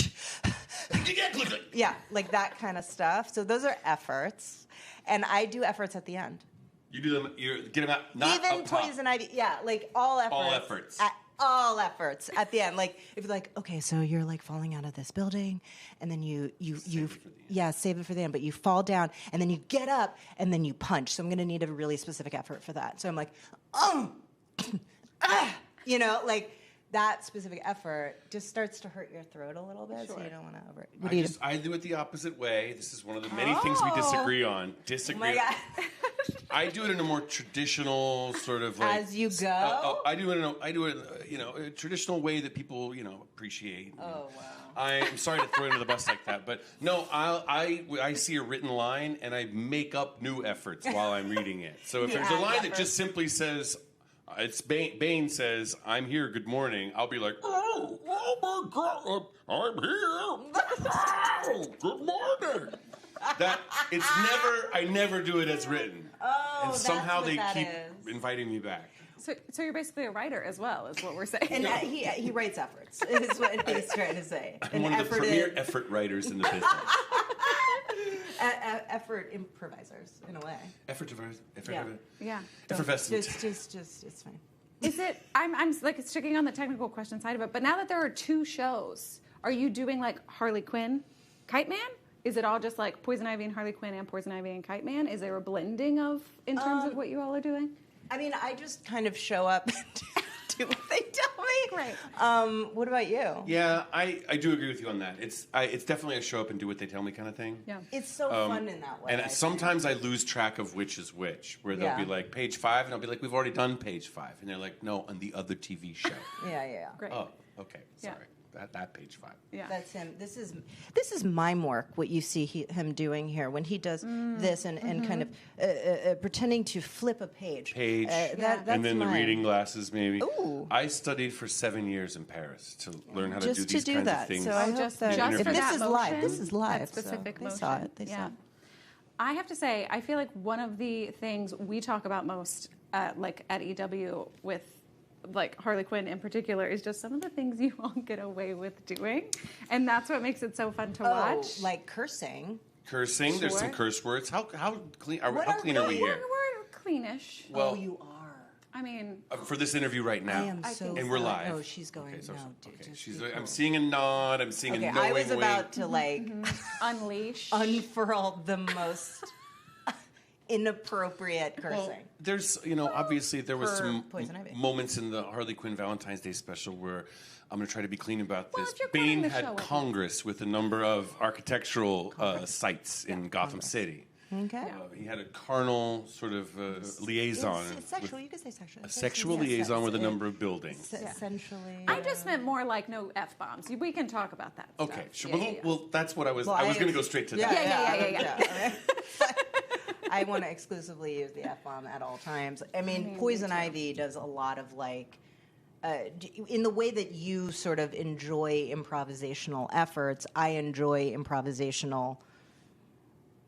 Speaker 9: yeah, like that kind of stuff. So those are efforts, and I do efforts at the end.
Speaker 10: You do them. You get them out. Not
Speaker 9: Even
Speaker 10: up top.
Speaker 9: Poison Ivy, yeah, like all efforts.
Speaker 10: All efforts.
Speaker 9: All efforts at the end. Like if you're like, okay, so you're like falling out of this building, and then you save it for the end, but you fall down, and then you get up, and then you punch. So I'm gonna need a really specific effort for that. So I'm like, like that specific effort just starts to hurt your throat a little bit, so you don't want to over.
Speaker 10: I do it the opposite way. This is one of the many things we disagree on.
Speaker 9: Oh my God.
Speaker 10: I do it in a more traditional sort of like
Speaker 9: As you go?
Speaker 10: I do it in a traditional way that people appreciate.
Speaker 9: Oh wow.
Speaker 10: I'm sorry to throw you under the bus like that, but no, I see a written line and I make up new efforts while I'm reading it. So if there's a line that just simply says, it's Bane says, "I'm here, good morning," I'll be like, oh my God, I'm here. Good morning. I never do it as written.
Speaker 9: Oh,
Speaker 10: and somehow they
Speaker 9: that
Speaker 10: keep
Speaker 9: is.
Speaker 10: inviting me back.
Speaker 7: So you're basically a writer as well, is what we're saying.
Speaker 9: And he writes efforts, is what he's trying to say.
Speaker 10: I'm one of the premier effort writers in the business.
Speaker 9: Effort improvisers, in a way.
Speaker 7: Yeah.
Speaker 10: Effervescent.
Speaker 9: Just, it's fine.
Speaker 7: Is it? I'm like sticking on the technical question side of it, but now that there are 2 shows, are you doing like Harley Quinn, Kite Man? Is it all just like Poison Ivy and Harley Quinn and Poison Ivy and Kite Man? Is there a blending in terms of what you all are doing?
Speaker 9: I mean, I just kind of show up and do what they tell me.
Speaker 7: Right.
Speaker 9: What about you?
Speaker 10: Yeah, I do agree with you on that. It's definitely a show up and do what they tell me kind of thing.
Speaker 9: Yeah. It's so fun in that way.
Speaker 10: And sometimes I lose track of which is which, where they'll be like page 5, and I'll be like, we've already done page 5, and they're like, no, on the other TV show.
Speaker 9: Yeah.
Speaker 7: Great.
Speaker 10: Oh, okay, sorry.
Speaker 7: Yeah.
Speaker 10: That page 5.
Speaker 7: Yeah.
Speaker 9: That's him. This is mime work, what you see him doing here when he does this and kind of pretending to flip a page.
Speaker 10: That's and then
Speaker 9: mime.
Speaker 10: the reading glasses, maybe.
Speaker 9: Ooh.
Speaker 10: I studied for 7 years in Paris to learn how to do these kinds of things.
Speaker 9: So I hope that if this is live, this is live.
Speaker 7: That specific
Speaker 9: so
Speaker 7: motion.
Speaker 9: They saw it. They saw it.
Speaker 7: I have to say, I feel like one of the things we talk about most, like at EW with like Harley Quinn in particular, is just some of the things you all get away with doing, and that's what makes it so fun to watch.
Speaker 9: Like cursing.
Speaker 10: Cursing. There's some curse words. How clean? How clean are we here?
Speaker 7: We're cleanish.
Speaker 10: Well,
Speaker 9: you are.
Speaker 7: I mean,
Speaker 10: for this interview right now,
Speaker 9: I am so
Speaker 10: and we're live.
Speaker 9: Oh, she's going.
Speaker 10: Okay, so,
Speaker 9: no,
Speaker 10: okay. She's. I'm seeing a nod. I'm seeing a knowing
Speaker 9: I was
Speaker 10: wink.
Speaker 9: about to like unfurl the most inappropriate cursing.
Speaker 10: Well, there's, obviously there was some
Speaker 9: Poison Ivy.
Speaker 10: moments in the Harley Quinn Valentine's Day special where I'm going to try to be clean about this.
Speaker 7: if you're quoting
Speaker 10: Bane
Speaker 7: the
Speaker 10: had
Speaker 7: show,
Speaker 10: Congress with a number of architectural sites in Gotham City.
Speaker 9: Okay.
Speaker 10: He had a carnal sort of liaison.
Speaker 9: It's sexual. You could say sexual.
Speaker 10: A sexual liaison with a number of buildings.
Speaker 9: Essentially.
Speaker 7: I just meant more like no F-bombs. We can talk about that.
Speaker 10: Okay,
Speaker 7: stuff.
Speaker 10: sure. Well, that's what I was. I was going to go straight to that.
Speaker 7: Yeah.
Speaker 9: I want to exclusively use the F-bomb at all times. I mean, Poison Ivy does a lot of like, in the way that you sort of enjoy improvisational efforts, I enjoy improvisational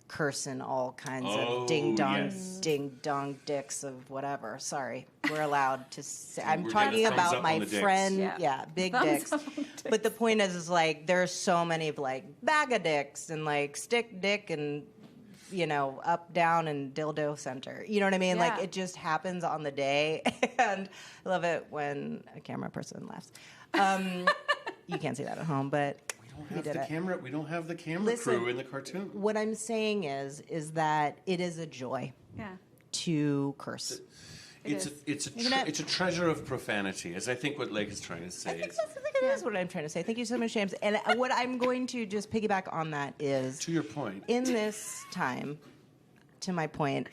Speaker 9: curse and all kinds of ding dong dicks of whatever. Sorry, we're allowed to say. I'm talking about my friend. Yeah, big dicks. But the point is like there's so many of like bag of dicks and like stick dick and up, down, and dildo center. You know what I mean? Like
Speaker 7: Yeah.
Speaker 9: it just happens on the day, and I love it when a camera person laughs. You can't see that at home, but we did it.
Speaker 10: We don't have the camera
Speaker 9: Listen,
Speaker 10: crew in the cartoon.
Speaker 9: What I'm saying is that it is a joy to curse.
Speaker 10: It's a treasure of profanity, is I think what Lake is trying to say.
Speaker 9: That's what I'm trying to say. Thank you so much, James. And what I'm going to just piggyback on that is,
Speaker 10: to your point,
Speaker 9: in this time, to my point,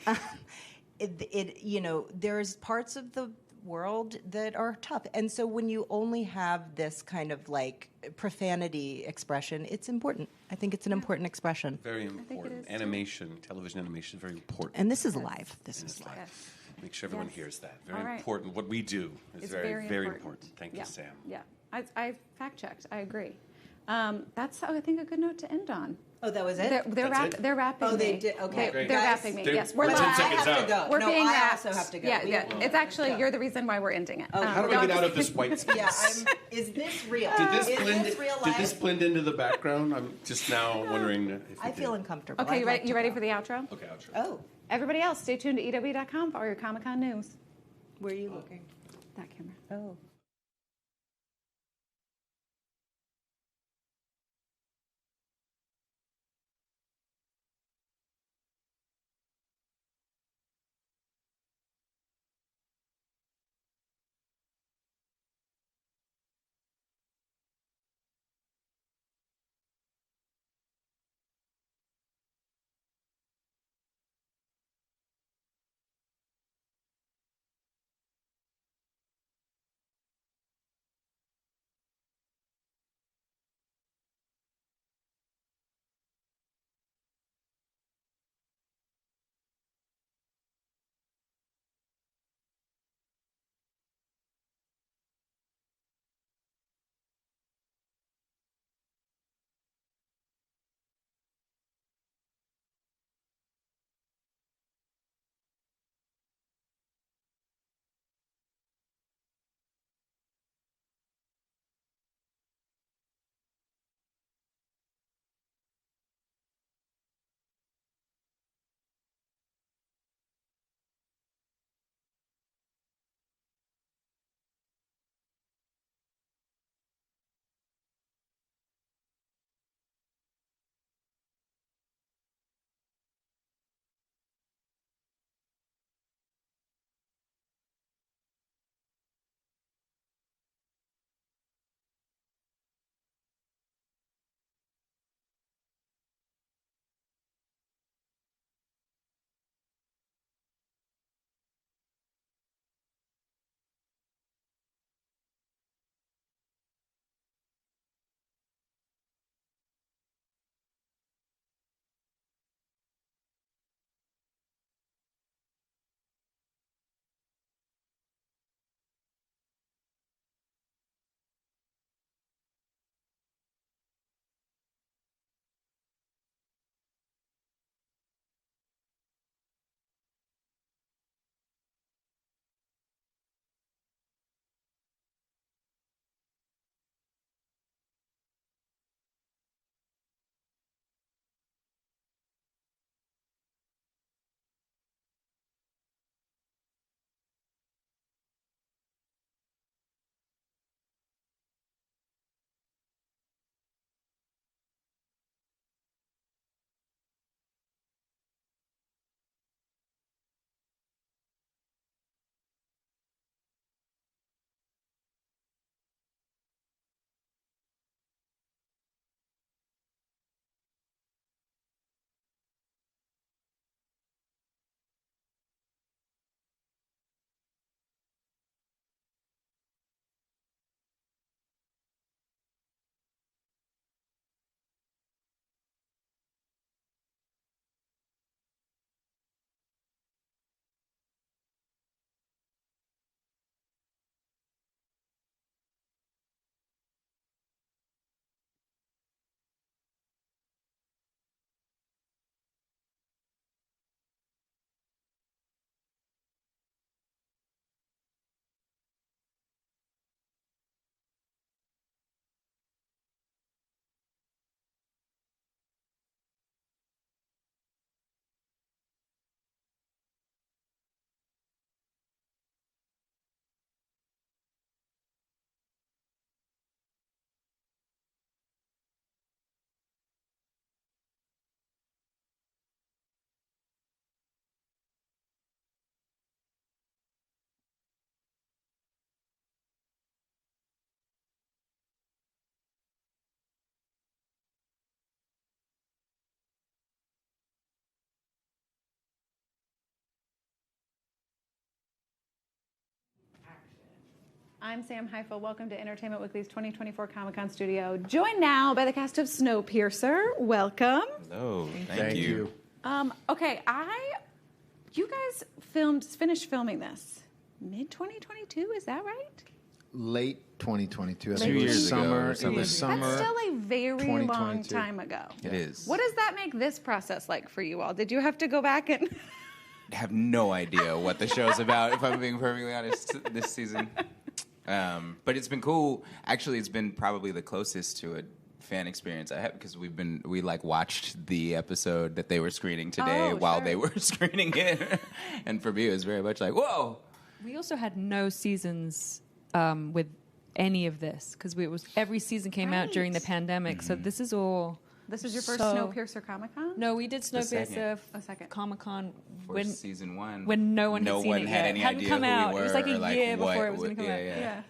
Speaker 9: there's parts of the world that are tough, and so when you only have this kind of like profanity expression, it's important. I think it's an important expression.
Speaker 10: Very important. Animation, television animation is very important.
Speaker 9: And this is live. This is live.
Speaker 10: Yes. Make sure everyone hears that. Very
Speaker 7: All right.
Speaker 10: important. What we do is
Speaker 7: It's
Speaker 10: very, very important. Thank you, Sam.
Speaker 7: Yeah, I fact checked. I agree. That's I think a good note to end on.
Speaker 9: Oh, that was it?
Speaker 7: They're wrapping
Speaker 9: Oh, they
Speaker 7: me.
Speaker 9: did. Okay.
Speaker 7: They're
Speaker 9: Guys,
Speaker 7: wrapping me. Yes, we're
Speaker 10: 10
Speaker 7: live.
Speaker 10: seconds out.
Speaker 9: Go.
Speaker 7: We're
Speaker 9: No,
Speaker 7: being
Speaker 9: I
Speaker 7: wrapped.
Speaker 9: also have to go.
Speaker 7: Yeah,
Speaker 9: We
Speaker 7: yeah.
Speaker 9: will.
Speaker 7: It's actually you're the reason why we're ending it.
Speaker 10: How do we get out of this white space?
Speaker 9: Yeah, is this real?
Speaker 10: Did this,
Speaker 9: is
Speaker 10: blend,
Speaker 9: this real
Speaker 10: did
Speaker 9: life?
Speaker 10: this blend into the background? I'm just now wondering if
Speaker 9: I feel uncomfortable.
Speaker 7: Okay,
Speaker 9: I'd
Speaker 7: you
Speaker 9: like
Speaker 7: ready?
Speaker 9: to
Speaker 7: You ready
Speaker 9: go.
Speaker 7: for the outro?
Speaker 10: Okay, outro.
Speaker 9: Oh,
Speaker 7: Everybody else, stay tuned to EW.com for all your Comic-Con news.
Speaker 9: where are you looking?
Speaker 7: That camera.
Speaker 9: Oh.
Speaker 7: I'm Sam Heifel. Welcome to Entertainment Weekly's 2024 Comic-Con studio. Joined now by the cast of Snowpiercer. Welcome.
Speaker 11: Hello. Thank you.
Speaker 7: Okay, you guys finished filming this mid-2022, is that right?
Speaker 11: Late 2022. I
Speaker 7: Late
Speaker 11: think it was
Speaker 7: 2 years
Speaker 11: summer.
Speaker 7: ago.
Speaker 11: It was summer.
Speaker 7: That's still a very long
Speaker 11: 2022.
Speaker 7: time ago.
Speaker 11: It is.
Speaker 7: What does that make this process like for you all? Did you have to go back and...
Speaker 11: I have no idea what the show's about, if I'm being perfectly honest, this season. But it's been cool. Actually, it's been probably the closest to a fan experience I have because we watched the episode that they were screening today while they were screening it. And for me, it was very much like, whoa.
Speaker 12: We also had no seasons with any of this because every season came out during the pandemic. So this is all.
Speaker 7: This is your first Snowpiercer Comic-Con?
Speaker 12: No, we did Snowpiercer
Speaker 7: Comic-Con
Speaker 11: for season 1.
Speaker 12: when no one had seen it yet.
Speaker 11: Any
Speaker 12: Hadn't
Speaker 11: idea
Speaker 12: come
Speaker 11: who
Speaker 12: out.
Speaker 11: we were.
Speaker 12: It was like a year before
Speaker 11: what,
Speaker 12: it was going to come out.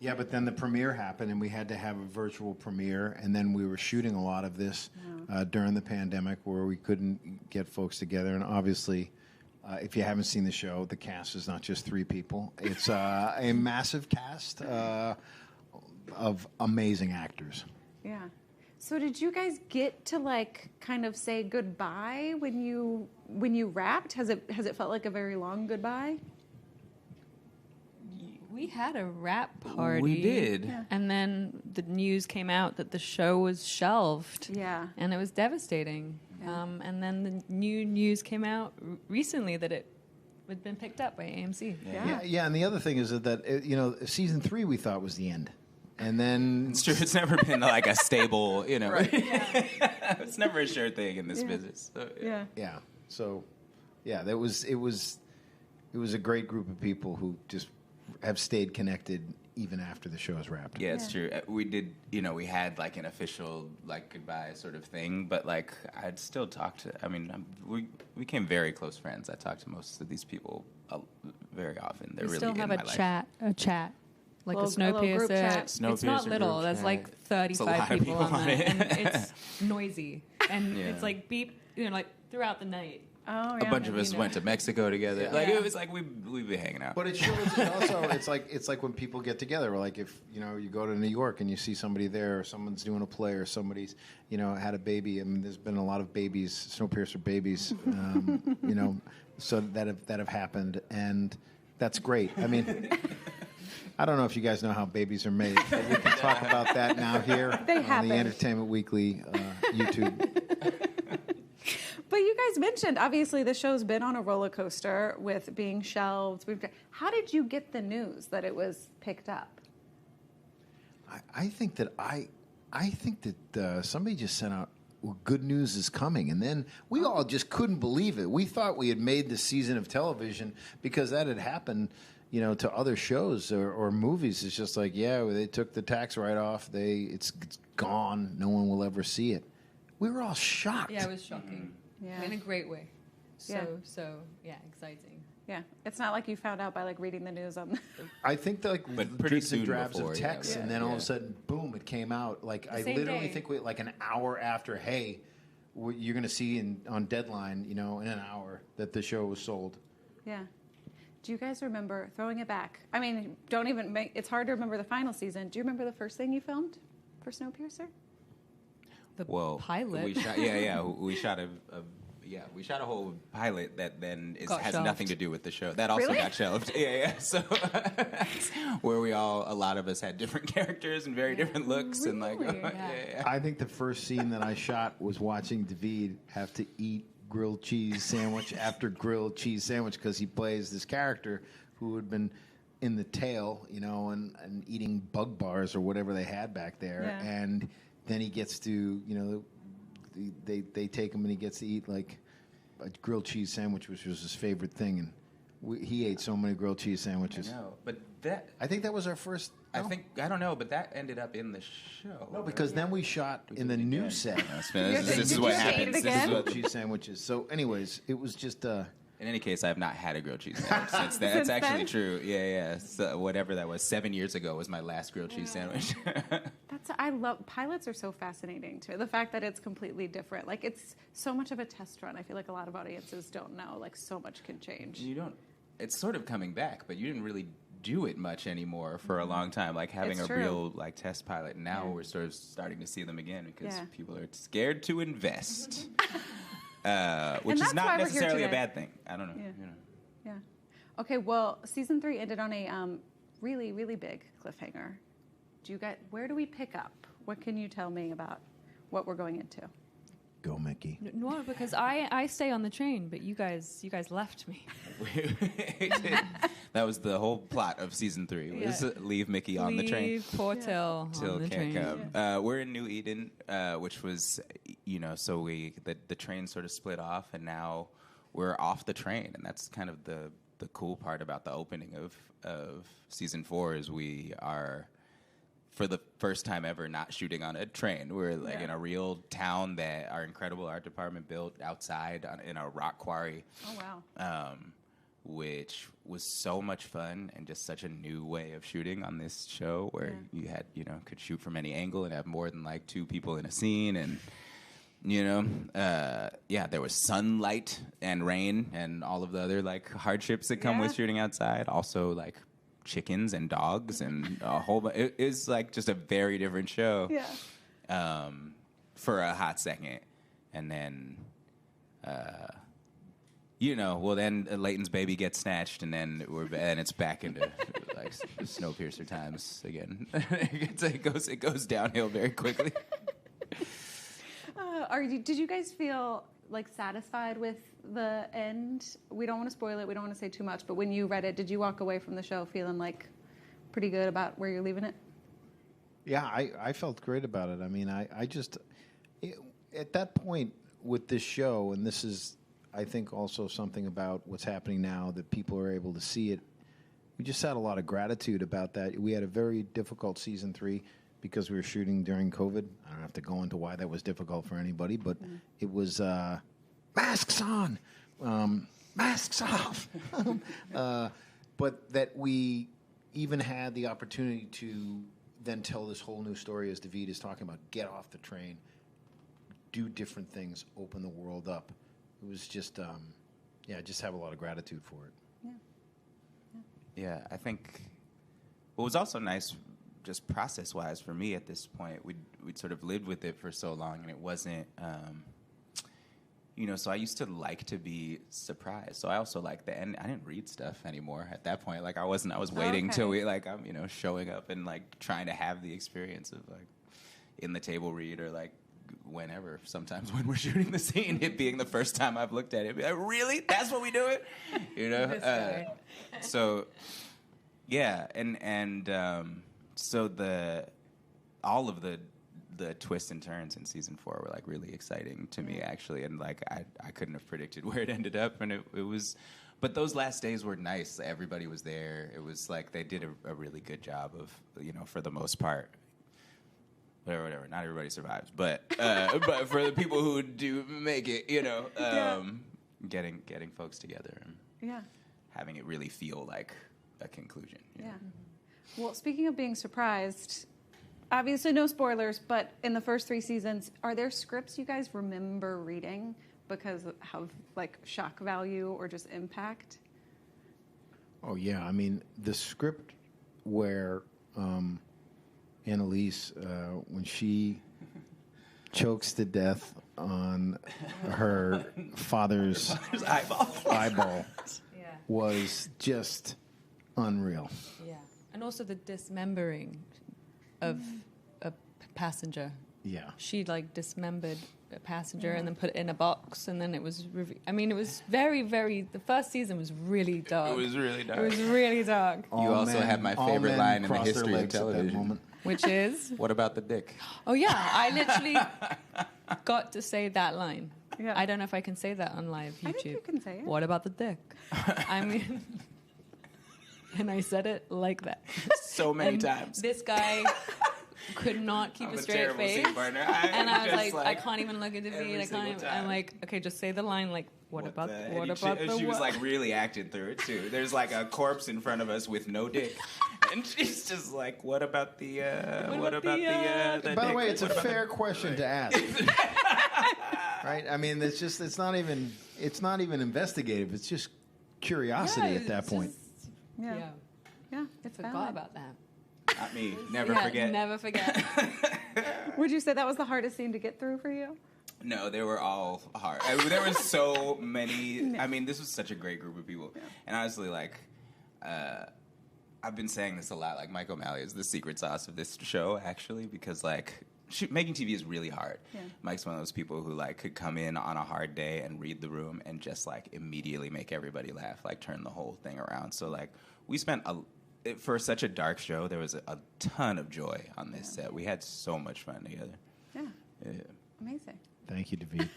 Speaker 18: Yeah, but then the premiere happened, and we had to have a virtual premiere, and then we were shooting a lot of this during the pandemic where we couldn't get folks together. And obviously, if you haven't seen the show, the cast is not just 3 people. It's a massive cast of amazing actors.
Speaker 7: Yeah. So did you guys get to kind of say goodbye when you wrapped? Has it felt like a very long goodbye?
Speaker 12: We had a wrap party.
Speaker 11: We did.
Speaker 7: Yeah.
Speaker 12: And then the news came out that the show was shelved.
Speaker 7: Yeah.
Speaker 12: And it was devastating.
Speaker 7: Yeah.
Speaker 12: And then the new news came out recently that it had been picked up by AMC.
Speaker 18: Yeah. And the other thing is that season 3 we thought was the end. And then
Speaker 11: it's true. It's never been like a stable, Right. It's never a sure thing in this business. So,
Speaker 18: yeah. So, it was a great group of people who just have stayed connected even after the show is wrapped.
Speaker 11: Yeah, it's true. We did, we had like an official goodbye sort of thing, but I'd still talk to. I mean, we became very close friends. I talk to most of these people very often. They're
Speaker 12: We
Speaker 11: really
Speaker 12: still have
Speaker 11: in
Speaker 12: a
Speaker 11: my
Speaker 12: chat. Like
Speaker 7: a
Speaker 12: Snowpiercer.
Speaker 7: little group chat.
Speaker 12: It's not little. There's like 35 people on it, and it's noisy, and
Speaker 11: Yeah.
Speaker 12: it's like beep, throughout the night.
Speaker 7: Oh,
Speaker 11: A bunch of us went to Mexico together. It was like we'd be hanging out.
Speaker 18: But it shows also it's like when people get together, or like if you go to New York and you see somebody there, or someone's doing a play, or somebody's had a baby. I mean, there's been a lot of babies, Snowpiercer babies, so that have happened, and that's great. I mean. I don't know if you guys know how babies are made, but we can talk about that now here on the Entertainment Weekly YouTube.
Speaker 7: But you guys mentioned, obviously, the show's been on a roller coaster with being shelved. How did you get the news that it was picked up?
Speaker 18: I think that somebody just sent out, well, good news is coming. And then we all just couldn't believe it. We thought we had made the season of television because that had happened to other shows or movies. It's just like, they took the tax write-off. It's gone. No one will ever see it. We were all shocked.
Speaker 12: Yeah, it was shocking. Yeah. In a great way. So exciting.
Speaker 7: Yeah, it's not like you found out by reading the news on.
Speaker 18: I think
Speaker 11: but pretty
Speaker 18: dribs and
Speaker 11: soon
Speaker 18: drabs
Speaker 11: before,
Speaker 18: of text, and then all of a sudden, boom! It came out. I literally think an hour after. Hey, you're going to see on Deadline, in an hour that the show was sold.
Speaker 7: Yeah. Do you guys remember throwing it back? I mean, it's hard to remember the final season. Do you remember the first thing you filmed for Snowpiercer?
Speaker 12: The
Speaker 11: pilot. We shot, we shot a whole pilot that then has
Speaker 12: shelved.
Speaker 11: nothing to do with the show. That also
Speaker 7: Really?
Speaker 11: got shelved. Yeah. So where a lot of us had different characters and very different looks, and
Speaker 18: I think the first scene that I shot was watching David have to eat grilled cheese sandwich after grilled cheese sandwich because he plays this character who had been in the tail, and eating bug bars or whatever they had back there, and then he gets to, they take him and he gets to eat like a grilled cheese sandwich, which was his favorite thing, and he ate so many grilled cheese sandwiches.
Speaker 11: I know, but
Speaker 18: I think that was our first.
Speaker 11: I don't know, but that ended up in the show.
Speaker 18: No, because then we shot in the new set.
Speaker 11: This is what happens.
Speaker 18: This is what cheese sandwiches. So, anyways, it was just.
Speaker 11: In any case, I have not had a grilled cheese sandwich since then. That's actually true. Yeah. So whatever that was, 7 years ago was my last grilled cheese sandwich.
Speaker 7: I love pilots are so fascinating to me. The fact that it's completely different, it's so much of a test run. I feel like a lot of audiences don't know. So much can change.
Speaker 11: You don't. It's sort of coming back, but you didn't really do it much anymore for a long time, like having
Speaker 7: It's
Speaker 11: a
Speaker 7: true.
Speaker 11: real like test pilot. And now we're sort of starting to see them again because people are scared to invest, which
Speaker 7: And
Speaker 11: is
Speaker 7: that's why
Speaker 11: not
Speaker 7: we're here
Speaker 11: necessarily a
Speaker 7: today.
Speaker 11: bad thing. I don't know.
Speaker 7: Yeah.
Speaker 11: You know.
Speaker 7: Yeah. Okay. Well, season 3 ended on a really, really big cliffhanger. Where do we pick up? What can you tell me about what we're going into?
Speaker 18: Go, Mickey.
Speaker 12: No, because I stay on the train, but you guys left me.
Speaker 11: That was the whole plot of season 3. Was leave Mickey on the train.
Speaker 12: Leave poor Till on the
Speaker 11: can't
Speaker 12: train.
Speaker 11: come. We're in New Eden, which was, so the train sort of split off, and now we're off the train, and that's kind of the cool part about the opening of season 4 is we are, for the first time ever, not shooting on a train. We're like in a real town that our incredible art department built outside in a rock quarry.
Speaker 7: Oh, wow.
Speaker 11: Which was so much fun and just such a new way of shooting on this show where you had, could shoot from any angle and have more than like 2 people in a scene. And, there was sunlight and rain and all of the other like hardships that come with shooting outside. Also like chickens and dogs and a whole bunch. It is like just a very different show for a hot second. And then, then Leighton's baby gets snatched, and then it's back into like Snowpiercer times again. It goes downhill very quickly.
Speaker 7: Did you guys feel like satisfied with the end? We don't want to spoil it. We don't want to say too much. But when you read it, did you walk away from the show feeling like pretty good about where you're leaving it?
Speaker 18: Yeah, I felt great about it. I mean, I just at that point with this show, and this is, I think, also something about what's happening now that people are able to see it. We just had a lot of gratitude about that. We had a very difficult season 3 because we were shooting during COVID. I don't have to go into why that was difficult for anybody, but it was masks on, masks off. But that we even had the opportunity to then tell this whole new story, as David is talking about, get off the train, do different things, open the world up. It was just, just have a lot of gratitude for it.
Speaker 11: Yeah, I think what was also nice, just process-wise for me at this point, we'd sort of lived with it for so long, and it wasn't, so I used to like to be surprised. So I also like the end. I didn't read stuff anymore at that point. Like I was waiting till I'm, showing up and like trying to have the experience of like in the table read or like whenever, sometimes when we're shooting the scene, it being the first time I've looked at it, be like, really? That's what we do it? So, yeah, and so all of the twists and turns in season 4 were like really exciting to me actually, and like I couldn't have predicted where it ended up, and it was. But those last days were nice. Everybody was there. It was like they did a really good job of, for the most part. Whatever. Not everybody survives, but for the people who do make it, getting folks together and having it really feel like a conclusion. You know?
Speaker 7: Well, speaking of being surprised, obviously no spoilers, but in the first 3 seasons, are there scripts you guys remember reading because of like shock value or just impact?
Speaker 18: Oh yeah, I mean the script where Annalise, when she chokes to death on her father's eyeball was just unreal.
Speaker 12: Yeah, and also the dismembering of a passenger.
Speaker 18: Yeah,
Speaker 12: she like dismembered a passenger and then put it in a box, and then it was. It was very, very. The first season was really dark.
Speaker 11: It was really dark.
Speaker 12: It was really dark.
Speaker 11: You also had my favorite line in the history of television.
Speaker 12: Which is?
Speaker 11: What about the dick?
Speaker 12: Oh, yeah. I literally got to say that line. Yeah. I don't know if I can say that on live YouTube.
Speaker 7: I think you can say it.
Speaker 12: What about the dick? I mean, and I said it like that.
Speaker 11: So many times.
Speaker 12: This guy could not keep a straight face. And I was like, I can't even look at David. I can't even. I'm like, okay, just say the line like, what about the
Speaker 11: She was like really acting through it too. There's like a corpse in front of us with no dick, and she's just like, "What about the? What about the?"
Speaker 18: By the way, it's a fair question to ask, right? I mean, it's not even investigative. It's just curiosity at that point.
Speaker 7: Yeah. Yeah, it's
Speaker 12: Forgot
Speaker 7: valid.
Speaker 12: about that.
Speaker 11: Not me. Never
Speaker 12: Yeah,
Speaker 11: forget.
Speaker 12: Never forget.
Speaker 7: Would you say that was the hardest scene to get through for you?
Speaker 11: No, they were all hard. There were so many. I mean, this was such a great group of people. And honestly, like, I've been saying this a lot. Like, Mike O'Malley is the secret sauce of this show, actually, because, like, making TV is really hard.
Speaker 7: Yeah.
Speaker 11: Mike's one of those people who, like, could come in on a hard day and read the room and just, like, immediately make everybody laugh, like, turn the whole thing around. So, like, we spent for such a dark show, there was a ton of joy on this set. We had so much fun together.
Speaker 7: Yeah.
Speaker 11: Yeah.
Speaker 7: Amazing.
Speaker 18: Thank you, David.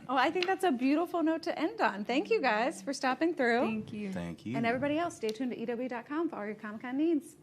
Speaker 7: Oh, I think that's a beautiful note to end on. Thank you guys for stopping through.
Speaker 12: Thank you.
Speaker 11: Thank you.
Speaker 7: And everybody else, stay tuned to EW.com for all your Comic-Con needs.